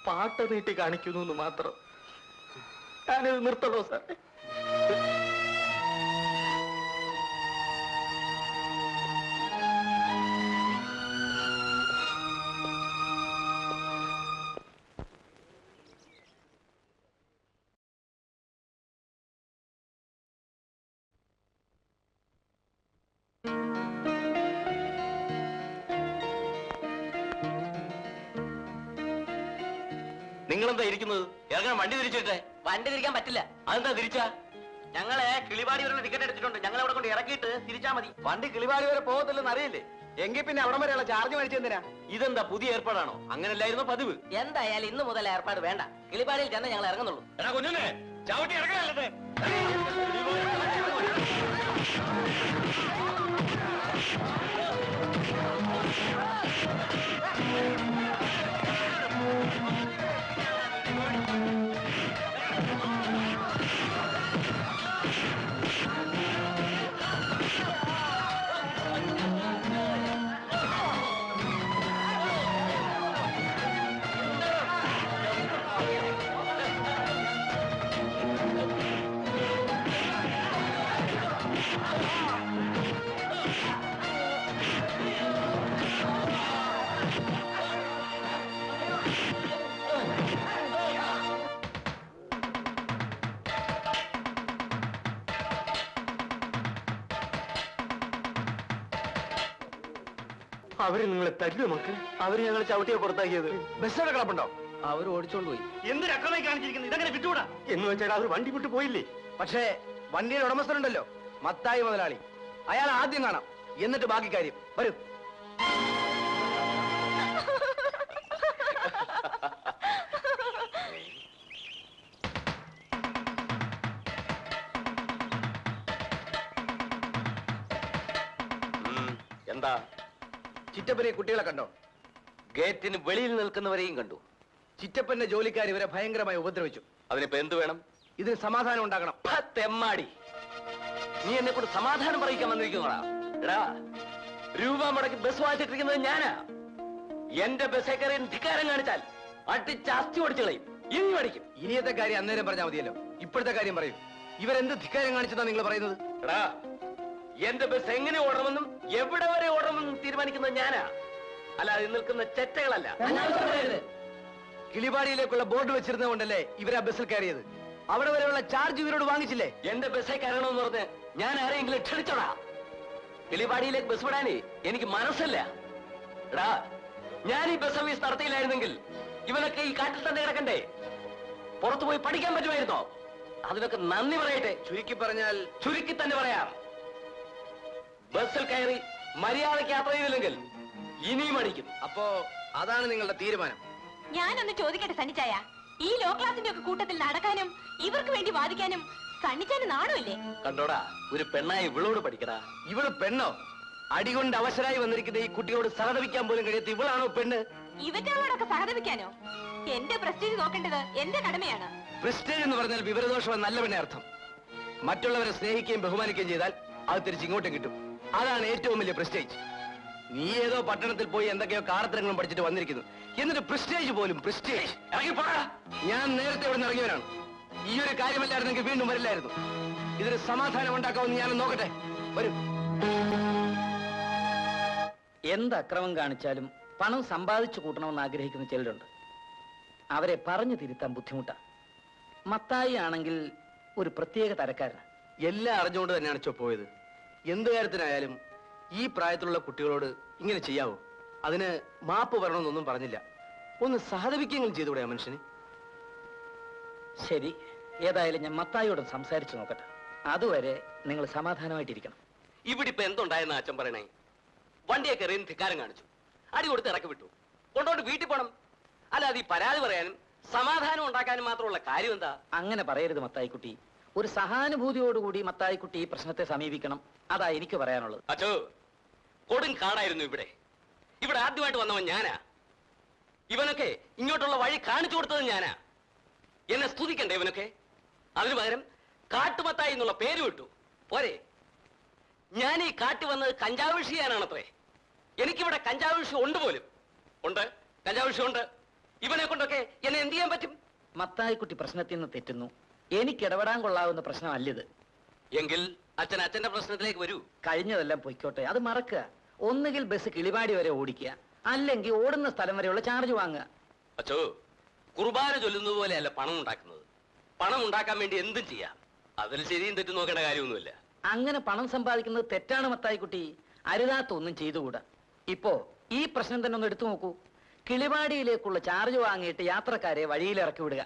പാട്ട് നീട്ടി കാണിക്കുന്നു എന്ന് മാത്രം. ഞാനിത് നിർത്തണോ സാർ? നിങ്ങളെന്താ ഇരിക്കുന്നത്? ഇറങ്ങാൻ വണ്ടി തിരിച്ചിട്ടെ. വണ്ടി തിരിക്കാൻ പറ്റില്ല. അതെന്താ തിരിച്ചാ? ഞങ്ങളെ കിളിവാടി വരെ ടിക്കറ്റ് എടുത്തിട്ടുണ്ട്. ഞങ്ങൾ അവിടെ കൊണ്ട് ഇറക്കിയിട്ട് തിരിച്ചാ മതി. വണ്ടി കിളിവാടി വരെ പോകത്തില്ലെന്ന് അറിയില്ലേ? എങ്കിൽ പിന്നെ അവിടം വരെയുള്ള ചാർജ് മേടിച്ചെന്തിനാ? ഇതെന്താ പുതിയ ഏർപ്പാടാണോ? അങ്ങനല്ലായിരുന്നു പതിവ്. എന്തായാലും ഇന്ന് മുതൽ ഏർപ്പാട് വേണ്ട. കിളിവാടിയിൽ ചെന്ന് ഞങ്ങൾ ഇറങ്ങുന്നുള്ളൂ. എടാ കുഞ്ഞുനെ, ചവിട്ടി ഇറങ്ങാനല്ലേ? അവര് നിങ്ങളെ തല്ലു മക്കളെ. അവര് ഞങ്ങൾ ചവിട്ടിയെ പുറത്താക്കിയത്. ബസ്സിന്റെ കിടപ്പുണ്ടോ? അവർ ഓടിച്ചോണ്ട് പോയി. എന്തൊരു അക്രമമായി കാണിച്ചിരിക്കുന്നത്? ഇതങ്ങനെ വിട്ടുകൂടാ. എന്ന് വെച്ചാൽ അവർ വണ്ടി വിട്ടു പോയില്ലേ? പക്ഷേ വണ്ടിയുടെ ഉടമസ്ഥനുണ്ടല്ലോ, മത്തായി മുതലാളി, അയാൾ ആദ്യം കാണാം, എന്നിട്ട് ബാക്കി കാര്യം. വരൂ. എന്താ? ചിറ്റപ്പനെ കുട്ടികളെ കണ്ടോ? ഗേറ്റിന് വെളിയിൽ നിൽക്കുന്നവരെയും കണ്ടു. ചിറ്റപ്പന്റെ ജോലിക്കാർ ഇവരെ ഭയങ്കരമായി ഉപദ്രവിച്ചു. അതിനിപ്പോ എന്ത് വേണം? ഇതിന് സമാധാനം ഉണ്ടാക്കണം. തെമ്മാടി, നീ എന്നെ കൂടെ സമാധാനം പറയിക്കാൻ വന്നിരിക്കുന്നോടാ. എടാ, രൂപ മുടക്കി ബസ് വാങ്ങിച്ചിട്ടിരിക്കുന്നത് ഞാനാ. എന്റെ ബസ്സേ കയറി ധിക്കാരം കാണിച്ചാൽ അടിച്ച് അസ്ഥി ഓടിച്ചു കളയും. ഇനി പഠിക്കും. ഇനിയത്തെ കാര്യം അന്നേരം പറഞ്ഞാൽ മതിയല്ലോ. ഇപ്പോഴത്തെ കാര്യം പറയും. ഇവരെന്ത് ധിക്കാരം കാണിച്ചതാ നിങ്ങൾ പറയുന്നത്? എടാ, എന്റെ ബസ് എങ്ങനെ ഓടണമെന്നും എവിടെ വരെ ഓടണമെന്നും തീരുമാനിക്കുന്നത് ഞാനാ, അല്ലാതെ നിൽക്കുന്ന ചെറ്റകളല്ല. കിളിപാടിയിലേക്കുള്ള ബോർഡ് വെച്ചിരുന്നത് കൊണ്ടല്ലേ ഇവരാ ബസ്സിൽ കയറിയത്. അവിടെ വരെയുള്ള ചാർജ് ഇവരോട് വാങ്ങിച്ചില്ലേ? എന്റെ ബസ്സേ കയറണമെന്ന് പറഞ്ഞ് ഞാൻ ആരെങ്കിലും ക്ഷണിച്ചോടാ? കിളിപാടിയിലേക്ക് ബസ് വിടാനേ എനിക്ക് മനസ്സല്ല. എടാ, ഞാൻ ഈ ബസ് സർവീസ് നടത്തിയില്ലായിരുന്നെങ്കിൽ ഇവനൊക്കെ ഈ കാട്ടിൽ തന്നെ കിടക്കണ്ടേ? പുറത്തു പോയി പഠിക്കാൻ പറ്റുമായിരുന്നോ? അതിനൊക്കെ നന്ദി പറയട്ടെ. ചുരുക്കി തന്നെ പറയാം. ബസ്സിൽ കയറി മര്യാദയ്ക്ക് യാത്ര ചെയ്തില്ലെങ്കിൽ ഇനിയും അടിക്കും. അപ്പോ അതാണ് നിങ്ങളുടെ തീരുമാനം? ഞാനൊന്ന് ചോദിക്കട്ടെ സണ്ണിച്ചായ, ഈ ലോ ക്ലാസിന്റെ ഒക്കെ കൂട്ടത്തിൽ നടക്കാനും ഇവർക്ക് വേണ്ടി വാദിക്കാനും സണ്ണിച്ചാന് നാണമില്ലേ? കണ്ടോടാ, ഒരു പെണ്ണായി ഇവളോട് പഠിക്കടാ. ഇവള് പെണ്ണോ? അടികൊണ്ട് അവശരായി വന്നിരിക്കുന്ന ഈ കുട്ടിയോട് സഹതപിക്കാൻ പോലും കഴിയാത്ത ഇവളാണോ പെണ്ണ്? ഇവറ്റകളോടൊക്കെ സഹതപിക്കാനോ? എന്റെ പ്രസ്റ്റീജ് നോക്കേണ്ടത് എന്റെ കടമയാണ്. പ്രസ്റ്റേജ് എന്ന് പറഞ്ഞാൽ വിവരദോഷം നല്ല പെണ്ണെ അർത്ഥം. മറ്റുള്ളവരെ സ്നേഹിക്കുകയും ബഹുമാനിക്കുകയും ചെയ്താൽ അത് തിരിച്ച് ഇങ്ങോട്ടും കിട്ടും. അതാണ് ഏറ്റവും വലിയ പ്രസ്റ്റേജ്. നീ ഏതോ പട്ടണത്തിൽ പോയി എന്തൊക്കെയോ കാറത്തരങ്ങളും പഠിച്ചിട്ട് വന്നിരിക്കുന്നു. എന്നിട്ട് പ്രസ്റ്റേജ് പോലും പ്രസ്റ്റേജ്. ഇറങ്ങിപ്പോടാ. ഞാൻ നേരത്തെ ഇവിടെ നിന്ന് ഇറങ്ങിയവനാണ്. ഈ ഒരു കാര്യമല്ലായിരുന്നെങ്കിൽ വീണ്ടും വരില്ലായിരുന്നു. ഇതിന് സമാധാനം ഉണ്ടാക്കാമെന്ന് ഞാൻ നോക്കട്ടെ. വരൂ. എന്ത് അക്രമം കാണിച്ചാലും പണം സമ്പാദിച്ചു കൂട്ടണമെന്ന് ആഗ്രഹിക്കുന്ന ചിലരുണ്ട്. അവരെ പറഞ്ഞു തിരുത്താൻ ബുദ്ധിമുട്ടാണ്. മത്തായി ആണെങ്കിൽ ഒരു പ്രത്യേക തരക്കാരനാണ്. എല്ലാം അറിഞ്ഞുകൊണ്ട് തന്നെയാണ് ചോ പോയത്. എന്ത് കാര്യത്തിനായാലും ഈ പ്രായത്തിലുള്ള കുട്ടികളോട് ഇങ്ങനെ ചെയ്യാവോ? അതിന് മാപ്പ് വരണമെന്നൊന്നും പറഞ്ഞില്ല. ഒന്ന് സഹതപിക്കെങ്കിലും ചെയ്തുകൂടെ ആ മനുഷ്യന്? ശരി, ഏതായാലും ഞാൻ മത്തായിയോട് സംസാരിച്ചു നോക്കട്ടെ. അതുവരെ നിങ്ങൾ സമാധാനമായിട്ടിരിക്കണം. ഇവിടെ ഇപ്പൊ എന്തുണ്ടായെന്ന് അച്ഛൻ പറയണേ? വണ്ടിയൊക്കെ എറിയുന്ന ധിക്കാരം കാണിച്ചു, അടി കൊടുത്ത് ഇറക്കി വിട്ടു, കൊണ്ടോണ്ട് വീട്ടിൽ പോണം. അല്ലാതെ ഈ പരാതി പറയാനും സമാധാനം ഉണ്ടാക്കാനും മാത്രമുള്ള കാര്യം എന്താ? അങ്ങനെ പറയരുത് മത്തായിക്കുട്ടി. ഒരു സഹാനുഭൂതിയോടുകൂടി മത്തായിക്കുട്ടി ഈ പ്രശ്നത്തെ സമീപിക്കണം. അതാ എനിക്ക് പറയാനുള്ളത്. അച്ഛോ, കൊടും കാടായിരുന്നു ഇവിടെ. ഇവിടെ ആദ്യമായിട്ട് വന്നവൻ ഞാനാ. ഇവനൊക്കെ ഇങ്ങോട്ടുള്ള വഴി കാണിച്ചു കൊടുത്തത് ഞാനാ. എന്നെ സ്തുതിക്കണ്ടേ ഇവനൊക്കെ? അതിനു പകരം കാട്ടുമത്തായി എന്നുള്ള പേര് വിട്ടു പോരെ? ഞാൻ ഈ കാട്ടി വന്നത് കഞ്ചാവ് കൃഷി ചെയ്യാനാണത്രേ. എനിക്കിവിടെ കഞ്ചാവ് കൃഷി ഉണ്ട് പോലും. ഉണ്ട്, കഞ്ചാവ് കൃഷി ഉണ്ട്. ഇവനെ കൊണ്ടൊക്കെ എന്നെ എന്ത് ചെയ്യാൻ പറ്റും? മത്തായിക്കുട്ടി പ്രശ്നത്തിൽ നിന്ന് തെറ്റുന്നു. എനിക്ക് ഇടപെടാൻ കൊള്ളാവുന്ന പ്രശ്നമല്ലിത്. എങ്കിൽ അച്ഛൻ അച്ഛന്റെ പ്രശ്നത്തിലേക്ക് വരൂ. കഴിഞ്ഞതെല്ലാം പൊയ്ക്കോട്ടെ, അത് മറക്കുക. ഒന്നുകിൽ ബസ് കിളിവാടി വരെ ഓടിക്കുക, അല്ലെങ്കിൽ ഓടുന്ന സ്ഥലം വരെയുള്ള ചാർജ് വാങ്ങുക. അച്ഛോ, കുർബാന ചൊല്ലുന്നത് പോലെയല്ല പണം ഉണ്ടാക്കുന്നത്. പണം ഉണ്ടാക്കാൻ വേണ്ടി എന്തും ചെയ്യാം. അതിൽ ശരിയും തെറ്റും നോക്കേണ്ട കാര്യമൊന്നുമില്ല. അങ്ങനെ പണം സമ്പാദിക്കുന്നത് തെറ്റാണ് മത്തായിക്കുട്ടി. അരുതാത്ത ഒന്നും ചെയ്തുകൂടാ. ഇപ്പോ ഈ പ്രശ്നം തന്നെ ഒന്ന് എടുത്തു നോക്കൂ. കിളിവാടിയിലേക്കുള്ള ചാർജ് വാങ്ങിയിട്ട് യാത്രക്കാരെ വഴിയിൽ ഇറക്കി വിടുക,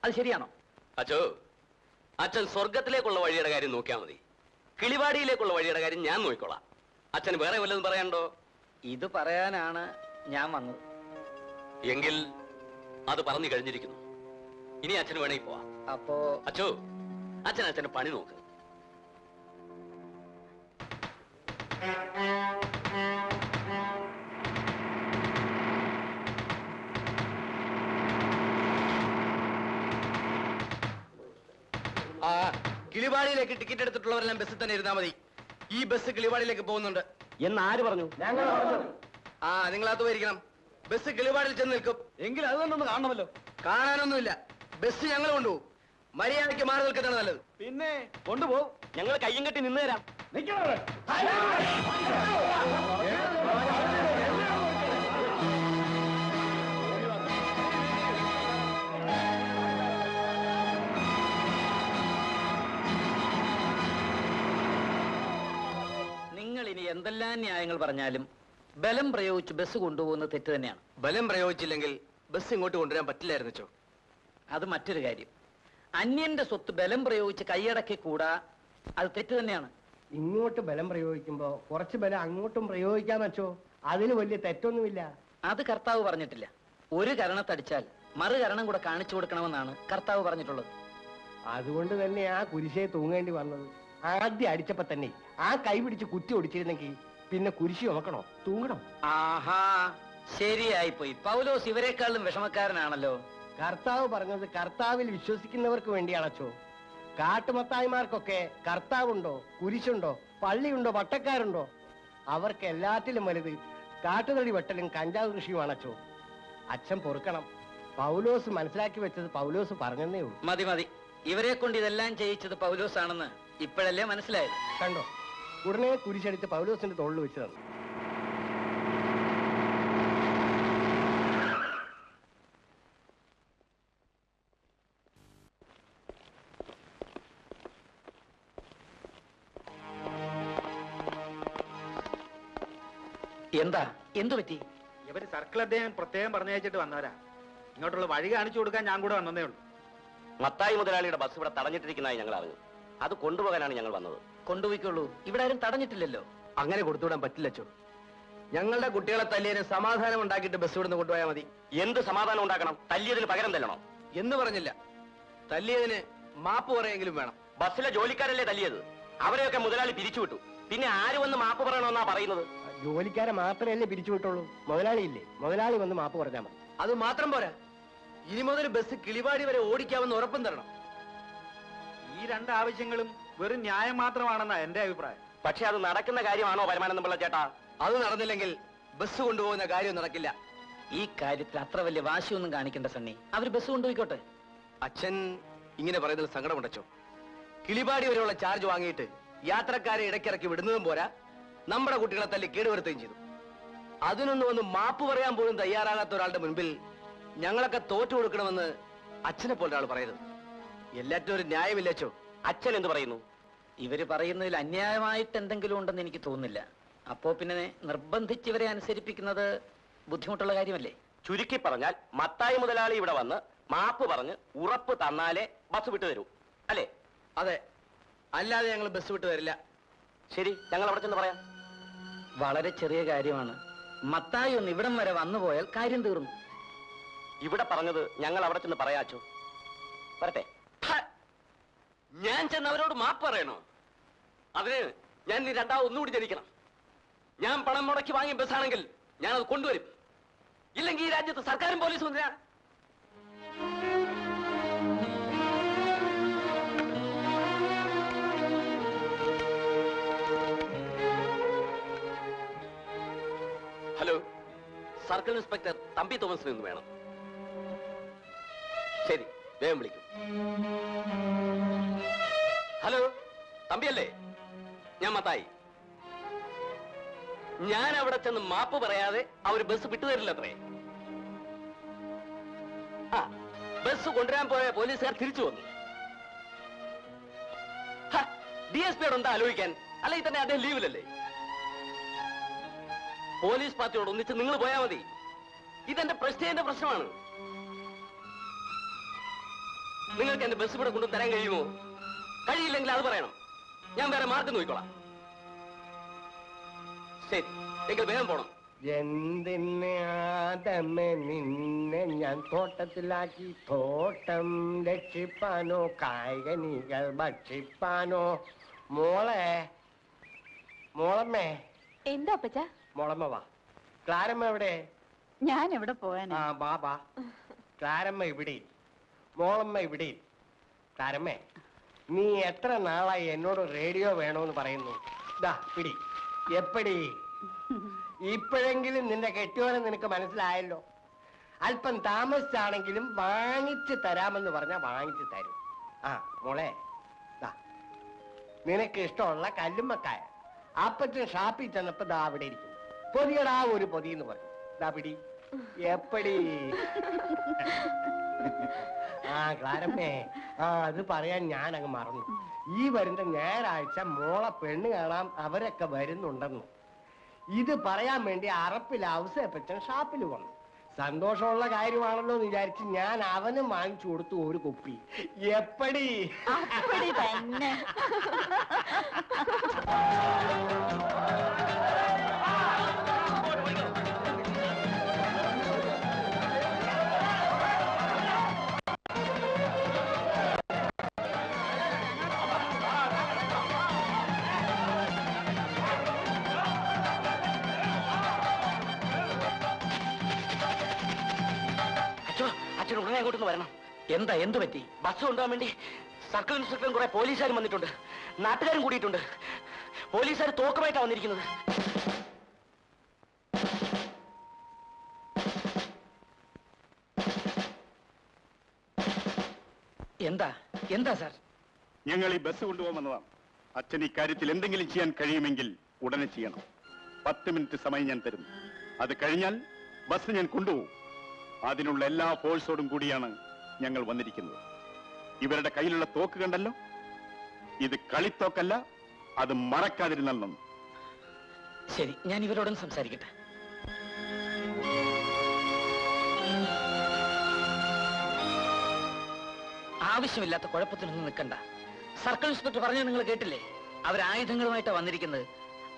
അത് ശരിയാണോ? അച്ഛോ, അച്ഛൻ സ്വർഗത്തിലേക്കുള്ള വഴിയുടെ കാര്യം നോക്കിയാൽ മതി. കിളിവാടിയിലേക്കുള്ള വഴിയുടെ കാര്യം ഞാൻ നോക്കിക്കോളാം. അച്ഛന് വേറെ വല്ലതും പറയാനുണ്ടോ? ഇത് പറയാനാണ് ഞാൻ വന്നത്. എങ്കിൽ അത് പറഞ്ഞു കഴിഞ്ഞിരിക്കുന്നു. ഇനി അച്ഛന് വേണമെങ്കിൽ പോവാം. അപ്പോ അച്ഛോ, അച്ഛന് പണി നോക്ക്. ആ കിളിവാടിയിലേക്ക് ടിക്കറ്റ് എടുത്തിട്ടുള്ളവരെല്ലാം ബസ്സിൽ തന്നെ ഇരുന്നാൽ മതി. ഈ ബസ് കിളിവാടിയിലേക്ക് പോകുന്നുണ്ട് എന്ന് ആര് പറഞ്ഞു? ആ, നിങ്ങളകത്ത് പോയിരിക്കണം. ബസ് കിളിവാടിൽ ചെന്ന് നിൽക്കും. എങ്കിൽ അത് തന്നെ ഒന്ന് കാണണമല്ലോ. കാണാനൊന്നുമില്ല. ബസ് ഞങ്ങൾ കൊണ്ടുപോകും. മര്യാദയ്ക്ക് മാറി നിൽക്കുന്നതാണ് നല്ലത്. പിന്നെ കൊണ്ടുപോകും. ഞങ്ങൾ കയ്യും കെട്ടി നിന്ന് തരാം. നിങ്ങൾ ഇനി എന്തെല്ലാം ന്യായങ്ങൾ പറഞ്ഞാലും ബലം പ്രയോഗിച്ച് ബസ് കൊണ്ടുപോകുന്നത് തെറ്റ് തന്നെയാണ്. ബലം പ്രയോഗിച്ചില്ലെങ്കിൽ ബസ് ഇങ്ങോട്ട് കൊണ്ടുവരാൻ പറ്റില്ലായിരുന്നു ചോ. അത് മറ്റൊരു കാര്യം. അന്യന്റെ സ്വത്ത് ബലം പ്രയോഗിച്ച് കൈയടക്കി കൂടാ, അത് തെറ്റ് തന്നെയാണ്. ഇങ്ങോട്ട് ബലം പ്രയോഗിക്കുമ്പോ കുറച്ച് ബലം അങ്ങോട്ടും പ്രയോഗിക്കാൻ വെച്ചോ, അതിന് വലിയ തെറ്റൊന്നുമില്ല. അത് കർത്താവ് പറഞ്ഞിട്ടില്ല. ഒരു കരണത്തടിച്ചാൽ മറു കരണം കൂടെ കാണിച്ചു കൊടുക്കണമെന്നാണ് കർത്താവ് പറഞ്ഞിട്ടുള്ളത്. അതുകൊണ്ട് തന്നെ ആ കുരിശയെ തൂങ്ങേണ്ടി വന്നത്. ആദ്യം അടിച്ചപ്പോ തന്നെ ആ കൈ പിടിച്ച് കുറ്റി ഒടിച്ചിരുന്നെങ്കിൽ പിന്നെ കുരിശി ചുമക്കണോ, തൂങ്ങണോ? ആഹാ, ശരിയായിപ്പോയി. പൗലോസ് ഇവരെക്കാളും വിഷമക്കാരനാണല്ലോ. കർത്താവ് പറഞ്ഞത് കർത്താവിൽ വിശ്വസിക്കുന്നവർക്ക് വേണ്ടിയാണച്ചോ. കാട്ടുമത്തായിമാർക്കൊക്കെ കർത്താവുണ്ടോ, കുരിശുണ്ടോ, പള്ളിയുണ്ടോ, വട്ടക്കാരുണ്ടോ? അവർക്ക് എല്ലാറ്റിലും വലുത് കാട്ടുതടി വെട്ടലും കഞ്ചാവ് കൃഷിയുമാണച്ചോ. അച്ഛൻ പൊറുക്കണം. പൗലോസ് മനസ്സിലാക്കി വെച്ചത് പൗലോസ് പറഞ്ഞതേ ഉള്ളൂ. മതി മതി, ഇവരെ കൊണ്ട് ഇതെല്ലാം ചെയ്യിച്ചത് പൗലോസ് ആണെന്ന് ഇപ്പോഴല്ലേ മനസ്സിലായത്? കണ്ടോ, ഉടനെ കുരിശടിച്ച് പൗലോസിന്റെ തോളിൽ വെച്ച് തന്നു. എന്താ, എന്തു പറ്റി? ഇവര് സർക്കിൾ അദ്ദേഹം പ്രത്യേകം പറഞ്ഞയച്ചിട്ട് വന്നവരാ. ഇങ്ങോട്ടുള്ള വഴി കാണിച്ചു കൊടുക്കാൻ ഞാൻ കൂടെ വന്നതേ ഉള്ളൂ. മത്തായി മുതലാളിയുടെ ബസ് ഇവിടെ തടഞ്ഞിട്ടിരിക്കുന്നതായി ഞങ്ങൾ അറിഞ്ഞു. അത് കൊണ്ടുപോകാനാണ് ഞങ്ങൾ വന്നത്. കൊണ്ടുപോയിക്കോളൂ, ഇവിടെ ആരും തടഞ്ഞിട്ടില്ലല്ലോ. അങ്ങനെ കൊടുത്തുവിടാൻ പറ്റില്ല ചോ. ഞങ്ങളുടെ കുട്ടികളെ തല്ലിയതിന് സമാധാനം ഉണ്ടാക്കിയിട്ട് ബസ് ഇവിടുന്ന് കൊണ്ടുപോയാൽ മതി. എന്ത് സമാധാനം ഉണ്ടാക്കണം? തല്ലിയതിന് പകരം തല്ലണോ? എന്ന് പറഞ്ഞില്ല, തല്ലിയതിന് മാപ്പ് പറയെങ്കിലും വേണം. ബസ്സിലെ ജോലിക്കാരല്ലേ തല്ലിയത്? അവരെയൊക്കെ മുതലാളി പിരിച്ചുവിട്ടു. പിന്നെ ആര് വന്ന് മാപ്പ് പറയണമെന്നാ പറയുന്നത്? ജോലിക്കാരെ മാത്രമല്ലേ പിരിച്ചുവിട്ടുള്ളൂ, മുതലാളിയില്ലേ? മുതലാളി വന്ന് മാപ്പ് പറഞ്ഞാൽ മതി. അത് മാത്രം പോരാ, ഇനി മുതൽ ബസ് കിളിവാടി വരെ ഓടിക്കാമെന്ന് ഉറപ്പും തരണം. ഈ രണ്ട് ആവശ്യങ്ങളും വെറും ന്യായം മാത്രമാണെന്നാ എന്റെ അഭിപ്രായം. പക്ഷെ അത് നടക്കുന്ന കാര്യമാണോ പരമാനന്ദം പിള്ള ചേട്ടാ? അത് നടന്നില്ലെങ്കിൽ ബസ് കൊണ്ടുപോകുന്ന കാര്യം നടക്കില്ല. ഈ കാര്യത്തിൽ അത്ര വലിയ വാശിയൊന്നും കാണിക്കണ്ട സണ്ണി. അവർ ബസ് കൊണ്ടുപോയിക്കോട്ടെ. അച്ഛൻ ഇങ്ങനെ പറയുന്നതിൽ സങ്കടമുണ്ടച്ചോ. കിളിപാടി വരെയുള്ള ചാർജ് വാങ്ങിയിട്ട് യാത്രക്കാരെ ഇടയ്ക്കിറക്കി വിടുന്നതും പോരാ, നമ്മുടെ കുട്ടികളെ തല്ലി കേടുവരുത്തുകയും ചെയ്തു. അതിനൊന്നും ഒന്ന് മാപ്പ് പറയാൻ പോലും തയ്യാറാകാത്ത ഒരാളുടെ മുൻപിൽ ഞങ്ങളൊക്കെ തോറ്റു കൊടുക്കണമെന്ന് അച്ഛനെ പോലെ ഒരാൾ പറയരുത്. എല്ലാറ്റിനും ഒരു ന്യായമില്ലച്ചോ. അച്ഛൻ എന്ത് പറയുന്നു? ഇവര് പറയുന്നതിൽ അന്യായമായിട്ട് എന്തെങ്കിലും ഉണ്ടെന്ന് എനിക്ക് തോന്നുന്നില്ല. അപ്പോ പിന്നെ നിർബന്ധിച്ച് ഇവരെ അനുസരിപ്പിക്കുന്നത് ബുദ്ധിമുട്ടുള്ള കാര്യമല്ലേ? ചുരുക്കി പറഞ്ഞാൽ മത്തായി മുതലാളി ഇവിടെ വന്ന് മാപ്പ് പറഞ്ഞ് ഉറപ്പ് തന്നാലേ ബസ് വിട്ടു തരൂ, അല്ലേ? അതെ, അല്ലാതെ ഞങ്ങൾ ബസ് വിട്ട് തരില്ല. ശരി, ഞങ്ങൾ അവിടെ ചെന്ന് പറയാം. വളരെ ചെറിയ കാര്യമാണ്. മത്തായി ഒന്ന് ഇവിടം വരെ വന്നു പോയാൽ കാര്യം തീർന്നു. ഇവിടെ പറഞ്ഞത് ഞങ്ങൾ അവിടെ ചെന്ന് പറയാച്ചോ. വരട്ടെ. ഞാൻ ചെന്ന് അവരോട് മാപ്പ് പറയണോ? അതിന് ഞാൻ ഇനി രണ്ടാമത് ഒന്നുകൂടി ജനിക്കണം. ഞാൻ പണം മുടക്കി വാങ്ങിയ ബസ്സാണെങ്കിൽ ഞാനത് കൊണ്ടുവരും. ഇല്ലെങ്കിൽ ഈ രാജ്യത്ത് സർക്കാരും പോലീസും എന്തിനാ? ഹലോ, സർക്കിൾ ഇൻസ്പെക്ടർ തമ്പി തോമസിന് ഒന്ന് വേണം. ശരി, വേഗം വിളിക്കും. ഹലോ, തമ്പിയല്ലേ? ഞാൻ മത്തായി. ഞാൻ അവിടെ ചെന്ന് മാപ്പ് പറയാതെ അവർ ബസ് വിട്ടുതരില്ലത്രേ. ആ, ബസ് കൊണ്ടുവരാൻ പോയ പോലീസുകാർ തിരിച്ചു വന്നു. DSPയോട് എന്താ ആലോചിക്കാൻ? അല്ലെങ്കിൽ തന്നെ അദ്ദേഹം ലീവിലല്ലേ? പോലീസ് പാർട്ടിയോട് ഒന്നിച്ച് നിങ്ങൾ പോയാൽ മതി. ഇതെന്റെ പ്രശ്നത്തിന്റെ പ്രശ്നമാണ്. നിങ്ങൾക്ക് എന്റെ ബസ് ഇവിടെ കൊണ്ടു തരാൻ കഴിയുമോ? കഴിയില്ലെങ്കിൽ അത് പറയണം. ഞാൻ വേറെ മാർഗം നോക്കിക്കോളാം. ശരി, എങ്കിൽ വേഗം പോണം. എന്തിനാദമേ നിന്നെ ഞാൻ തോട്ടത്തിലാക്കി? തോട്ടം രക്ഷിപ്പാനോ കായികനികൾ ഭക്ഷിപ്പാനോ? മോളെ, മോളമ്മേ. എന്താ അപ്പച്ച? മോളമ്മ വാ. ക്ലാരമ്മ എവിടെ? ഞാൻ എവിടെ പോവാനാ? ആ ബാബാ. ക്ലാരമ്മ ഇവിടെ, മോളമ്മ ഇവിടെ. ക്ലാരമ്മേ, നീ എത്ര നാളായി എന്നോട് റേഡിയോ വേണോന്ന് പറയുന്നു? ദാ പിടി. എപ്പടി? ഇപ്പോഴെങ്കിലും നിന്റെ കെട്ടിയോനെ നിനക്ക് മനസ്സിലായല്ലോ. അല്പം താമസിച്ചാണെങ്കിലും വാങ്ങിച്ചു തരാമെന്ന് പറഞ്ഞാ വാങ്ങിച്ചു തരും. ആ മോളെ, ദാ നിനക്ക് ഇഷ്ടമുള്ള കല്ലുമ്മക്കായ അപ്പച്ചൻ ഷാപ്പിൽ ചെന്നപ്പോ ദാ അവിടെ ഇരിക്കുന്നു. പൊതിയടാ ഒരു പൊതി എന്ന് പറഞ്ഞു. ദാ പിടി. എപ്പടി? ആ ക്ലാരമ്മേ, ആ അത് പറയാൻ ഞാൻ അങ്ങ് മറന്നു. ഈ വരുന്ന ഞായറാഴ്ച മോളെ പെണ്ണ് കാണാൻ അവരൊക്കെ വരുന്നുണ്ടെന്ന്. ഇത് പറയാൻ വേണ്ടി അറപ്പിൽ ഔസേപ്പച്ചൻ ഷാപ്പിൽ വന്നു. സന്തോഷമുള്ള കാര്യമാണല്ലോ എന്ന് വിചാരിച്ച് ഞാൻ അവനും വാങ്ങിച്ചു കൊടുത്തു ഒരു കുപ്പി. എപ്പടി? തന്നെ. അച്ഛൻ ഉടനെ അങ്ങോട്ടൊന്ന് വരണം. എന്താ, എന്തു പറ്റി? ബസ് കൊണ്ടുപോകാൻ വേണ്ടി സർക്കിൾ ഇൻസ്പെക്ടറും കുറെ പോലീസുകാരും വന്നിട്ടുണ്ട്. നാട്ടുകാരും കൂടിയിട്ടുണ്ട്. പോലീസുകാർ തോക്കുമായിട്ടാണ് വന്നിരിക്കുന്നത്. എന്താ എന്താ സാർ? ഞങ്ങൾ ഈ ബസ് കൊണ്ടുപോകാൻ വന്നതാണ്. അച്ഛൻ ഈ കാര്യത്തിൽ എന്തെങ്കിലും ചെയ്യാൻ കഴിയുമെങ്കിൽ ഉടനെ ചെയ്യണം. 10 മിനിറ്റ് സമയം ഞാൻ തരുന്നു. അത് കഴിഞ്ഞാൽ ബസ് ഞാൻ കൊണ്ടുപോകും. അതിനുള്ള എല്ലാ ഫോഴ്സോടും കൂടിയാണ് ഞങ്ങൾ വന്നിരിക്കുന്നത്. ഇവരുടെ കയ്യിലുള്ള തോക്ക് കണ്ടല്ലോ. ഇത് കളിത്തോക്കല്ല. അത് മറക്കാതിരുന്നാൽ നന്ന്. ശരി, ഞാൻ ഇവരോടൊന്ന് സംസാരിക്കട്ടെ. ആവശ്യമില്ലാത്ത കുഴപ്പത്തിനൊന്നും നിൽക്കണ്ട. സർക്കിൾ ഇൻസ്പെക്ടർ പറഞ്ഞത് നിങ്ങൾ കേട്ടില്ലേ? അവർ ആയുധങ്ങളുമായിട്ടാണ് വന്നിരിക്കുന്നത്.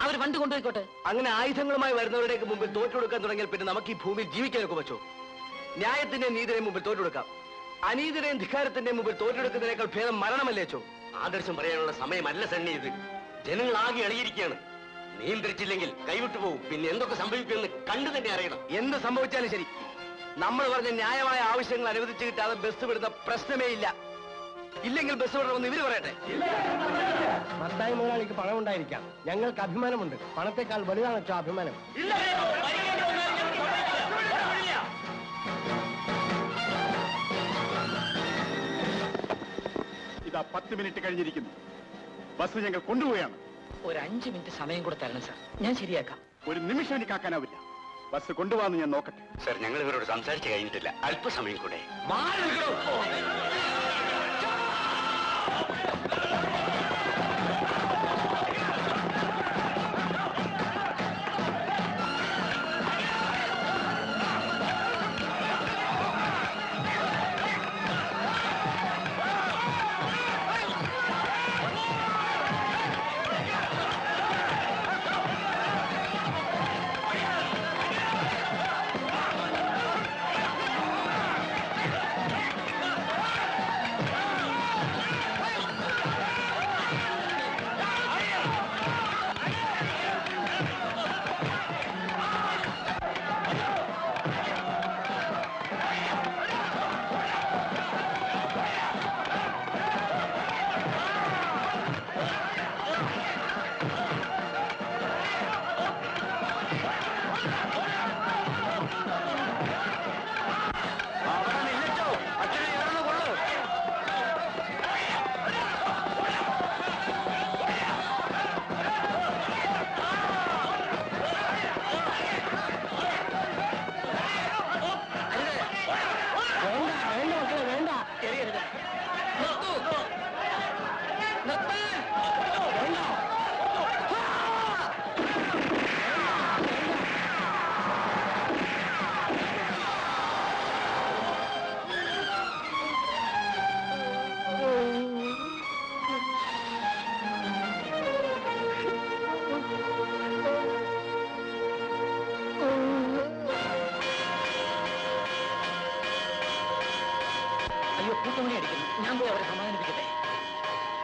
അവർ വണ്ടി കൊണ്ടുപോയിക്കോട്ടെ. അങ്ങനെ ആയുധങ്ങളുമായി വരുന്നവരുടെയൊക്കെ മുമ്പിൽ തോറ്റുകൊടുക്കാൻ തുടങ്ങിയാൽ പിന്നെ നമുക്ക് ഈ ഭൂമിയിൽ ജീവിക്കാനൊക്കെ പറ്റോ? ന്യായത്തിന്റെയും നീതിയുടെയും മുമ്പിൽ തോറ്റുകൊടുക്കാം. അനീതിയുടെയും ധിക്കാരത്തിന്റെയും മുമ്പിൽ തോറ്റെടുക്കുന്നതിനേക്കാൾ ഭേദം മരണമല്ലേച്ചോ? ആദർശം പറയാനുള്ള സമയമല്ല സണ്ണി ഇത്. ജനങ്ങൾ ആകെ ഇളകിയിരിക്കുകയാണ്. നിയന്ത്രിച്ചില്ലെങ്കിൽ കൈവിട്ടു പോകും. പിന്നെ എന്തൊക്കെ സംഭവിക്കുമെന്ന് കണ്ടു തന്നെ അറിയണം. എന്ത് സംഭവിച്ചാലും ശരി, നമ്മൾ പറഞ്ഞ ന്യായമായ ആവശ്യങ്ങൾ അനുവദിച്ചു കിട്ടാതെ ബസ് വിടുന്ന പ്രശ്നമേ ഇല്ല. ഇല്ലെങ്കിൽ ബസ് വിടണമെന്ന് ഇവര് പറയട്ടെ. മത്തായി മുതലാളി അങ്ങേക്ക് പണം ഉണ്ടായിരിക്കാം, ഞങ്ങൾക്ക് അഭിമാനമുണ്ട്. പണത്തെക്കാൾ വലുതാണ് അച്ഛോ അഭിമാനം. ഇതാ 10 മിനിറ്റ് കഴിഞ്ഞിരിക്കുന്നു. ബസ് ഞങ്ങൾ കൊണ്ടുപോവുകയാണ്. ഒരു 5 മിനിറ്റ് സമയം കൂടെ തരണം സാർ, ഞാൻ ശരിയാക്കാം. ഒരു നിമിഷം എനിക്ക് ആക്കാനാവില്ല. ബസ് കൊണ്ടുപോകാന്ന് ഞാൻ നോക്കട്ടെ. സർ, ഞങ്ങൾ ഇവരോട് സംസാരിച്ച് കഴിഞ്ഞിട്ടില്ല. അല്പസമയം കൂടെ.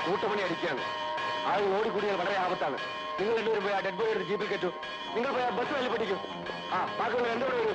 കൂട്ടമണി അടിക്കുകയാണ്. ആൾ ഓടിക്കൂടിയാൽ വളരെ ആപത്താണ്. നിങ്ങൾ എല്ലാവരും പോയി ആ ഡെഡ് ബോഡി ജീപ്പിൽ കെട്ടു. നിങ്ങൾ പോയി ആ ബസ് വലിയ പഠിക്കും. ആ ബാക്കിയുള്ള രണ്ടുകൂടെ വരൂ.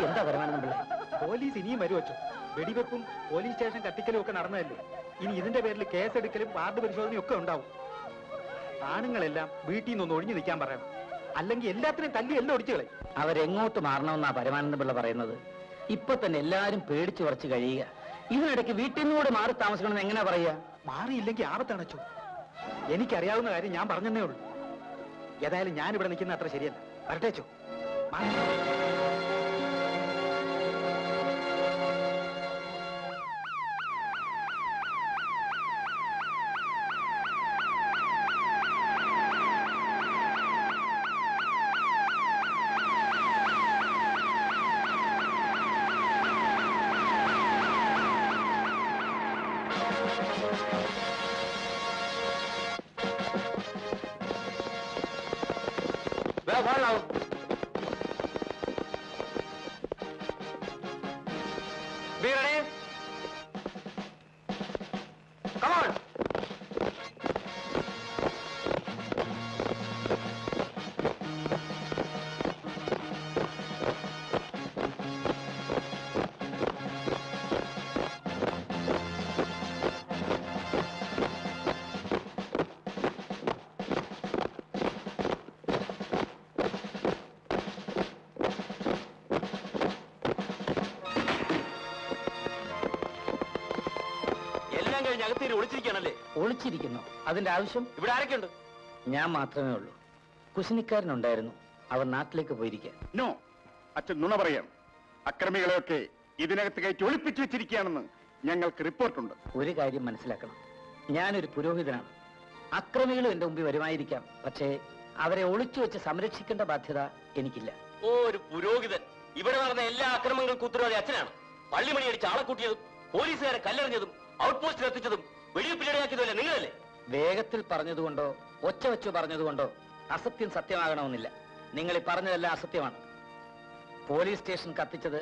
എന്താ വരുമാനം പിള്ളേ? പോലീസ് ഇനിയും വരും അച്ചോ. വെടിവെപ്പും പോലീസ് സ്റ്റേഷൻ കത്തിക്കലും ഒക്കെ നടന്നതല്ലേ. ഇനി ഇതിന്റെ പേരിൽ കേസെടുക്കലും വാർഡ് പരിശോധനയും ഒക്കെ ഉണ്ടാവും. ആണുങ്ങളെല്ലാം വീട്ടിൽ നിന്നൊന്ന് ഒഴിഞ്ഞു നിൽക്കാൻ പറയണം. അല്ലെങ്കിൽ എല്ലാത്തിനും തല്ലി എല്ലാം ഒടിച്ചു കളയും. അവരെങ്ങോട്ട് മാറണമെന്നാ പരമാനന്ദ പിള്ള പറയുന്നത്. ഇപ്പൊ തന്നെ എല്ലാരും പേടിച്ചു കുറച്ച് കഴിയുക. ഇതിനിടയ്ക്ക് വീട്ടിൽ നിന്നോട് മാറി താമസിക്കണമെന്ന് എങ്ങനെയാ പറയുക? മാറിയില്ലെങ്കിൽ ആപത്താണച്ചോ. എനിക്കറിയാവുന്ന കാര്യം ഞാൻ പറഞ്ഞതേ ഉള്ളൂ. ഏതായാലും ഞാൻ ഇവിടെ നിൽക്കുന്ന അത്ര ശരിയല്ല. വരട്ടേച്ചോ. Follow. Be ready? Come on. ഒളിച്ചിരിക്കുന്നു. അതിന്റെ ആവശ്യം? ഇവിടെ ആരൊക്കെയുണ്ട്? ഞാൻ മാത്രമേ ഉള്ളൂ. കുശിനിക്കാരനുണ്ടായിരുന്നു, അവർ നാട്ടിലേക്ക് പോയിരിക്കാൻ. നോ, അച്ഛൻ നുണ പറയാം. അക്രമികളെയൊക്കെ ഇതിനകത്ത് കയറ്റി ഒളിപ്പിച്ചു വെച്ചിരിക്കുകയാണെന്ന് ഞങ്ങൾക്ക് റിപ്പോർട്ടുണ്ട്. ഒരു കാര്യം മനസ്സിലാക്കണം, ഞാനൊരു പുരോഹിതനാണ്. അക്രമികളും എന്റെ മുമ്പിൽ വരുമായിരിക്കാം, പക്ഷേ അവരെ ഒളിച്ചു വെച്ച് സംരക്ഷിക്കേണ്ട ബാധ്യത എനിക്കില്ല. ഓ, ഒരു പുരോഹിതൻ. ഇവിടെ നടന്ന എല്ലാ അക്രമങ്ങൾക്കും ഉത്തരവാദി അച്ഛനാണ്. പള്ളിമണി അടിച്ച് ആളെ കൂട്ടിയതും പോലീസുകാരെ കല്ലെറിഞ്ഞതും ഔട്ട് പോസ്റ്റിൽ എത്തിച്ചതും വെടിവെപ്പിനിടയാക്കിയതുമല്ല നിങ്ങളല്ലേ? വേഗത്തിൽ പറഞ്ഞതുകൊണ്ടോ ഒച്ച വെച്ചു പറഞ്ഞതുകൊണ്ടോ അസത്യം സത്യമാകണമെന്നില്ല. നിങ്ങൾ ഈ പറഞ്ഞതെല്ലാം അസത്യമാണ്. പോലീസ് സ്റ്റേഷൻ കത്തിച്ചത്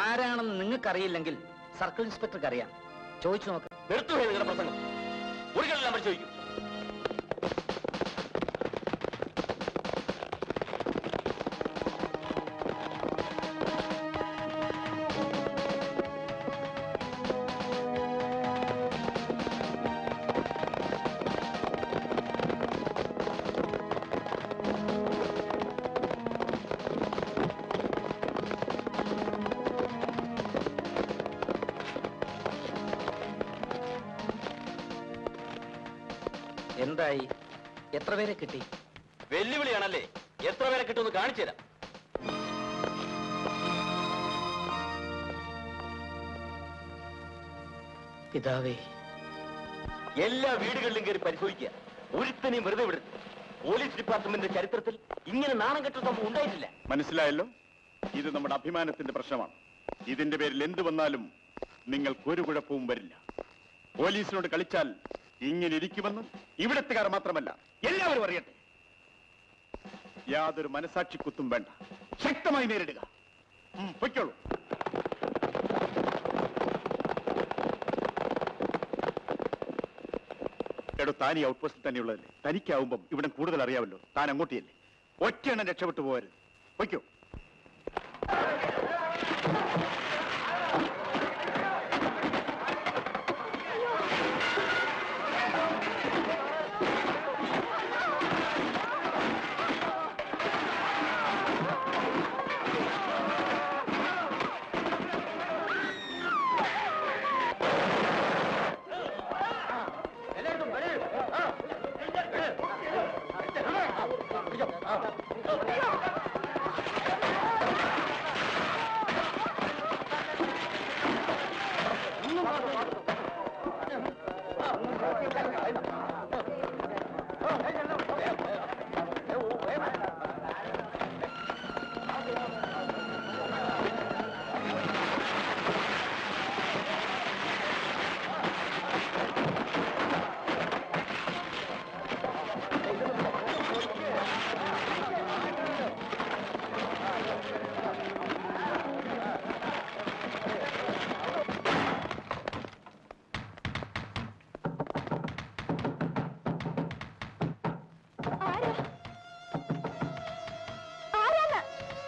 ആരാണെന്ന് നിങ്ങൾക്കറിയില്ലെങ്കിൽ സർക്കിൾ ഇൻസ്പെക്ടർക്ക് അറിയാം. ചോദിച്ചു നോക്ക്. നിർത്തുകയാണ് നിങ്ങളുടെ പ്രസംഗം. മുറികളെല്ലാം പരിശോധിക്കും. എന്തായി? എത്ര പേരെ കിട്ടി? വെല്ലുവിളിയാണല്ലേ? എത്ര പേരെ കിട്ടുമെന്ന് കാണിച്ചു തരാം. പിതാവേ, എല്ലാ വീടുകളിലും കയറി പരിശോധിക്കുക. ഒരുത്തനെയും വെറുതെ വിടരുത്. പോലീസ് ഡിപ്പാർട്ട്മെന്റിന്റെ ചരിത്രത്തിൽ ഇങ്ങനെ നാണം കെട്ട സംഭവം ഉണ്ടായിട്ടില്ല. മനസ്സിലായല്ലോ? ഇത് നമ്മുടെ അഭിമാനത്തിന്റെ പ്രശ്നമാണ്. ഇതിന്റെ പേരിൽ എന്ത് വന്നാലും നിങ്ങൾക്കൊരു കുഴപ്പവും വരില്ല. പോലീസിനോട് കളിച്ചാൽ ഇങ്ങനെ ഇരിക്കുമെന്നും ഇവിടത്തുകാർ മാത്രമല്ല എല്ലാവരും അറിയട്ടെ. യാതൊരു മനസാക്ഷി കുത്തും വേണ്ട. ശക്തമായി നേരിടുക. പൊയ്ക്കോളൂ. എടോ, താൻ ഈ ഔട്ട് പോസ്റ്റിൽ തന്നെയുള്ളതല്ലേ? തനിക്കാവുമ്പം ഇവിടെ കൂടുതൽ അറിയാമല്ലോ. താൻ അങ്ങോട്ടിയല്ലേ? ഒറ്റയെണ്ണം രക്ഷപ്പെട്ടു പോകരുത്. പൊയ്ക്കോ.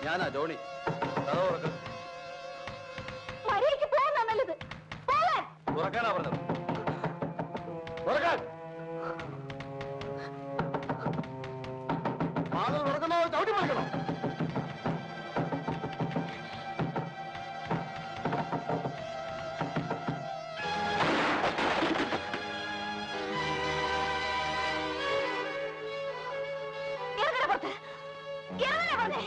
ഞാനാ ജോണി. മര്യാദയ്ക്ക് പോകാൻ നല്ലത്. പോകാൻ. തുറക്കാനാ പറഞ്ഞത്. തുറക്കണോ ചവിട്ടി മറിക്കണോ? ഇറങ്ങണ പുറത്ത്. ഇറങ്ങണ പറഞ്ഞേ.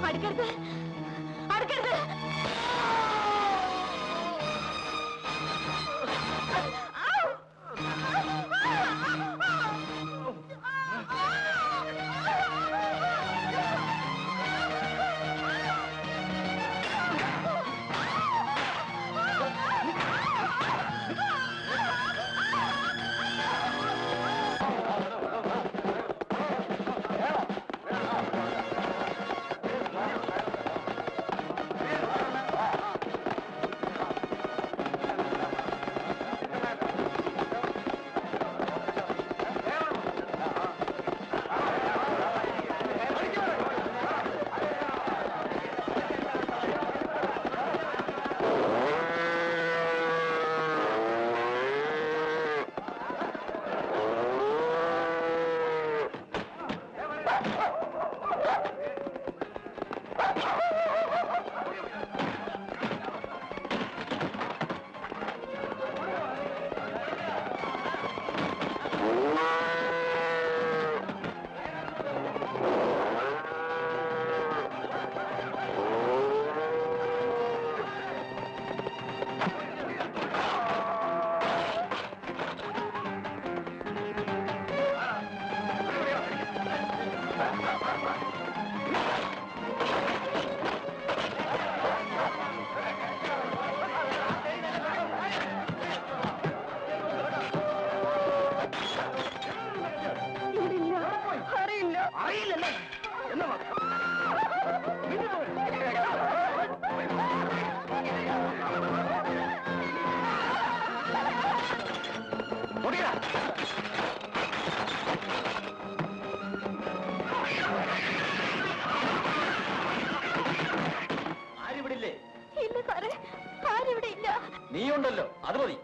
അടുക്കരുത്, അടുക്കരുത്. അറിയില്ലല്ലേ എന്നാ ആരിവിടില്ലേ? ഇല്ല സാറേ, ആരിവിടെ ഇല്ല. നീയുണ്ടല്ലോ, അത് മതി.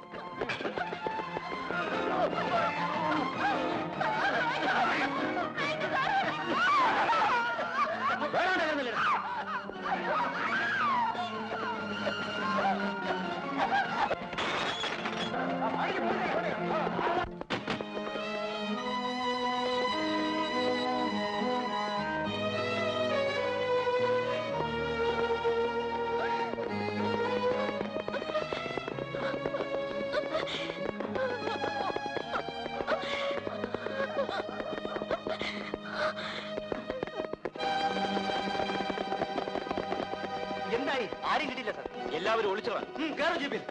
എന്തായി? ആരും കിട്ടിയില്ല സാർ. എല്ലാവരും ഒളിച്ചോളാം. കയറും ജീപ്പിൽ.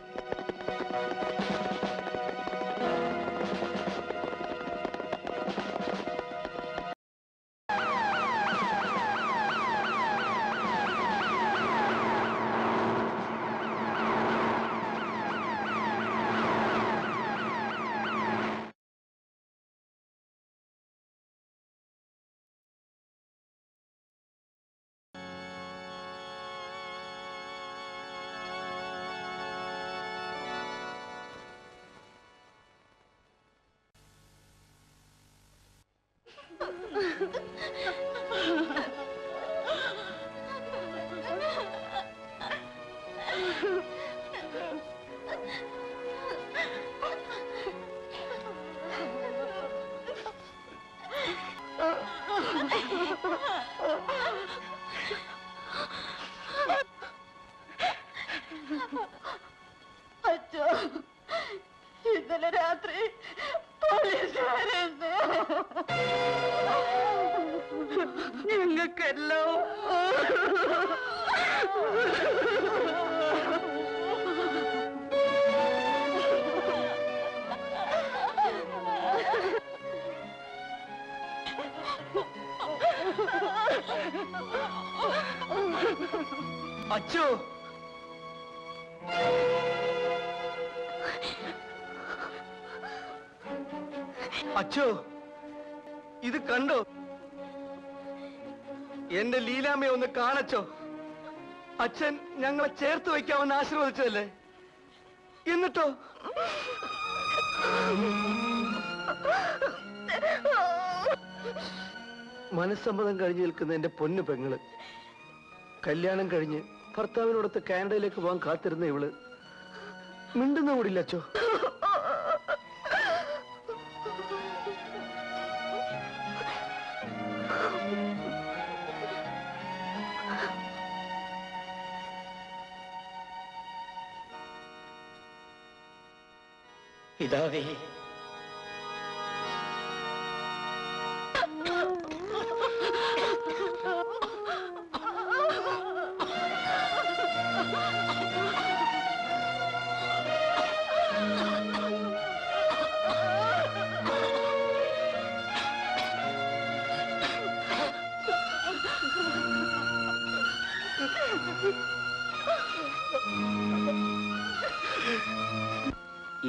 അച്ഛോ, ഇന്നലെ രാത്രി പോലീസുകാരെന്ന് ഞങ്ങൾക്കെല്ലാം അച്ചോ, അച്ചോ, ഇത് കണ്ടോ? എന്റെ ലീലാമ്മയെ ഒന്ന് കാണച്ചോ. അച്ഛൻ ഞങ്ങളെ ചേർത്ത് വയ്ക്കാമെന്ന് ആശീർവദിച്ചതല്ലേ, എന്നിട്ടോ? മനസ്സമ്മതം കഴിഞ്ഞ് നിൽക്കുന്ന എന്റെ പൊന്നു പെങ്ങള്, കല്യാണം കഴിഞ്ഞ് ഭർത്താവിനോടൊത്ത് കാനഡയിലേക്ക് പോകാൻ കാത്തിരുന്ന ഇവള് മിണ്ടുന്ന കൂടില്ല അച്ചോ. പിതാവേ,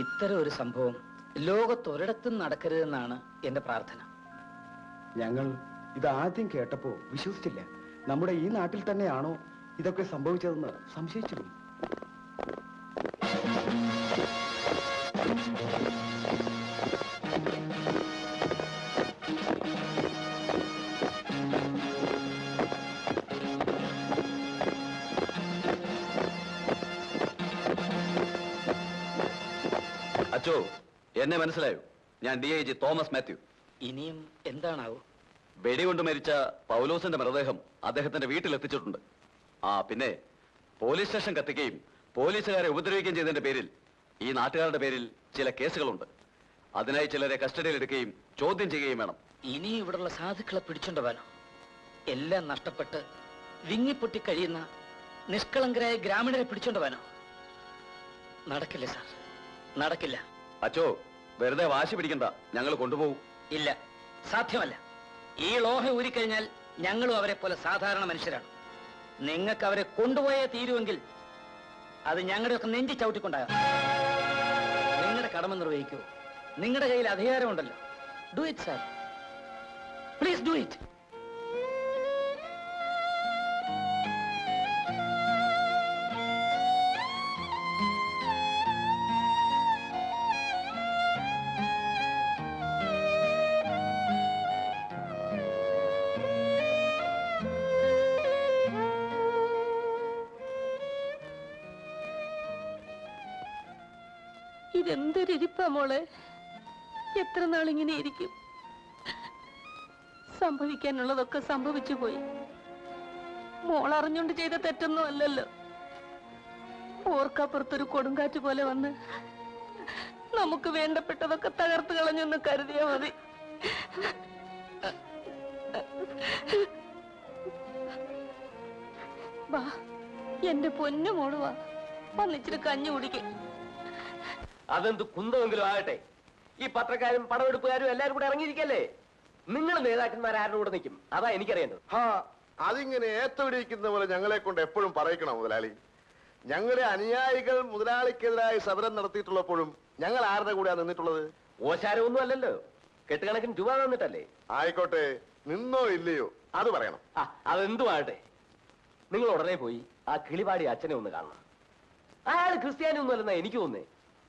ഇത്തരം ഒരു സംഭവം ലോകത്തൊരിടത്തും നടക്കരുതെന്നാണ് എന്റെ പ്രാർത്ഥന. ഞങ്ങൾ ഇത് ആദ്യം കേട്ടപ്പോ വിശ്വസിച്ചില്ല. നമ്മുടെ ഈ നാട്ടിൽ തന്നെയാണോ ഇതൊക്കെ സംഭവിച്ചതെന്ന് സംശയിച്ചു. അച്ചോ, എന്നെ മനസ്സിലായോ? ഞാൻ DIG തോമസ് മാത്യു. ഇനിയും എന്താണാവോ? വെടികൊണ്ട് മരിച്ച പൗലോസിന്റെ മൃതദേഹം അദ്ദേഹത്തിന്റെ വീട്ടിലെത്തിച്ചിട്ടുണ്ട്. ആ പിന്നെ പോലീസ് സ്റ്റേഷൻ കത്തിക്കുകയും പോലീസുകാരെ ഉപദ്രവിക്കുകയും ചെയ്തതിന്റെ പേരിൽ ഈ നാട്ടുകാരുടെ പേരിൽ ചില കേസുകളുണ്ട്. അതിനായി ചിലരെ കസ്റ്റഡിയിൽ എടുക്കുകയും ചോദ്യം ചെയ്യുകയും വേണം. ഇനി ഇവിടുള്ള സാധുക്കളെ പിടിച്ചോണ്ടുവാനോ? എല്ലാം നഷ്ടപ്പെട്ട് വിങ്ങിപ്പൊട്ടി കഴിയുന്ന നിഷ്കളങ്കരായ ഗ്രാമീണരെ പിടിച്ചോണ്ടുവാനോ? നടക്കില്ല സാർ, നടക്കില്ല. അച്ചോ, വെറുതെ വാശി പിടിക്കണ്ട, ഞങ്ങൾ കൊണ്ടുപോകും. ഇല്ല, സാധ്യമല്ല. ഈ ലോഹ ഊരിക്കഴിഞ്ഞാൽ ഞങ്ങളും അവരെ പോലെ സാധാരണ മനുഷ്യരാണ്. നിങ്ങൾക്ക് അവരെ കൊണ്ടുപോയേ തീരുമെങ്കിൽ അത് ഞങ്ങളുടെയൊക്കെ നെഞ്ചി ചവിട്ടിക്കൊണ്ടാകാം. നിങ്ങളുടെ കടമ നിർവഹിക്കൂ. നിങ്ങളുടെ കയ്യിൽ അധികാരമുണ്ടല്ലോ. Do it sir, please do it. ഇതെന്തൊരിപ്പാ മോളെ, എത്ര നാളിങ്ങനെ ഇരിക്കും? സംഭവിക്കാനുള്ളതൊക്കെ സംഭവിച്ചു പോയി. മോൾ അറിഞ്ഞുകൊണ്ട് ചെയ്ത തെറ്റൊന്നും അല്ലല്ലോ. ഓർക്കപ്പുറത്തൊരു കൊടുങ്കാറ്റ് പോലെ വന്ന് നമുക്ക് വേണ്ടപ്പെട്ടതൊക്കെ തകർത്ത് കളഞ്ഞെന്ന് കരുതിയാ മതി. വാ എന്റെ പൊന്നു മോള്, വാ വന്നിച്ചിട്ട് കഞ്ഞി കുടിക്കേ. അതെന്ത് കുന്തമെങ്കിലും ആകട്ടെ, ഈ പത്രക്കാരും പടമെടുപ്പുകാരും എല്ലാരും കൂടെ ഇറങ്ങിയിരിക്കല്ലേ? നിങ്ങൾ നേതാക്കന്മാരാരുടെ കൂടെ നിൽക്കും, അതാ എനിക്കറിയേണ്ടത്. അതിങ്ങനെ ഏത്തവിടിയിക്കുന്ന പോലെ ഞങ്ങളെ കൊണ്ട് എപ്പോഴും പറയിക്കണം മുതലാളി. ഞങ്ങളുടെ അനുയായികൾ മുതലാളിക്കെതിരായി സമരം നടത്തിയിട്ടുള്ളപ്പോഴും ഞങ്ങൾ ആരുടെ കൂടെയാണ് നിന്നിട്ടുള്ളത്? ഓശാരമൊന്നും അല്ലല്ലോ, കെട്ടുകണക്കിന് രൂപ തന്നിട്ടല്ലേ. ആയിക്കോട്ടെ, നിന്നോ ഇല്ലയോ അത് പറയണം. അതെന്തും ആകട്ടെ, നിങ്ങൾ ഉടനെ പോയി ആ കിളിപാടി അച്ഛനെ ഒന്ന് കാണണം. അയാൾ ക്രിസ്ത്യാനി ഒന്നും അല്ലെന്നാ എനിക്ക് തോന്നേ,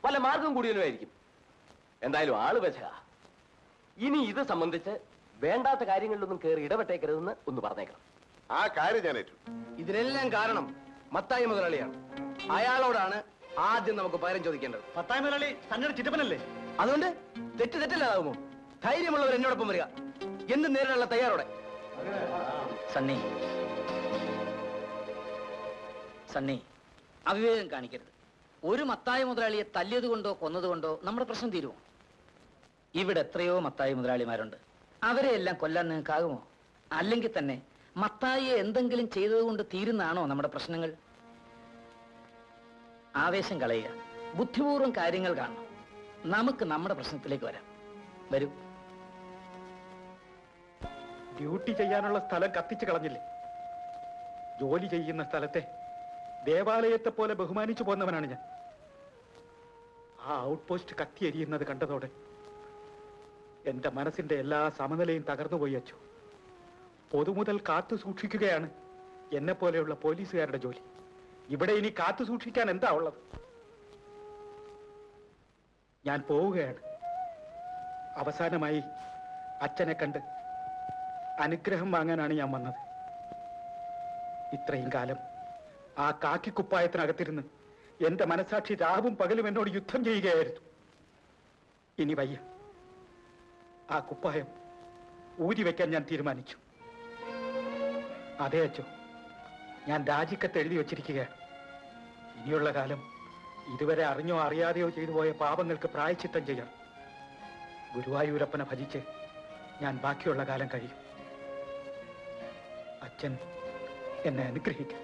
പല മാർഗം കൂടിയവനുമായിരിക്കും. എന്തായാലും ആള് വെച്ച. ഇനി ഇത് സംബന്ധിച്ച് വേണ്ടാത്ത കാര്യങ്ങളിലൊന്നും കയറി ഇടപെട്ടേക്കരുതെന്ന് ഒന്ന് പറഞ്ഞേക്കണം. ആ കാര്യം ഞാൻ ഏറ്റു. ഇതിനെല്ലാം കാരണം മത്തായി മുതലാളിയാണ്. അയാളോടാണ് ആദ്യം നമുക്ക് പകരം ചോദിക്കേണ്ടത്. മത്തായി മുതലാളി തന്നോട് ചിറ്റപ്പനല്ലേ? അതുകൊണ്ട് തെറ്റല്ലാതാകുമോ? ധൈര്യമുള്ളവർ എന്നോടൊപ്പം വരിക, എന്ത് നേരിടാനുള്ള തയ്യാറോടെ. സണ്ണി, അവിവേകം കാണിക്കരുത്. ഒരു മത്തായി മുതലാളിയെ തല്ലിയത് കൊണ്ടോ കൊന്നതുകൊണ്ടോ നമ്മുടെ പ്രശ്നം തീരുമോ? ഇവിടെ എത്രയോ മത്തായി മുതലാളിമാരുണ്ട്. അവരെ എല്ലാം കൊല്ലാൻ നിങ്ങൾക്കാകുമോ? അല്ലെങ്കിൽ തന്നെ മത്തായിയെ എന്തെങ്കിലും ചെയ്തതുകൊണ്ട് തീരുന്നാണോ നമ്മുടെ പ്രശ്നങ്ങൾ? ആവേശം കളയുക, ബുദ്ധിപൂർവ്വം കാര്യങ്ങൾ കാണണം. നമുക്ക് നമ്മുടെ പ്രശ്നത്തിലേക്ക് വരാം. വരൂ. ഡ്യൂട്ടി ചെയ്യാനുള്ള സ്ഥലം കത്തിച്ചു കളഞ്ഞില്ലേ? ജോലി ചെയ്യുന്ന സ്ഥലത്തെ ദേവാലയത്തെ പോലെ ബഹുമാനിച്ചു പോന്നവനാണ് ഞാൻ. ആ ഔട്ട് പോസ്റ്റ് കത്തിയെരിയുന്നത് കണ്ടതോടെ എന്റെ മനസ്സിന്റെ എല്ലാ സമനിലയും തകർന്നുപോയി അച്ചു. പൊതുമുതൽ കാത്തു സൂക്ഷിക്കുകയാണ് എന്നെ പോലെയുള്ള പോലീസുകാരുടെ ജോലി. ഇവിടെ ഇനി കാത്തു സൂക്ഷിക്കാൻ എന്താ ഉള്ളത്? ഞാൻ പോവുകയാണ്. അവസാനമായി അച്ഛനെ കണ്ട് അനുഗ്രഹം വാങ്ങാനാണ് ഞാൻ വന്നത്. ഇത്രയും കാലം ആ കാക്കിക്കുപ്പായത്തിനകത്തിരുന്ന് എന്റെ മനസാക്ഷി രാവും പകലും എന്നോട് യുദ്ധം ചെയ്യുകയായിരുന്നു. ഇനി വയ്യ. ആ കുപ്പായം ഊരി വെക്കാൻ ഞാൻ തീരുമാനിച്ചു. അതെ അച്ചോ, ഞാൻ രാജിക്കത്ത് എഴുതി വച്ചിരിക്കുകയാണ്. ഇനിയുള്ള കാലം ഇതുവരെ അറിഞ്ഞോ അറിയാതെയോ ചെയ്തു പോയ പാപങ്ങൾക്ക് പ്രായശ്ചിത്തം ചെയ്യാം. ഗുരുവായൂരപ്പനെ ഭജിച്ച് ഞാൻ ബാക്കിയുള്ള കാലം കഴിയും. അച്ഛൻ എന്നെ അനുഗ്രഹിക്കും.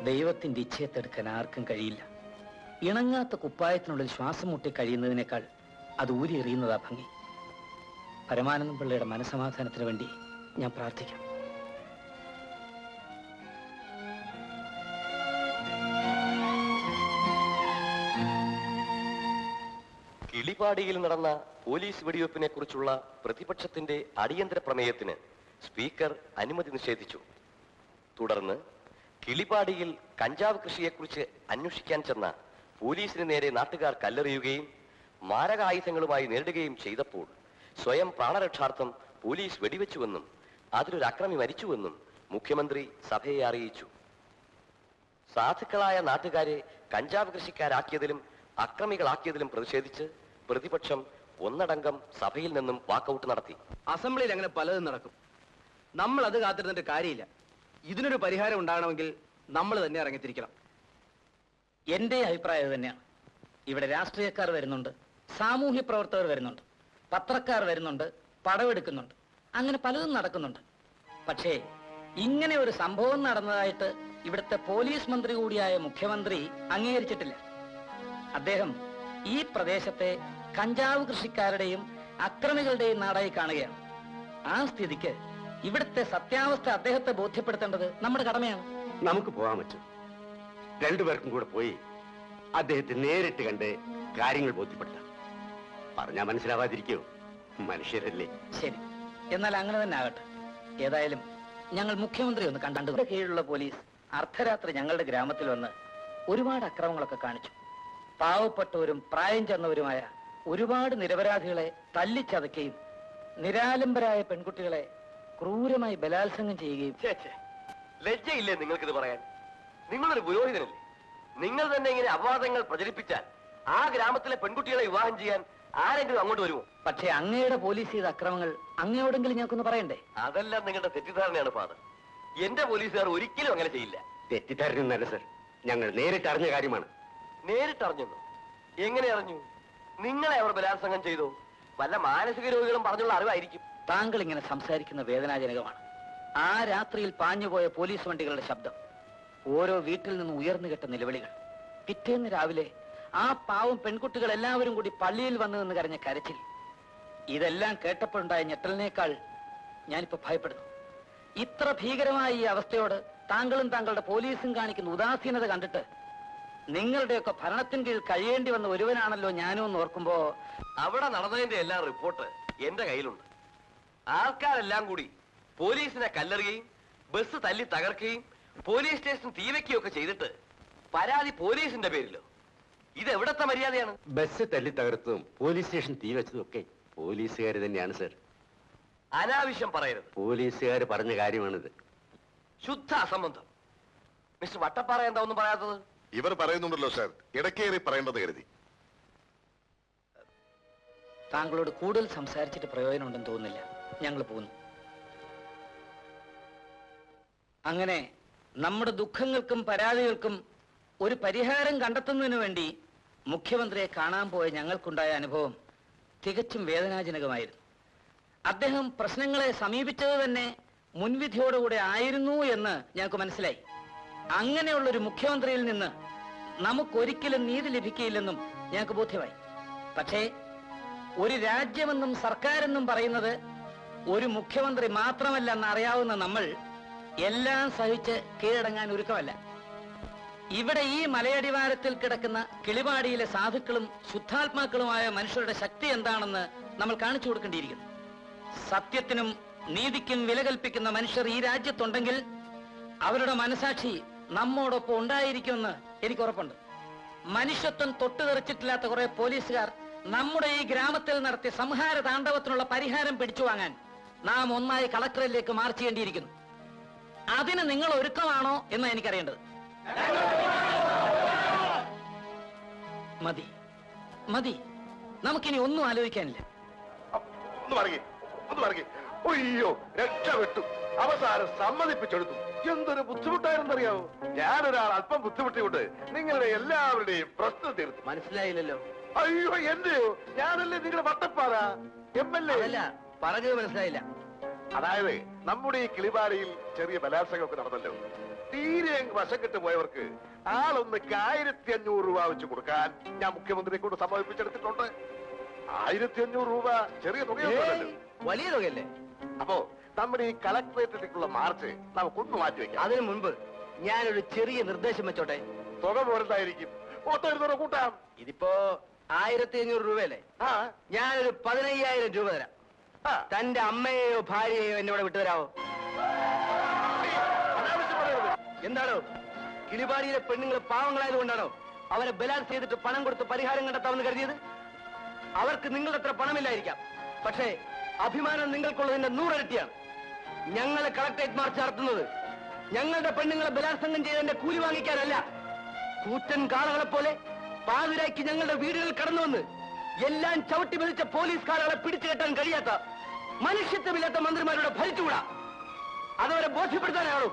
ദൈവത്തിന്റെ ഇച്ഛയത്തെടുക്കാൻ ആർക്കും കഴിയില്ല. ഇണങ്ങാത്ത കുപ്പായത്തിനുള്ളിൽ ശ്വാസം മുട്ടി കഴിയുന്നതിനേക്കാൾ അത് ഊരി എറിയുന്നതാ ഭംഗി. പരമാനന്ദം പിള്ളയുടെ മനസ്സമാധാനത്തിന് വേണ്ടി ഞാൻ പ്രാർത്ഥിക്കാം. കിളിപാടിയിൽ നടന്ന പോലീസ് വെടിവെപ്പിനെ കുറിച്ചുള്ള പ്രതിപക്ഷത്തിന്റെ അടിയന്തര പ്രമേയത്തിന് സ്പീക്കർ അനുമതി നിഷേധിച്ചു. തുടർന്ന് കിളിപാടിയിൽ കഞ്ചാവ് കൃഷിയെക്കുറിച്ച് അന്വേഷിക്കാൻ ചെന്ന പോലീസിന് നേരെ നാട്ടുകാർ കല്ലെറിയുകയും മാരകായുധങ്ങളുമായി നേരിടുകയും ചെയ്തപ്പോൾ സ്വയം പ്രാണരക്ഷാർത്ഥം പോലീസ് വെടിവെച്ചുവെന്നും അതിലൊരു അക്രമി മരിച്ചുവെന്നും മുഖ്യമന്ത്രി സഭയെ അറിയിച്ചു. സാധുക്കളായ നാട്ടുകാരെ കഞ്ചാവ് കൃഷിക്കാരാക്കിയതിലും അക്രമികളാക്കിയതിലും പ്രതിഷേധിച്ച് പ്രതിപക്ഷം ഒന്നടങ്കം സഭയിൽ നിന്നും വാക്കൌട്ട് നടത്തി. അസംബ്ലിയിൽ അങ്ങനെ പലതും നടക്കും. നമ്മൾ അത് കാത്തിരുന്നിട്ട് കാര്യമില്ല. ഇതിനൊരു പരിഹാരം ഉണ്ടാകണമെങ്കിൽ നമ്മൾ തന്നെ ഇറങ്ങിത്തിരിക്കണം. എന്റെ അഭിപ്രായം തന്നെയാണ്. ഇവിടെ രാഷ്ട്രീയക്കാർ വരുന്നുണ്ട്, സാമൂഹ്യ പ്രവർത്തകർ വരുന്നുണ്ട്, പത്രക്കാർ വരുന്നുണ്ട്, പടവെടുക്കുന്നുണ്ട്, അങ്ങനെ പലതും നടക്കുന്നുണ്ട്. പക്ഷേ ഇങ്ങനെ ഒരു സംഭവം നടന്നതായിട്ട് ഇവിടുത്തെ പോലീസ് മന്ത്രി കൂടിയായ മുഖ്യമന്ത്രി അംഗീകരിച്ചിട്ടില്ല. അദ്ദേഹം ഈ പ്രദേശത്തെ കഞ്ചാവ് കൃഷിക്കാരുടെയും അക്രമികളുടെയും നാടായി കാണുകയാണ്. ആ സ്ഥിതിക്ക് ഇവിടുത്തെ സത്യാവസ്ഥ അദ്ദേഹത്തെ ബോധ്യപ്പെടുത്തേണ്ടത് നമ്മുടെ കടമയാണ്. നമുക്ക് പോകാൻ പറ്റും. രണ്ടുപേർക്കും കൂടെ പോയി അദ്ദേഹത്തെ നേരിട്ട് കണ്ട് കാര്യങ്ങൾ ബോധ്യപ്പെടുത്താം. പറഞ്ഞാ മനസ്സിലാവാതിരിക്കോ? മനുഷ്യരല്ലേ. ശരി, എന്നാൽ അങ്ങനെ തന്നെ ആകട്ടെ. ഏതായാലും ഞങ്ങൾ മുഖ്യമന്ത്രി ഒന്ന് കണ്ടു. കീഴിലുള്ള പോലീസ് അർദ്ധരാത്രി ഞങ്ങളുടെ ഗ്രാമത്തിൽ വന്ന് ഒരുപാട് അക്രമങ്ങളൊക്കെ കാണിച്ചു. പാവപ്പെട്ടവരും പ്രായം ചെന്നവരുമായ ഒരുപാട് നിരപരാധികളെ തല്ലിച്ചതയ്ക്കുകയും നിരാലംബരായ പെൺകുട്ടികളെ ക്രൂരമായി ബലാത്സംഗം ചെയ്യുകയും. ലജ്ജയില്ലേ നിങ്ങൾക്കിത് പറയാൻ? നിങ്ങളൊരു പുരോഹിതനല്ലേ? നിങ്ങൾ തന്നെ ഇങ്ങനെ അപവാദങ്ങൾ പ്രചരിപ്പിച്ചാൽ ആ ഗ്രാമത്തിലെ പെൺകുട്ടികളെ വിവാഹം ചെയ്യാൻ ആരെങ്കിലും അങ്ങോട്ട് വരുമോ? പക്ഷേ അങ്ങയുടെ പോലീസ് ചെയ്ത അക്രമങ്ങൾ അങ്ങയോടെങ്കിലും ഞങ്ങൾക്കൊന്ന് പറയണ്ടേ? അതെല്ലാം നിങ്ങളുടെ തെറ്റിദ്ധാരണയാണ് ഫാദർ. എന്റെ പോലീസുകാർ ഒരിക്കലും അങ്ങനെ ചെയ്യില്ല. തെറ്റിദ്ധാരണയൊന്നല്ല സർ, ഞങ്ങൾ നേരിട്ട് അറിഞ്ഞ കാര്യമാണ്. നേരിട്ടറിഞ്ഞു? എങ്ങനെ അറിഞ്ഞു? നിങ്ങളെ അവർ ബലാത്സംഗം ചെയ്തോ? വല്ല മാനസിക രോഗികളും പറഞ്ഞുള്ള അറിവായിരിക്കും. താങ്കൾ ഇങ്ങനെ സംസാരിക്കുന്ന വേദനാജനകമാണ്. ആ രാത്രിയിൽ പാഞ്ഞുപോയ പോലീസ് വണ്ടികളുടെ ശബ്ദം, ഓരോ വീട്ടിൽ നിന്നും ഉയർന്നു കേട്ട നിലവിളികൾ, പിറ്റേന്ന് രാവിലെ ആ പാവം പെൺകുട്ടികൾ എല്ലാവരും കൂടി പള്ളിയിൽ വന്നു നിന്ന് കരഞ്ഞ കരച്ചിൽ, ഇതെല്ലാം കേട്ടപ്പോഴുണ്ടായ ഞെട്ടലിനേക്കാൾ ഞാനിപ്പോ ഭയപ്പെടുന്നു. ഇത്ര ഭീകരമായ ഈ അവസ്ഥയോട് താങ്കളും താങ്കളുടെ പോലീസും കാണിക്കുന്ന ഉദാസീനത കണ്ടിട്ട് നിങ്ങളുടെയൊക്കെ ഭരണത്തിന് കീഴിൽ കഴിയേണ്ടി വന്ന ഒരുവനാണല്ലോ ഞാനും എന്ന് ഓർക്കുമ്പോ. അവിടെ നടന്നതിന്റെ എല്ലാ റിപ്പോർട്ട് എന്റെ കയ്യിലുണ്ട്. ആൾക്കാരെല്ലാം കൂടി പോലീസിനെ കല്ലെറിയുകയും ബസ് തല്ലി തകർക്കുകയും പോലീസ് സ്റ്റേഷൻ തീവയ്ക്കുകയും ഒക്കെ ചെയ്തിട്ട് പരാതി പോലീസിന്റെ പേരിലോ? ഇത് എവിടത്തെ മര്യാദയാണ്? ബസ് തല്ലി തകർത്തതും പോലീസ് സ്റ്റേഷൻ തീ വെച്ചതും ഒക്കെ പോലീസുകാർ തന്നെയാണ് സർ. അനാവശ്യം പറയരുത്. പോലീസുകാർ പറഞ്ഞ കാര്യമാണിത്. ശുദ്ധ അസംബന്ധം. മിസ്റ്റർ വട്ടപ്പാറ എന്താ ഒന്നും പറയാത്തത്? ഇവർ പറയുന്നുണ്ടല്ലോ സാർ, ഇടക്കേറി പറയേണ്ടത് കരുതി. താങ്കളോട് കൂടുതൽ സംസാരിച്ചിട്ട് പ്രയോജനമുണ്ടെന്ന് തോന്നുന്നില്ല. ഞങ്ങൾ പോകുന്നു. അങ്ങനെ നമ്മുടെ ദുഃഖങ്ങൾക്കും പരാതികൾക്കും ഒരു പരിഹാരം കണ്ടെത്തുന്നതിനു വേണ്ടി മുഖ്യമന്ത്രിയെ കാണാൻ പോയ ഞങ്ങൾക്കുണ്ടായ അനുഭവം തികച്ചും വേദനാജനകമായിരുന്നു. അദ്ദേഹം പ്രശ്നങ്ങളെ സമീപിച്ചത് തന്നെ മുൻവിധിയോടുകൂടെ ആയിരുന്നു എന്ന് ഞങ്ങൾക്ക് മനസ്സിലായി. അങ്ങനെയുള്ളൊരു മുഖ്യമന്ത്രിയിൽ നിന്ന് നമുക്കൊരിക്കലും നീതി ലഭിക്കില്ലെന്നും ഞങ്ങൾക്ക് ബോധ്യമായി. പക്ഷേ ഒരു രാജ്യമെന്നും സർക്കാരെന്നും പറയുന്നത് ഒരു മുഖ്യമന്ത്രി മാത്രമല്ല എന്നറിയാവുന്ന നമ്മൾ എല്ലാം സഹിച്ച് കീഴടങ്ങാൻ ഒരുക്കമല്ല. ഇവിടെ ഈ മലയടിവാരത്തിൽ കിടക്കുന്ന കിളിപാടിയിലെ സാധുക്കളും ശുദ്ധാത്മാക്കളുമായ മനുഷ്യരുടെ ശക്തി എന്താണെന്ന് നമ്മൾ കാണിച്ചു കൊടുക്കേണ്ടിയിരിക്കുന്നു. സത്യത്തിനും നീതിക്കും വില കൽപ്പിക്കുന്ന മനുഷ്യർ ഈ രാജ്യത്തുണ്ടെങ്കിൽ അവരുടെ മനസാക്ഷി നമ്മോടൊപ്പം ഉണ്ടായിരിക്കുമെന്ന് എനിക്ക് ഉറപ്പുണ്ട്. മനുഷ്യത്വം തൊട്ടുതെറിച്ചിട്ടില്ലാത്ത കുറെ പോലീസുകാർ നമ്മുടെ ഈ ഗ്രാമത്തിൽ നടത്തിയ സംഹാര താണ്ഡവത്തിനുള്ള പരിഹാരം പിടിച്ചു വാങ്ങാൻ നാം ഒന്നായി കളക്ടറിലേക്ക് മാർച്ച് ചെയ്യേണ്ടിയിരിക്കുന്നു. അതിന് നിങ്ങൾ ഒരുക്കമാണോ എന്ന് എനിക്കറിയേണ്ടത്. മതി മതി, നമുക്കിനി ഒന്നും ആലോചിക്കാനില്ല. അയ്യോ, രക്ഷപ്പെട്ടു. അവസാനം സമ്മതിപ്പിച്ചെടുത്തു. എന്തൊരു ബുദ്ധിമുട്ടായിരുന്നറിയാവോ? ഞാനൊരാൾ അല്പം ബുദ്ധിമുട്ടിയുണ്ട് നിങ്ങളുടെ എല്ലാവരുടെയും പ്രശ്നം തീർത്തു. മനസ്സിലായില്ലല്ലോ. അയ്യോ, എന്റെയോ? ഞാനല്ലേ നിങ്ങളുടെ വട്ടപ്പാറ MLA. അല്ല, പറഞ്ഞത് മനസ്സിലായില്ല. അതായത് നമ്മുടെ ഈ കിളിപാടിയിൽ ചെറിയ ബലാത്സംഗമൊക്കെ നടന്നല്ലോ. തീരെ വശം കെട്ട് പോയവർക്ക് ആളൊന്നിക്ക് 1500 രൂപ വെച്ച് കൊടുക്കാൻ ഞാൻ മുഖ്യമന്ത്രിയെ കൊണ്ട് സമ്മതിപ്പിച്ചെടുത്തിട്ടുണ്ട്. 1500 രൂപ ചെറിയ തുകയൊന്നുമല്ലല്ലോ, വലിയ തുകയല്ലേ? അപ്പോ നമ്മുടെ ഈ കളക്ടറേറ്റിലേക്കുള്ള മാർച്ച് നമുക്കൊന്ന് മാറ്റിവെക്കാം. അതിനു മുൻപ് ഞാനൊരു ചെറിയ നിർദ്ദേശം വെച്ചോട്ടെ. തുക പോരണ്ടായിരിക്കും, 1,000 കൂട്ടാം. ഇതിപ്പോ 1500 രൂപയല്ലേ? ഞാനൊരു 15,000 രൂപ തരാം. തന്റെ അമ്മയെയോ ഭാര്യയെയോ എന്നോട് വിട്ടുതരാവോ? എന്താണോ കിളിപാടിയിലെ പെണ്ണുങ്ങൾ പാവങ്ങളായതുകൊണ്ടാണോ അവരെ ബലാത്സംഗം ചെയ്തിട്ട് പണം കൊടുത്ത് പരിഹാരം കണ്ടെത്താമെന്ന് കരുതിയത്? അവർക്ക് നിങ്ങളുടെ അത്ര പണമില്ലായിരിക്കാം, പക്ഷേ അഭിമാനം നിങ്ങൾക്കുള്ളതിന്റെ 100 ഇരട്ടിയാണ്. ഞങ്ങളെ കളക്ടറേറ്റ് മാർച്ച് നടത്തുന്നത് ഞങ്ങളുടെ പെണ്ണുങ്ങളെ ബലാത്സംഗം ചെയ്തതിന്റെ കൂലി വാങ്ങിക്കാനല്ല. കൂറ്റൻ കാളകളെ പോലെ പാതിരായ്ക്ക് ഞങ്ങളുടെ വീടുകൾ കടന്നുവന്ന് എല്ലാം ചവിട്ടി മെതിച്ച പോലീസ് കാളകളെ പിടിച്ചു കെട്ടാൻ കഴിയാത്ത മനുഷ്യത്വമില്ലാത്ത മന്ത്രിമാരുടെ ഭരിച്ചുകൂടാ. അതവരെ ബോധ്യപ്പെടുത്താനാണോ?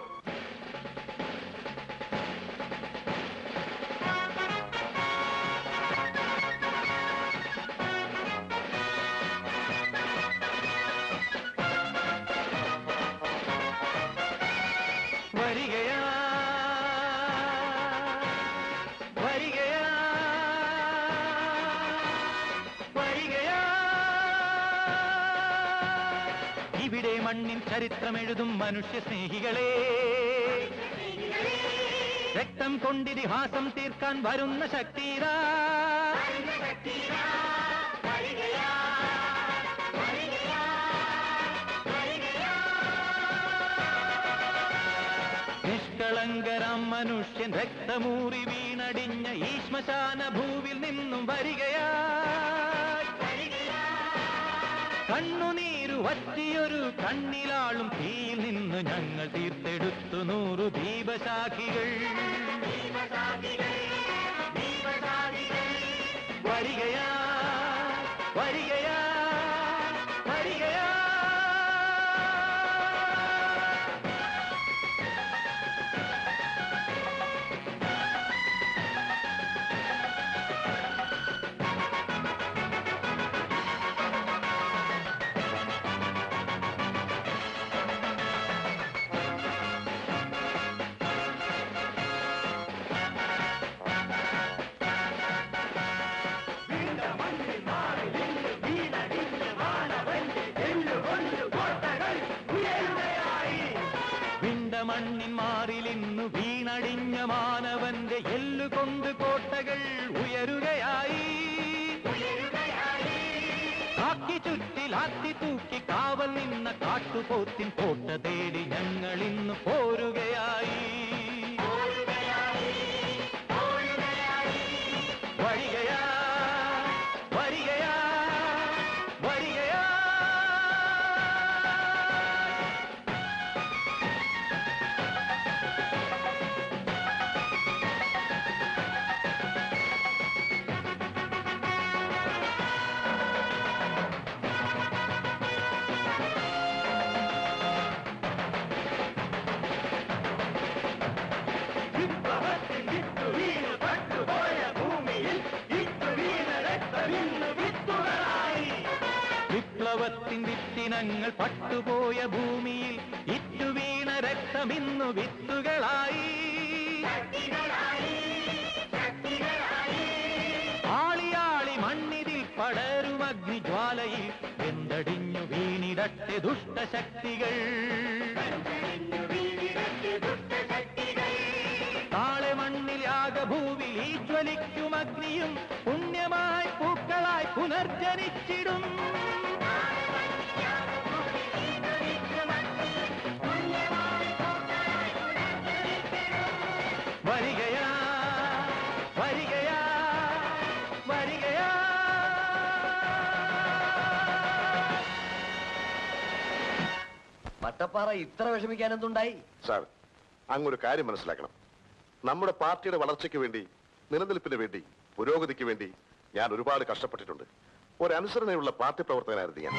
ഇവിടെ മണ്ണിൻ ചരിത്രമെഴുതും മനുഷ്യ സ്നേഹികളെ, രക്തം കൊണ്ടിതിഹാസം തീർക്കാൻ വരുന്ന ശക്തിരാ. നിഷ്കളങ്കരാം മനുഷ്യൻ രക്തമൂറി വീണടിഞ്ഞ ഈ ശ്മശാന ഭൂവിൽ നിന്നും വരികയാ. കണ്ണുനീരു വറ്റിയൊരു കണ്ണിലാളും തീയിൽ നിന്ന് ഞങ്ങൾ തീർത്തെടുത്തു 100 ദീപശാഖികൾ. വരികയാ വരികയാ വരികയാ. മണ്ണിൻ മാറിലിന്നു വീണടിഞ്ഞ മാനവന്റെ എല്ലുകൊണ്ട് കോട്ടകൾ ഉയരുകയായി. കാക്കി ചുറ്റിലാത്തി തൂക്കി കാവൽ നിന്ന കാട്ടുപോത്തിൻ കോട്ട തേടി ഞങ്ങൾ ഇന്ന് പോരുകയായി. വരികയാ വരികയാ വരികയാ. വിപ്ലവത്തിൻ വിത്തിനങ്ങൾ പട്ടുപോയ ഭൂമിയിൽ ഇറ്റുവീണ രക്തമിന്നു വിത്തുകളായി. ആളിയാളി മണ്ണിതിൽ പടരും അഗ്നിജ്വാലയിൽ വെന്തടിഞ്ഞു വീണിടട്ടെ ദുഷ്ടശക്തികൾ. താളെ മണ്ണിൽ യാഗഭൂവിൽ ഈ ജ്വലിക്കും അഗ്നിയും പുണ്യമായി പൂക്കളായി പുനർജനിച്ചിടും. വരികയാ വരികയാ വരികയാ. വട്ടപ്പാറ ഇത്ര വിഷമിക്കാൻ എന്തുണ്ടായി? സാർ, അങ്ങൊരു കാര്യം മനസ്സിലാക്കണം. നമ്മുടെ പാർട്ടിയുടെ വളർച്ചയ്ക്ക് വേണ്ടി, നിലനിൽപ്പിന് വേണ്ടി, പുരോഗതിക്ക് വേണ്ടി ഞാൻ ഒരുപാട് കഷ്ടപ്പെട്ടിട്ടുണ്ട്. ഒരനുസരണയുള്ള പാർട്ടി പ്രവർത്തകനായിരുന്നു ഞാൻ.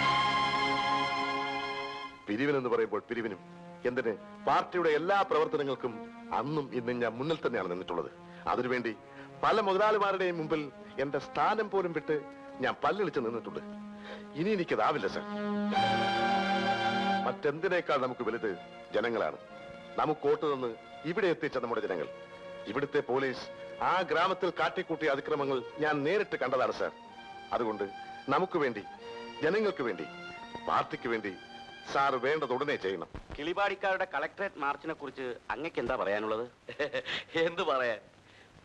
പിരിവിനെന്ന് പറയുമ്പോൾ പിരിവിനും, എന്തിന് പാർട്ടിയുടെ എല്ലാ പ്രവർത്തനങ്ങൾക്കും അന്നും ഇന്നും ഞാൻ മുന്നിൽ തന്നെയാണ് നിന്നിട്ടുള്ളത്. അതിനുവേണ്ടി പല മുതലാളിമാരുടെയും മുമ്പിൽ എന്റെ സ്ഥാനം പോലും വിട്ട് ഞാൻ പല്ലിളിച്ച് നിന്നിട്ടുണ്ട്. ഇനി എനിക്കതാവില്ല സാർ. മറ്റെന്തിനേക്കാൾ നമുക്ക് വലുത് ജനങ്ങളാണ്. നമുക്ക് വോട്ട് തന്ന് ഇവിടെ എത്തിച്ച നമ്മുടെ ജനങ്ങൾ. ഇവിടുത്തെ പോലീസ് ആ ഗ്രാമത്തിൽ കാട്ടിക്കൂട്ടിയ അതിക്രമങ്ങൾ ഞാൻ നേരിട്ട് കണ്ടതാണ് സാർ. അതുകൊണ്ട് നമുക്ക് വേണ്ടി, ജനങ്ങൾക്ക് വേണ്ടി, പാർട്ടിക്ക് വേണ്ടി സാർ വേണ്ടത് ഉടനെ ചെയ്യണം. കിളിപാടിക്കാരുടെ കളക്ടറേറ്റ് മാർച്ചിനെ കുറിച്ച് അങ്ങക്ക് എന്താ പറയാനുള്ളത്? എന്തു പറയാൻ?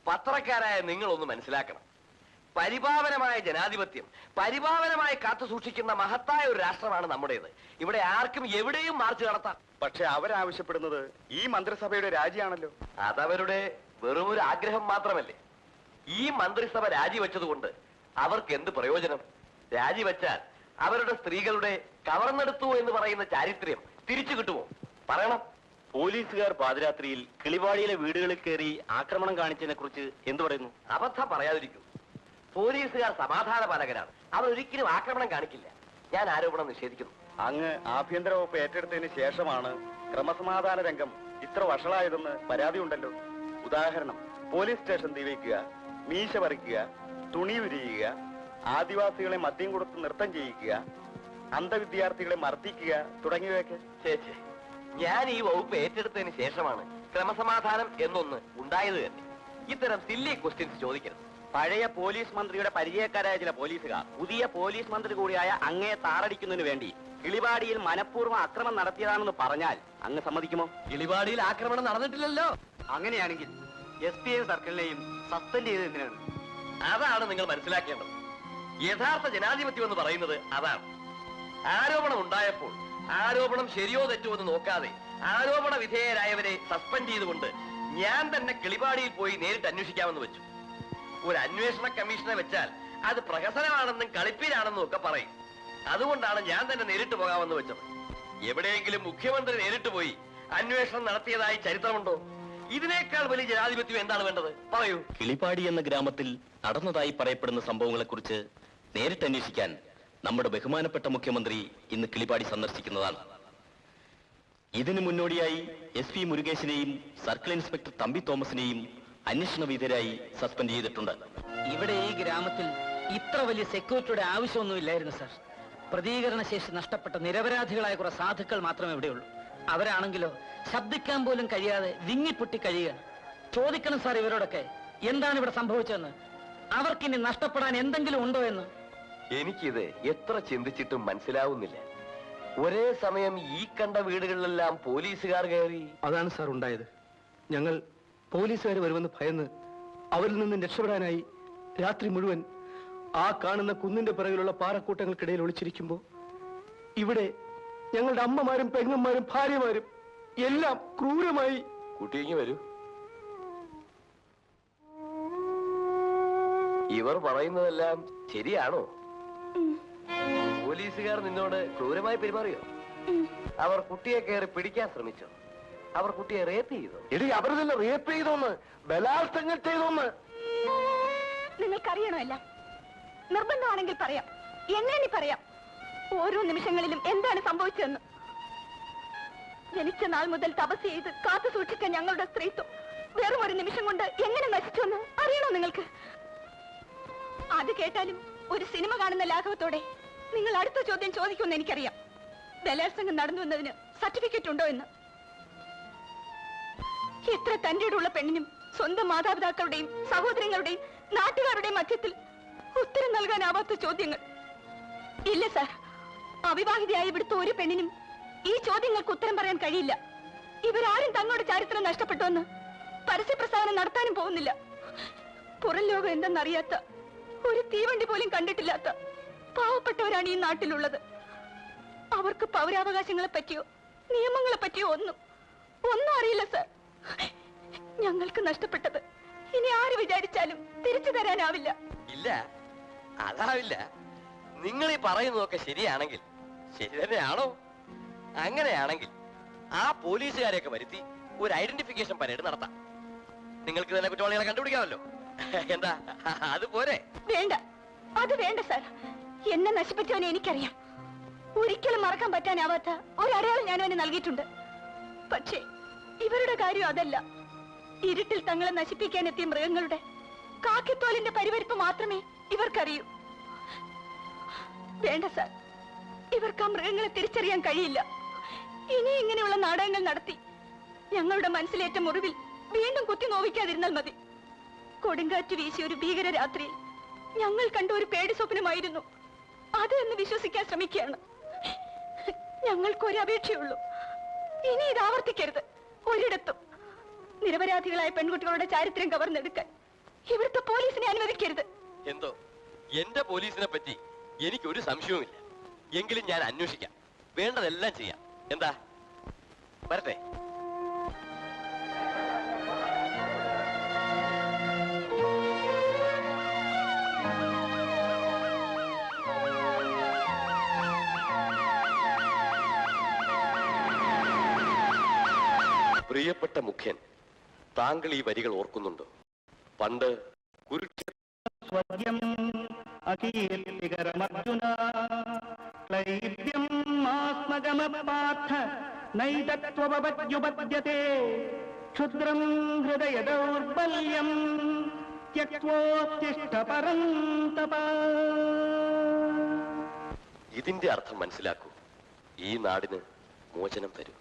പത്രക്കാരായ നിങ്ങളൊന്ന് മനസ്സിലാക്കണം. പരിപാവനമായ ജനാധിപത്യം പരിപാവനമായി കാത്തു സൂക്ഷിക്കുന്ന മഹത്തായ ഒരു രാഷ്ട്രമാണ് നമ്മുടേത്. ഇവിടെ ആർക്കും എവിടെയും മാർച്ച് നടത്താം. പക്ഷെ അവരാവശ്യപ്പെടുന്നത് ഈ മന്ത്രിസഭയുടെ രാജിയാണല്ലോ. അതവരുടെ വെറുമൊരു ആഗ്രഹം മാത്രമല്ലേ? ഈ മന്ത്രിസഭ രാജിവെച്ചതുകൊണ്ട് അവർക്ക് എന്ത് പ്രയോജനം? രാജിവെച്ചാൽ അവരുടെ സ്ത്രീകളുടെ കവർന്നെടുത്തു എന്ന് പറയുന്ന ചാരിത്രം തിരിച്ചു കിട്ടുമോ? പറയണം. പോലീസുകാർ പാതിരാത്രിയിൽ കിളിവാടിയിലെ വീടുകളിൽ കയറി ആക്രമണം കാണിച്ചതിനെ കുറിച്ച് എന്തു പറയുന്നു? അബദ്ധം പറയാതിരിക്കും. പോലീസുകാർ സമാധാന പാലകരാണ്. അവർ ഒരിക്കലും ആക്രമണം കാണിക്കില്ല. ഞാൻ ആരോപണം നിഷേധിക്കുന്നു. അങ്ങ് ആഭ്യന്തര വകുപ്പ് ഏറ്റെടുത്തതിന് ശേഷമാണ് ക്രമസമാധാന രംഗം ഇത്ര വഷളായതെന്ന് പരാതിയുണ്ടല്ലോ. ഉദാഹരണം, പോലീസ് സ്റ്റേഷൻ തീവയ്ക്കുക, മീശ പറിക്കുക, തുണി ഉരിയുക, ആദിവാസികളെ മദ്യം കൊടുത്ത് നൃത്തം ചെയ്യിക്കുക, അന്ധവിദ്യാർത്ഥികളെ മർദ്ദിക്കുക തുടങ്ങിയവയൊക്കെ. ചേച്ചി, ഞാൻ ഈ വകുപ്പ് ഏറ്റെടുത്തതിന് ശേഷമാണ് ക്രമസമാധാനം എന്നൊന്ന് ഉണ്ടായത് തന്നെ. ഇത്തരം സില്ലി ക്വസ്റ്റ്യൻസ് ചോദിക്കരുത്. പഴയ പോലീസ് മന്ത്രിയുടെ പരിചയക്കാരായ ചില പോലീസുകാർ പുതിയ പോലീസ് മന്ത്രി കൂടിയായ അങ്ങയെ താറടിക്കുന്നതിന് വേണ്ടി കിളിവാടിയിൽ മനഃപൂർവ്വം ആക്രമണം നടത്തിയതാണെന്ന് പറഞ്ഞാൽ അങ്ങ് സമ്മതിക്കുമോ? കിളിവാടിയിൽ ആക്രമണം നടന്നിട്ടില്ലല്ലോ. അങ്ങനെയാണെങ്കിൽ SP സർക്കിളിനെയും സസ്പെൻഡ് ചെയ്ത് എന്തിനാണ്? അതാണ് നിങ്ങൾ മനസ്സിലാക്കേണ്ടത്. യഥാർത്ഥ ജനാധിപത്യം എന്ന് പറയുന്നത് അതാണ്. ആരോപണം ഉണ്ടായപ്പോൾ ആരോപണം ശരിയോ തെറ്റോ എന്ന് നോക്കാതെ ആരോപണ വിധേയരായവരെ സസ്പെൻഡ് ചെയ്തുകൊണ്ട് ഞാൻ തന്നെ കിളിവാടിയിൽ പോയി നേരിട്ട് അന്വേഷിക്കാമെന്ന് വെച്ചു. ഒരു അന്വേഷണ കമ്മീഷനെ വെച്ചാൽ അത് പ്രഹസനമാണെന്നും കളിപ്പീരാണെന്നും ഒക്കെ പറയും. അതുകൊണ്ടാണ് ഞാൻ തന്നെ നേരിട്ട് പോകാമെന്ന് വെച്ചത്. എവിടെയെങ്കിലും മുഖ്യമന്ത്രി നേരിട്ട് പോയി അന്വേഷണം നടത്തിയതായി ചരിത്രമുണ്ടോ? ഇതിനേക്കാൾ വലിയ ജനാധിപത്യം എന്താണ് വേണ്ടത്? പറയൂ. കിളിപ്പാടി എന്ന ഗ്രാമത്തിൽ നടന്നതായി പറയപ്പെടുന്ന സംഭവങ്ങളെക്കുറിച്ച് നേരിട്ട് അന്വേഷിക്കാൻ നമ്മുടെ ബഹുമാനപ്പെട്ട മുഖ്യമന്ത്രി ഇന്ന് കിളിപ്പാടി സന്ദർശിക്കുന്നതാണ്. ഇതിനു മുന്നോടിയായി SP മുരുകേശിനെയും സർക്കിൾ ഇൻസ്പെക്ടർ തമ്പി തോമസിനെയും അന്വേഷണ വിധേയരായി സസ്പെൻഡ് ചെയ്തിട്ടുണ്ട്. ഇവിടെ ഈ ഗ്രാമത്തിൽ ഇത്ര വലിയ സെക്യൂരിറ്റിയുടെ ആവശ്യമൊന്നുമില്ലായിരുന്നു സർ. പ്രതികരണ ശേഷി നഷ്ടപ്പെട്ട നിരപരാധികളായ കുറെ സാധുക്കൾ മാത്രമേ ഇവിടെയുള്ളൂ. അവരാണെങ്കിലോ ശബ്ദിക്കാൻ പോലും കഴിയാതെ വിങ്ങിപ്പൊട്ടി കഴിയുകയാണ്. ചോദിക്കണം സാർ ഇവരോടൊക്കെ എന്താണ് ഇവിടെ സംഭവിച്ചതെന്ന്. അവർക്കിനി നഷ്ടപ്പെടാൻ എന്തെങ്കിലും ഉണ്ടോ എന്ന്. എനിക്കിത് എത്ര ചിന്തിച്ചിട്ടും മനസ്സിലാവുന്നില്ല. ഒരേ സമയം ഈ കണ്ട വീടുകളിലെല്ലാം പോലീസുകാർ കയറി. അതാണ് സാർ ഉണ്ടായത്. ഞങ്ങൾ പോലീസുകാർ വരുമെന്ന് ഭയന്ന് അവരിൽ നിന്ന് രക്ഷപ്പെടാനായി രാത്രി മുഴുവൻ ആ കാണുന്ന കുന്നിന്റെ പിറകിലുള്ള പാറക്കൂട്ടങ്ങൾക്കിടയിൽ ഒളിച്ചിരിക്കുമ്പോൾ ഇവിടെ ഞങ്ങളുടെ അമ്മമാരും പെങ്ങന്മാരും ഭാര്യമാരും എല്ലാം ക്രൂരമായി. കുട്ടിയെങ്കി വരൂ. ഇവർ പറയുന്നതെല്ലാം ശരിയാണോ? പോലീസുകാർ നിന്നോട് ക്രൂരമായി പെരുമാറിയോ? അവർ കുട്ടിയെ കയറി പിടിക്കാൻ ശ്രമിച്ചോ? അവർ കുട്ടിയെ റേപ്പ് ചെയ്തോ? എടി അവർ തന്നെ റേപ്പ് ചെയ്തോന്ന്, ബലാത്സംഗം ചെയ്തോന്ന്. നിങ്ങൾക്കറിയണോ എല്ലാം? നിർബന്ധമാണെങ്കിൽ പറയാം, എങ്ങനെ പറയാം ഓരോ നിമിഷങ്ങളിലും എന്താണ് സംഭവിച്ചതെന്ന്. ജനിച്ച നാൾ മുതൽ തപസ് ചെയ്ത് കാത്തു സൂക്ഷിച്ച ഞങ്ങളുടെ സ്ത്രീത്വം വെറും ഒരു നിമിഷം കൊണ്ട് എങ്ങനെ നശിച്ചുവെന്ന് അറിയണോ നിങ്ങൾക്ക്? അത് കേട്ടാലും ഒരു സിനിമ കാണുന്ന ലാഘവത്തോടെ നിങ്ങൾ അടുത്ത ചോദ്യം ചോദിക്കുമെന്ന് എനിക്കറിയാം. ബലാത്സംഗം നടന്നു എന്നതിന് സർട്ടിഫിക്കറ്റ് ഉണ്ടോ എന്ന്. എത്ര തന്റെയുള്ള പെണ്ണിനും സ്വന്തം മാതാപിതാക്കളുടെയും സഹോദരങ്ങളുടെയും നാട്ടുകാരുടെയും മധ്യത്തിൽ ഉത്തരം നൽകാനാവാത്ത ചോദ്യങ്ങൾ. ഇല്ല സാർ, അവിവാഹിതയായി ഇവിടുത്തെ ഒരു പെണ്ണിനും ഈ ചോദ്യങ്ങൾക്ക് ഉത്തരം പറയാൻ കഴിയില്ല. ഇവരാരും തങ്ങളുടെ ചരിത്രം നഷ്ടപ്പെട്ടുവെന്ന് പരസ്യപ്രസ്താവന നടത്താനും പോകുന്നില്ല. പുറം ലോകം എന്തെന്നറിയാത്ത, ഒരു തീവണ്ടി പോലും കണ്ടിട്ടില്ലാത്ത പാവപ്പെട്ടവരാണ് ഈ നാട്ടിലുള്ളത്. അവർക്ക് പൗരാവകാശങ്ങളെ പറ്റിയോ നിയമങ്ങളെ പറ്റിയോ ഒന്നും അറിയില്ല സാർ. ഞങ്ങൾക്ക് നഷ്ടപ്പെട്ടത് ഇനി ആര് വിചാരിച്ചാലും തിരിച്ചു തരാനാവില്ല. ഇല്ല, അതാവില്ല. നിങ്ങൾ ഈ പറയുന്നതൊക്കെ ശരിയാണെങ്കിൽ, ശരി തന്നെയാണോ? അങ്ങനെയാണെങ്കിൽ ആ പോലീസുകാരെയൊക്കെ വരുത്തി ഒരു ഐഡന്റിഫിക്കേഷൻ പരേഡ് നടത്താം. നിങ്ങൾക്ക് തന്നെ കുറ്റവാളികളെ കണ്ടുപിടിക്കാമല്ലോ. എന്താ അതുപോലെ? വേണ്ട, അത് വേണ്ട സാർ. എന്നെ നശിപ്പിച്ചവനെ എനിക്കറിയാം. ഒരിക്കലും മറക്കാൻ പറ്റാനാവാത്ത ഒരടയാളം ഞാൻ അവന് നൽകിയിട്ടുണ്ട്. പക്ഷേ ഇവരുടെ കാര്യം അതല്ല. ഇരുട്ടിൽ തങ്ങളെ നശിപ്പിക്കാൻ എത്തിയ മൃഗങ്ങളുടെ കാക്കിത്തോലിന്റെ പരിവരിപ്പ് മാത്രമേ ഇവർക്കറിയൂ. വേണ്ട സാർ, ഇവർക്ക് ആ മൃഗങ്ങളെ തിരിച്ചറിയാൻ കഴിയില്ല. ഇനി ഇങ്ങനെയുള്ള നാടകങ്ങൾ നടത്തി ഞങ്ങളുടെ മനസ്സിലേറ്റ മുറിവിൽ വീണ്ടും കുത്തി നോവിക്കാതിരുന്നാൽ മതി. കൊടുങ്കാറ്റ് വീശിയ ഒരു ഭീകര രാത്രിയിൽ ഞങ്ങൾ കണ്ട ഒരു പേടി സ്വപ്നമായിരുന്നു അത് എന്ന് വിശ്വസിക്കാൻ ശ്രമിക്കുകയാണ്. ഞങ്ങൾക്കൊരു അപേക്ഷയുള്ളൂ, ഇനി ഇത് ആവർത്തിക്കരുത്. ഒരിടത്തും നിരപരാധികളായ പെൺകുട്ടികളുടെ ചാരിത്രം കവർന്നെടുക്കാൻ ഇവിടുത്തെ പോലീസിനെ അനുവദിക്കരുത്. എന്തോ എന്റെ പോലീസിനെ പറ്റി എനിക്കൊരു സംശയവുമില്ല. എങ്കിലും ഞാൻ അന്വേഷിക്കാം, വേണ്ടതെല്ലാം ചെയ്യാം. എന്താ, വരട്ടെ? പ്രിയപ്പെട്ട മുഖ്യൻ, താങ്കൾ ഈ വരികൾ ഓർക്കുന്നുണ്ടോ? പണ്ട് ക്ഷുദ്രം ഹൃദയ ദൗർബല്യം ഇതിന്റെ അർത്ഥം മനസ്സിലാക്കൂ. ഈ നാടിന് മോചനം തരൂ.